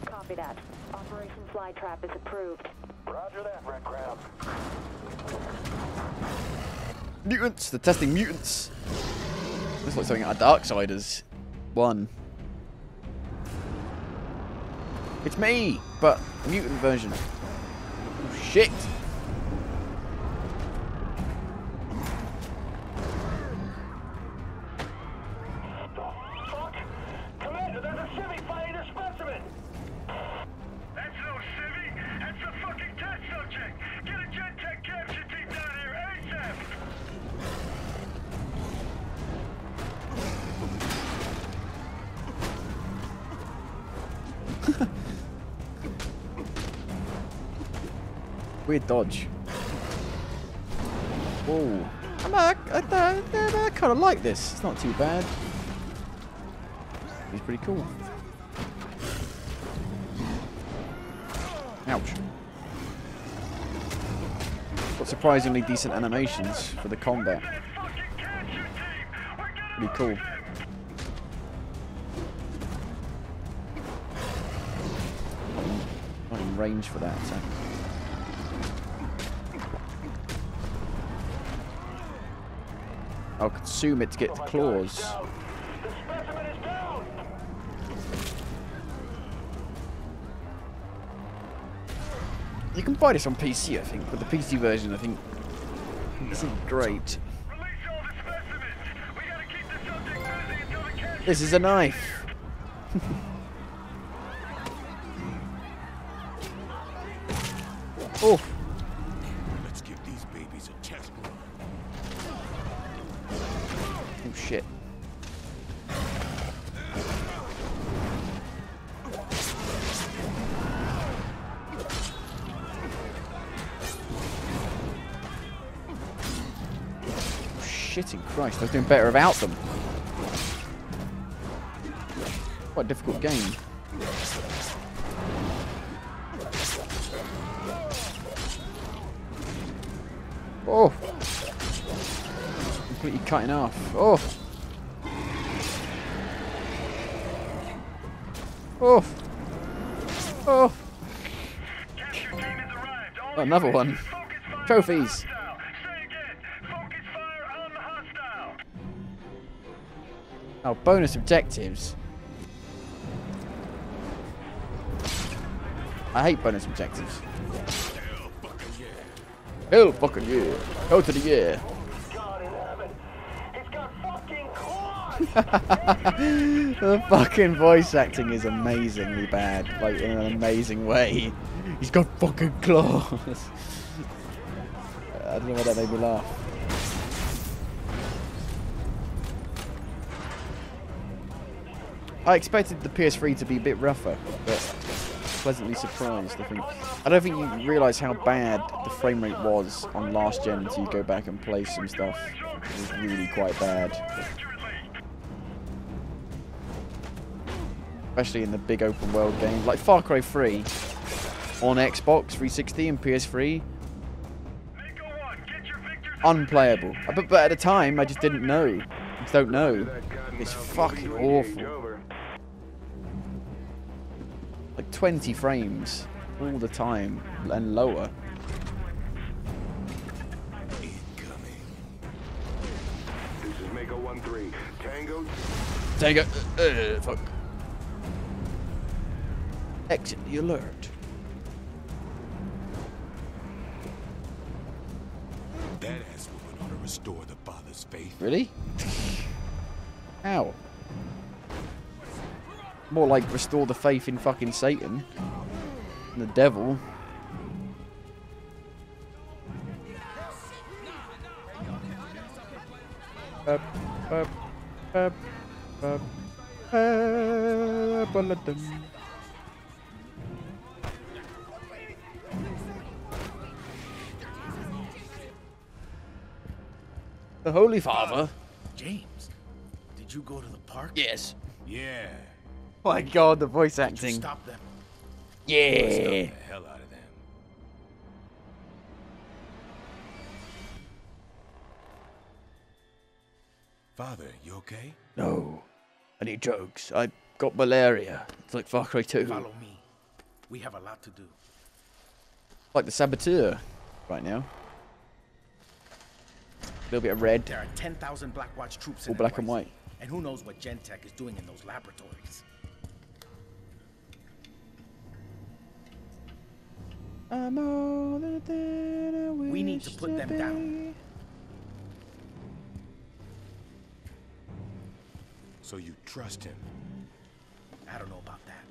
Copy that. Operation Flytrap is approved. Roger that, Red Crab. Mutants! They're testing mutants! Looks like something out of Darksiders 1. It's me! But a mutant version. Oh, shit! Commander, there's a civvy fighting a specimen! That's no civvy! That's a fucking test subject! Get a Gen-Tech capture team down here ASAP! Weird dodge. Whoa. I kind of like this. It's not too bad. It's pretty cool. Ouch. Got surprisingly decent animations for the combat. Pretty cool. range for that attack. I'll consume it to get the claws. You can buy this on PC, I think, but the PC version, I think, isn't great. This is a knife. Oh. Let's give these babies a test run. Oh shit. Shitting Christ, I was doing better without them. Quite a difficult game. Oh! Completely cutting off. Oh! Oh! Oh! Oh, another one. Trophies. Oh, bonus objectives. I hate bonus objectives. Hell fucking yeah. Go to the yeah. The fucking voice acting is amazingly bad. Like, in an amazing way. He's got fucking claws. I don't know why that made me laugh. I expected the PS3 to be a bit rougher, but pleasantly surprised, I think. I don't think you realise how bad the frame rate was on last gen until you go back and play some stuff. It was really quite bad. Especially in the big open world games. Like Far Cry 3 on Xbox 360 and PS3. Unplayable. But at the time, I just didn't know. I just don't know. It's fucking awful. Like 20 frames all the time and lower. Incoming. This is Mako 1-3. Tango. Tango. Fuck. Exit the alert. That ass woman ought to restore the father's faith. Really? How? More like restore the faith in fucking Satan and the devil. The Holy Father. James, did you go to the park? Yes. Yeah. Oh my god, the voice acting. Stop them. Yeah. Stop the hell out of them. Father, you okay? No. I need drugs. I got malaria. It's like Far Cry 2. Follow me. We have a lot to do. Like the Saboteur right now. A little bit of red. There are 10,000 Blackwatch troops all in black NYC, and white. And who knows what Gentech is doing in those laboratories. We need to put them down. So you trust him? I don't know about that,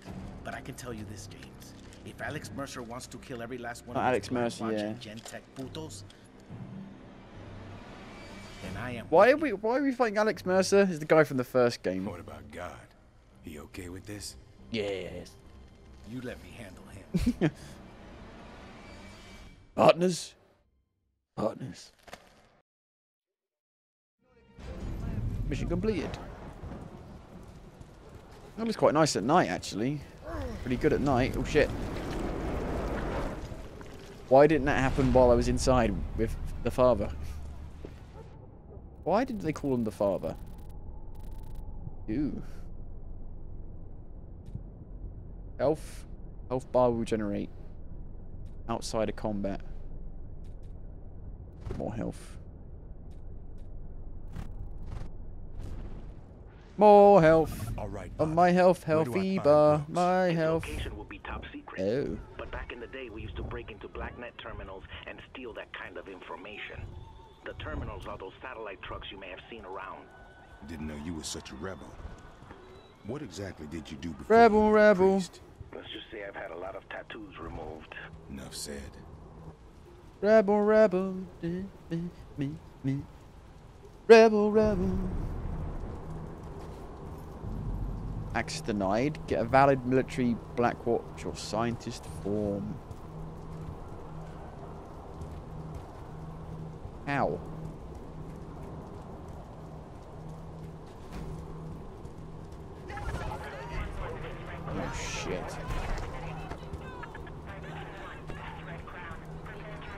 but I can tell you this, James. If Alex Mercer wants to kill every last one of Alex those Mercer, Blackwatch yeah. and Gentech putos, then I am. Why are we fighting Alex Mercer? He's the guy from the first game. What about God? He okay with this? Yes. You let me handle him. Partners. Partners. Mission completed. That was quite nice at night, actually. Pretty good at night. Oh shit. Why didn't that happen while I was inside with the father? Why did they call him the father? Ooh. Health bar will generate. outside of combat. More health. More health. All right, On my health, Where do I healthy find bar. Brooks? My His health. location will be top secret. Oh. But back in the day, we used to break into blacknet terminals and steal that kind of information. The terminals are those satellite trucks you may have seen around. Didn't know you were such a rebel. What exactly did you do before? Rebel, rebel. Priest? Let's just say I've had a lot of tattoos removed. Enough said. Rebel, rebel. Me. Rebel, rebel. Access denied. Get a valid military Black Watch or scientist form. How? Oh shit.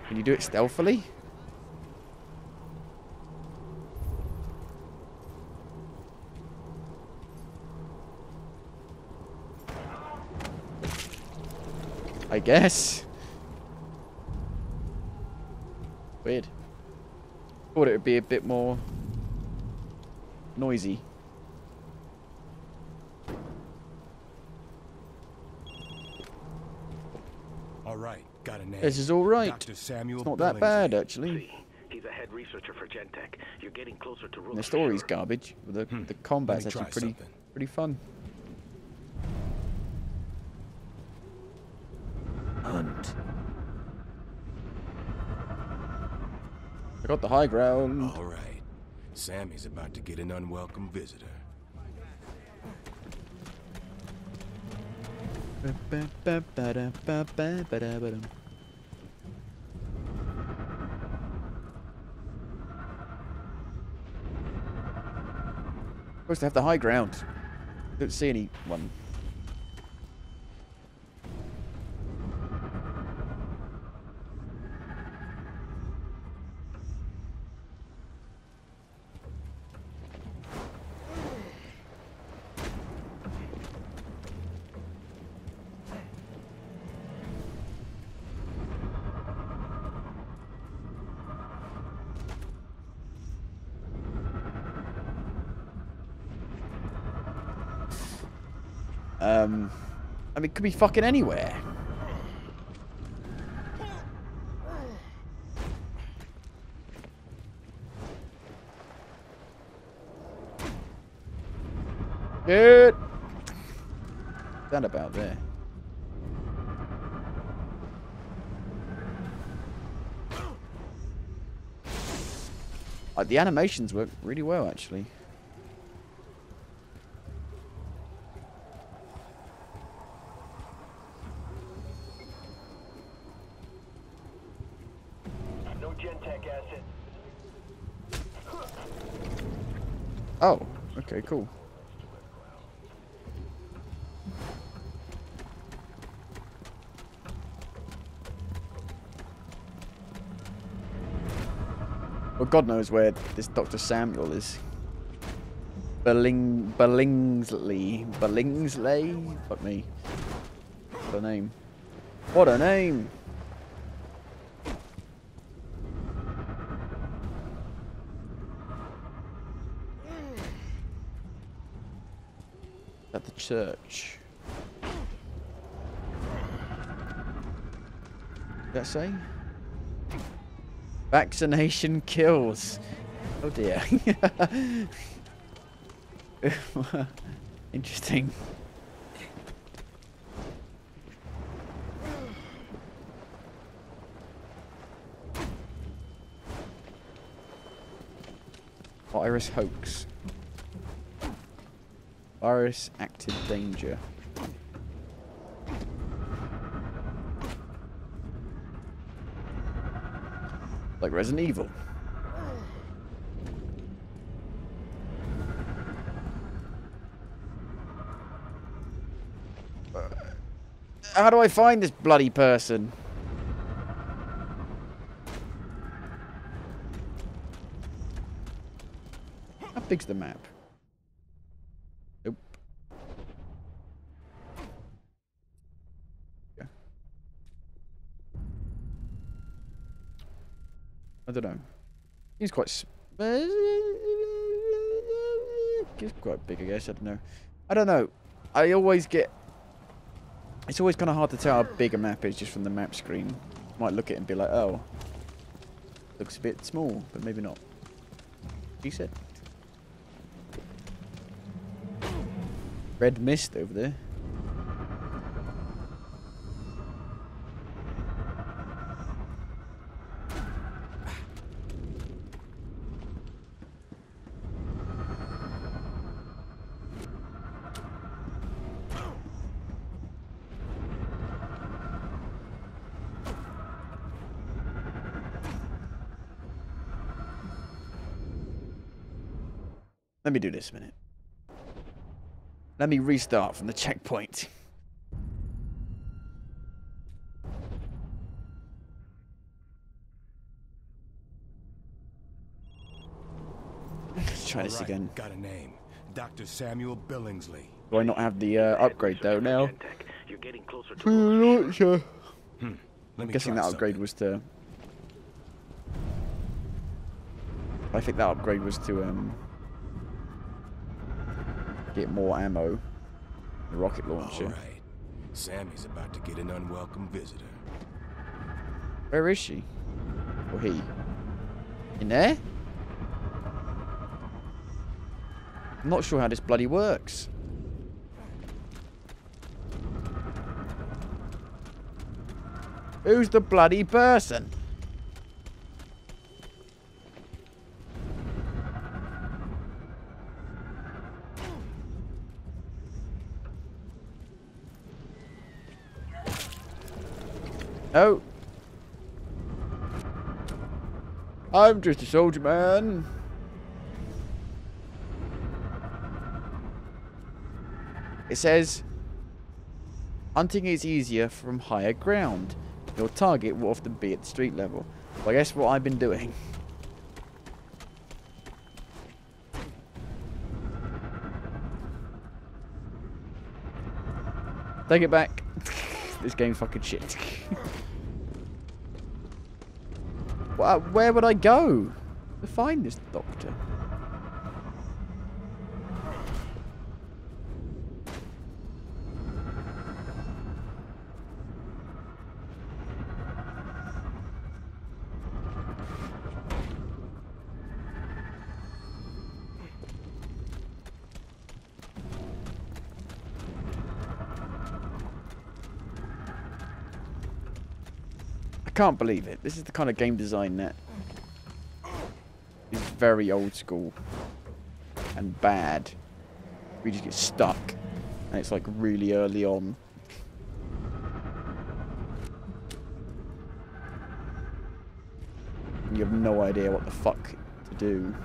Can you do it stealthily? I guess. Weird. Thought it would be a bit more noisy. All right, got a name. This is all right. Dr. Samuel It's not that Billingsley. bad, actually. He's a head researcher for Gentech. You're getting closer to And the story's garbage, but the combat's Let me actually try pretty fun. Hunt. I got the high ground. All right. Sammy's about to get an unwelcome visitor. Supposed to have the high ground. Don't see anyone. I mean, it could be fucking anywhere. Good. Stand about there. The animations work really well, actually. No Gentech asset. Oh, okay, cool. Well, God knows where this Dr. Samuel is. Billingsley. Fuck me. What a name. What a name! At the church. Did that say? Vaccination kills. Oh dear. Interesting. Virus hoax. Virus active danger. Like Resident Evil. How do I find this bloody person? How big's the map? Nope. Yeah. I don't know. He's quite... He's quite big, I guess. I don't know. I don't know. I always get... It's always kind of hard to tell how big a map is just from the map screen. Might look at it and be like, oh, looks a bit small, but maybe not. She said. Red mist over there. Let me do this a minute. Let me restart from the checkpoint. Let's try this again. Got a name. Dr. Samuel Billingsley. Do I not have the upgrade though now? You're getting closer to I'm not sure. I'm guessing that upgrade was to... I think that upgrade was to get more ammo. The rocket launcher. All right. Sammy's about to get an unwelcome visitor. Where is she? Or he? In there? I'm not sure how this bloody works. Who's the bloody person? Oh. I'm just a soldier man. It says, hunting is easier from higher ground. Your target will often be at street level. Well, I guess what I've been doing. Take it back. This game's fucking shit. Where would I go to find this doctor? I can't believe it. This is the kind of game design that is very old school and bad. We just get stuck and it's like really early on. And you have no idea what the fuck to do.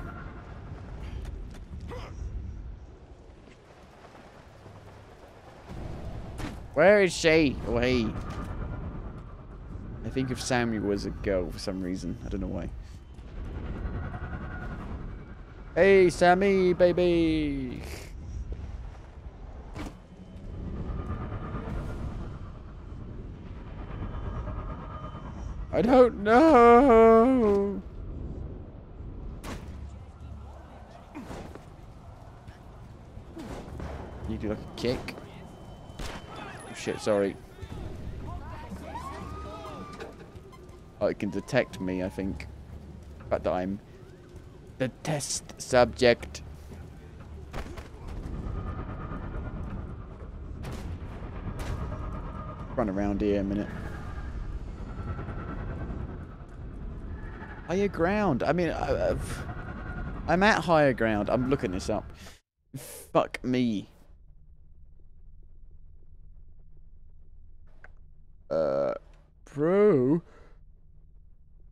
Where is she? Or he? I think of Samuel as a girl for some reason. I don't know why. Hey, Sammy, baby! I don't know! You do like a kick. Oh shit, sorry. Oh, it can detect me, I think. The fact that I'm the test subject. Run around here a minute. Higher ground. I mean, I'm at higher ground. I'm looking this up. Fuck me. Pro.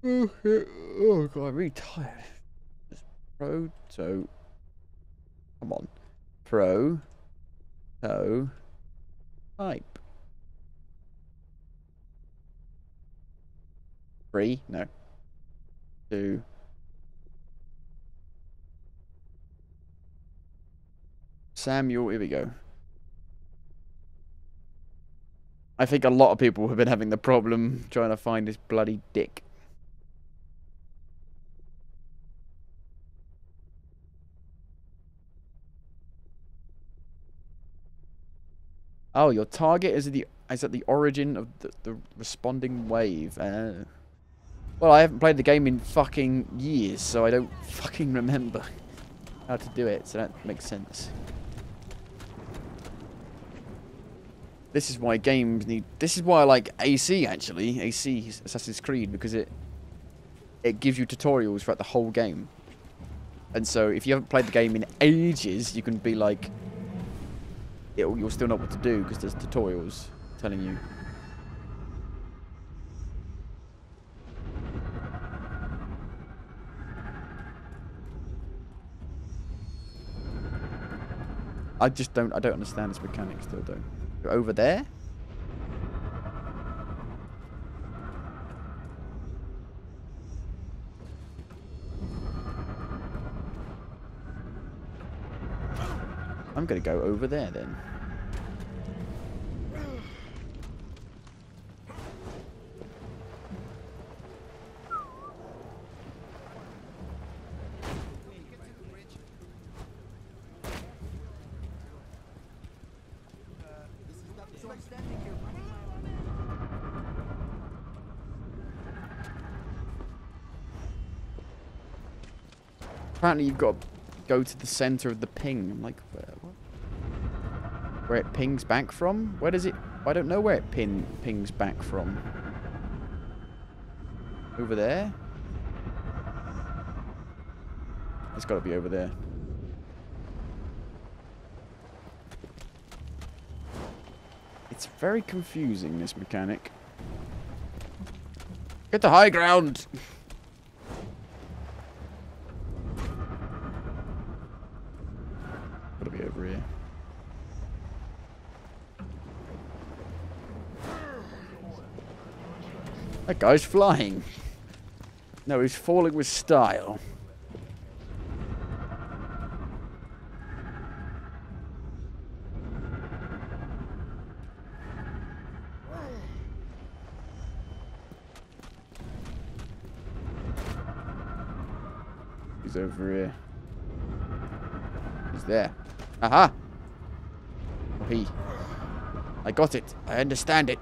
Oh shit. Oh god, I'm really tired. Just proto. Come on. Type. 3? No. 2. Samuel, here we go. I think a lot of people have been having the problem trying to find this bloody dick. Oh, your target is at the origin of the responding wave. Well, I haven't played the game in fucking years, so I don't fucking remember how to do it, so that makes sense. This is why games need... This is why I like AC, actually. AC, Assassin's Creed, because it gives you tutorials throughout the whole game. And so, if you haven't played the game in ages, you can be like... You'll still know what to do, because there's tutorials telling you. I don't understand this mechanic still, though. You're over there? I'm gonna go over there then. Apparently you've got to go to the center of the ping. I'm like, what? Where it pings back from? Where does it... I don't know where it pings back from. Over there? It's got to be over there. It's very confusing, this mechanic. Get the high ground! Gotta be over here. That guy's flying. No, he's falling with style. He's over here. He's there. Aha! Oh, he. I got it. I understand it.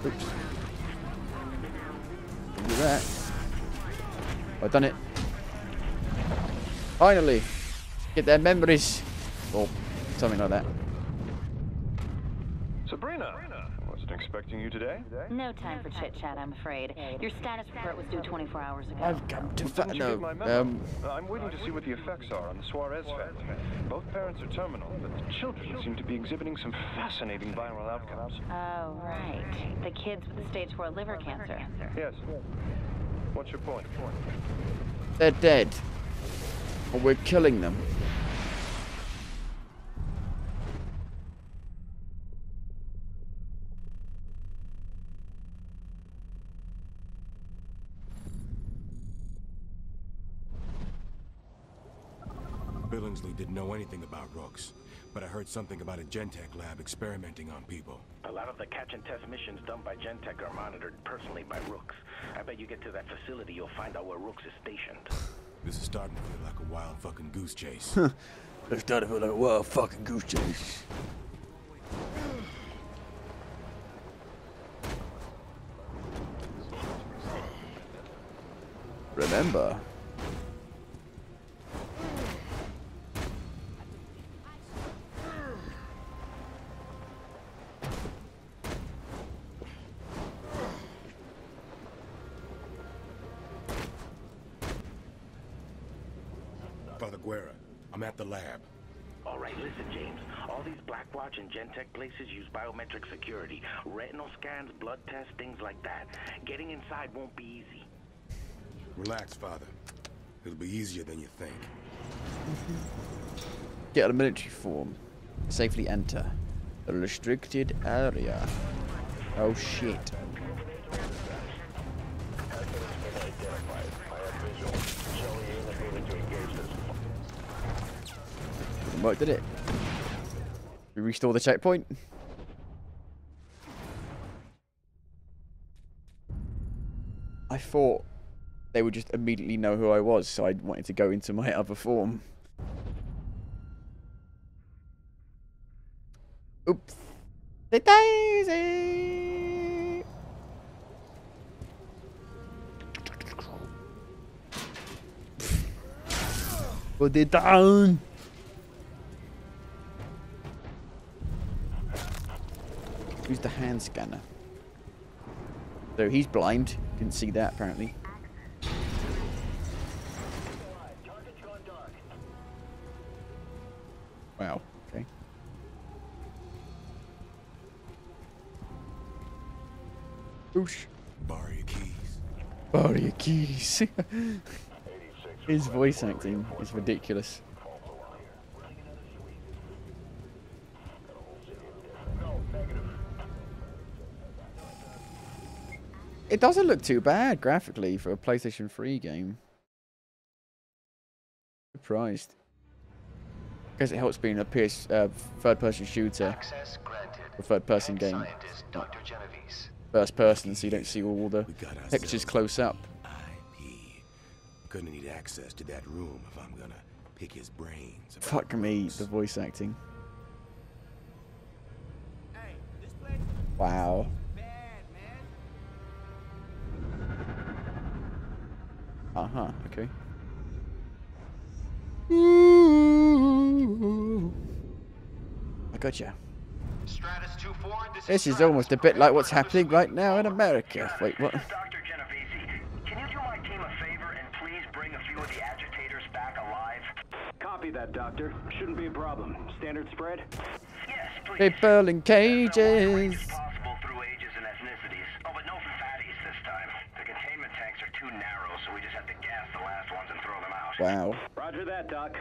Oops. Look at that. I've done it. Finally. Get their memories. Or something like that. Sabrina, I wasn't expecting you today. No time for chit-chat, I'm afraid. Your status report was due 24 hours ago. I've come to Didn't you get my memo? I'm waiting to see what the effects are on the Suarez family. Both parents are terminal, but the children seem to be exhibiting some fascinating viral outcomes. Oh, right. The kids with the stage 4 liver cancer. Yes. What's your point? They're dead. Or we're killing them. Billingsley didn't know anything about rooks, but I heard something about a Gentech lab experimenting on people. A lot of the catch and test missions done by Gentech are monitored personally by rooks. I bet you get to that facility, you'll find out where rooks is stationed. This is starting to feel like a wild fucking goose chase. It's starting to feel like a wild fucking goose chase. Remember. Father Guerra, I'm at the lab. All right, listen, James. All these Blackwatch and Gentech places use biometric security. Retinal scans, blood tests, things like that. Getting inside won't be easy. Relax, Father. It'll be easier than you think. Get a military form. Safely enter the restricted area. Oh shit. Didn't work, did it? We restore the checkpoint. I thought they would just immediately know who I was, so I wanted to go into my other form. Oops. The daisy! Put it down! Use the hand scanner. So he's blind. Didn't see that apparently. Wow. Okay. Boosh. Borrow your keys. Borrow your keys. His voice acting is ridiculous. It doesn't look too bad graphically for a PlayStation 3 game. Surprised. Because it helps being a third-person shooter. A third-person game. First person, so you don't see all the textures close up. Gonna need access to that room if I'm gonna pick his brains. Fuck me, the voice acting. Wow. Uh-huh, okay. I gotcha. This is almost a bit like what's happening right now in America. Wait, what? Dr. Genovese, can you do my team a favor and please bring a few of the agitators back alive? Copy that, Doctor. Shouldn't be a problem. Standard spread? Yes, please. People in cages. Possible through ages and ethnicities. Oh, but no fatties this time. The containment tanks are too narrow, so we just have to gas the last ones and throw them out. Wow. Roger that, Doc.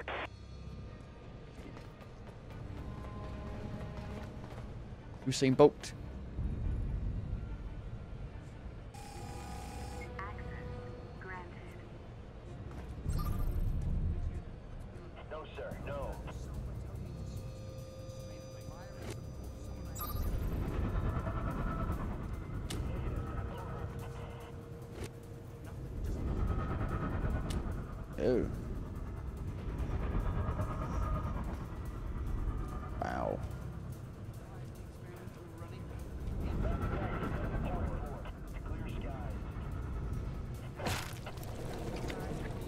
Usain Bolt. No, sir, no. Oh. Wow.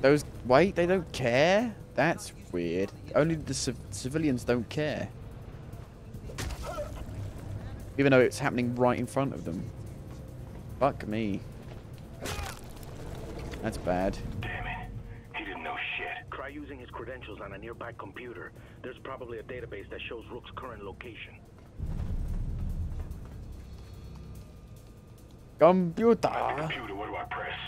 Those, wait, they don't care? That's weird. Only the civilians don't care. Even though it's happening right in front of them. Fuck me. That's bad. Damn it. He didn't know shit. Try using his credentials on a nearby computer. There's probably a database that shows Rook's current location. Computer. Computer, what do I press?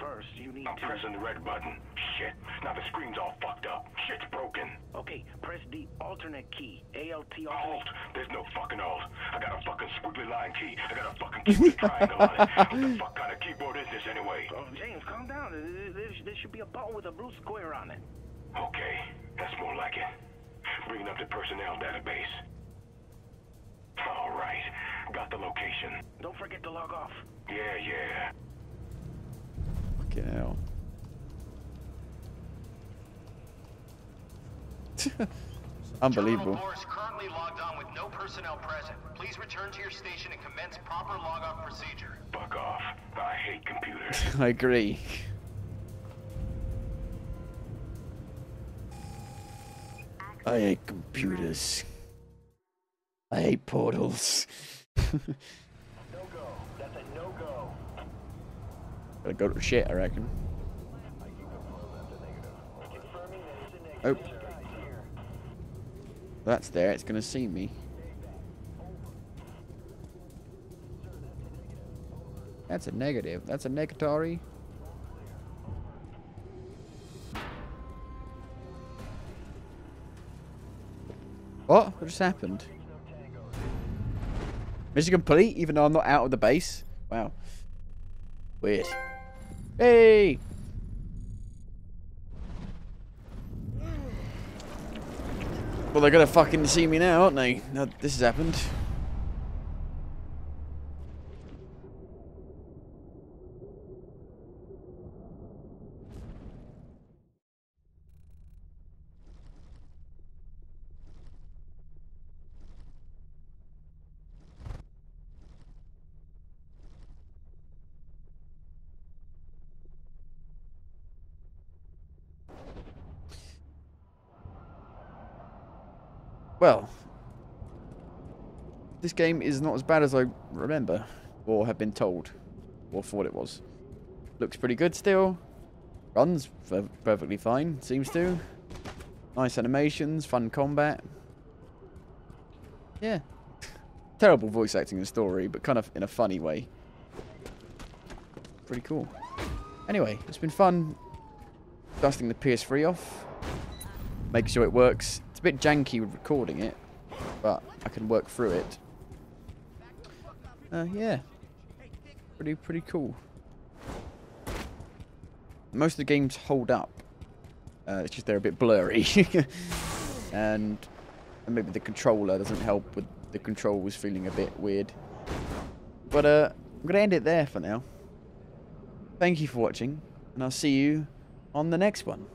First, you need I'm pressing the red button. Shit. Now the screen's all fucked up. Shit's broken. Okay, press the alternate key. ALT alternate. Alt? There's no fucking alt. I got a fucking squiggly line key. I got a fucking key with a triangle on it. What the fuck kind of keyboard is this anyway? Oh, James, calm down. There should be a button with a blue square on it. Okay, that's more like it. Bringing up the personnel database. All right, got the location. Don't forget to log off. Yeah. Fucking hell. Unbelievable. Terminal 4 is currently logged on with no personnel present. Please return to your station and commence proper log-off procedure. Fuck off. I hate computers. I agree. I hate computers. I hate portals. No-go. That's a no-go. Gotta go to shit, I reckon. Oh. That's there, it's gonna see me. That's a negative. That's a negatory. What just happened? Mission complete, even though I'm not out of the base. Wow. Weird. Hey! Well, they're gonna fucking see me now, aren't they? Now this has happened. Well, this game is not as bad as I remember, or have been told, or thought it was. Looks pretty good still. Runs perfectly fine, seems to. Nice animations, fun combat. Yeah. Terrible voice acting and story, but kind of in a funny way. Pretty cool. Anyway, it's been fun dusting the PS3 off, making sure it works. It's a bit janky with recording it, but I can work through it. Yeah. Pretty cool. Most of the games hold up. It's just they're a bit blurry. and maybe the controller doesn't help with the controls feeling a bit weird. But I'm going to end it there for now. Thank you for watching, and I'll see you on the next one.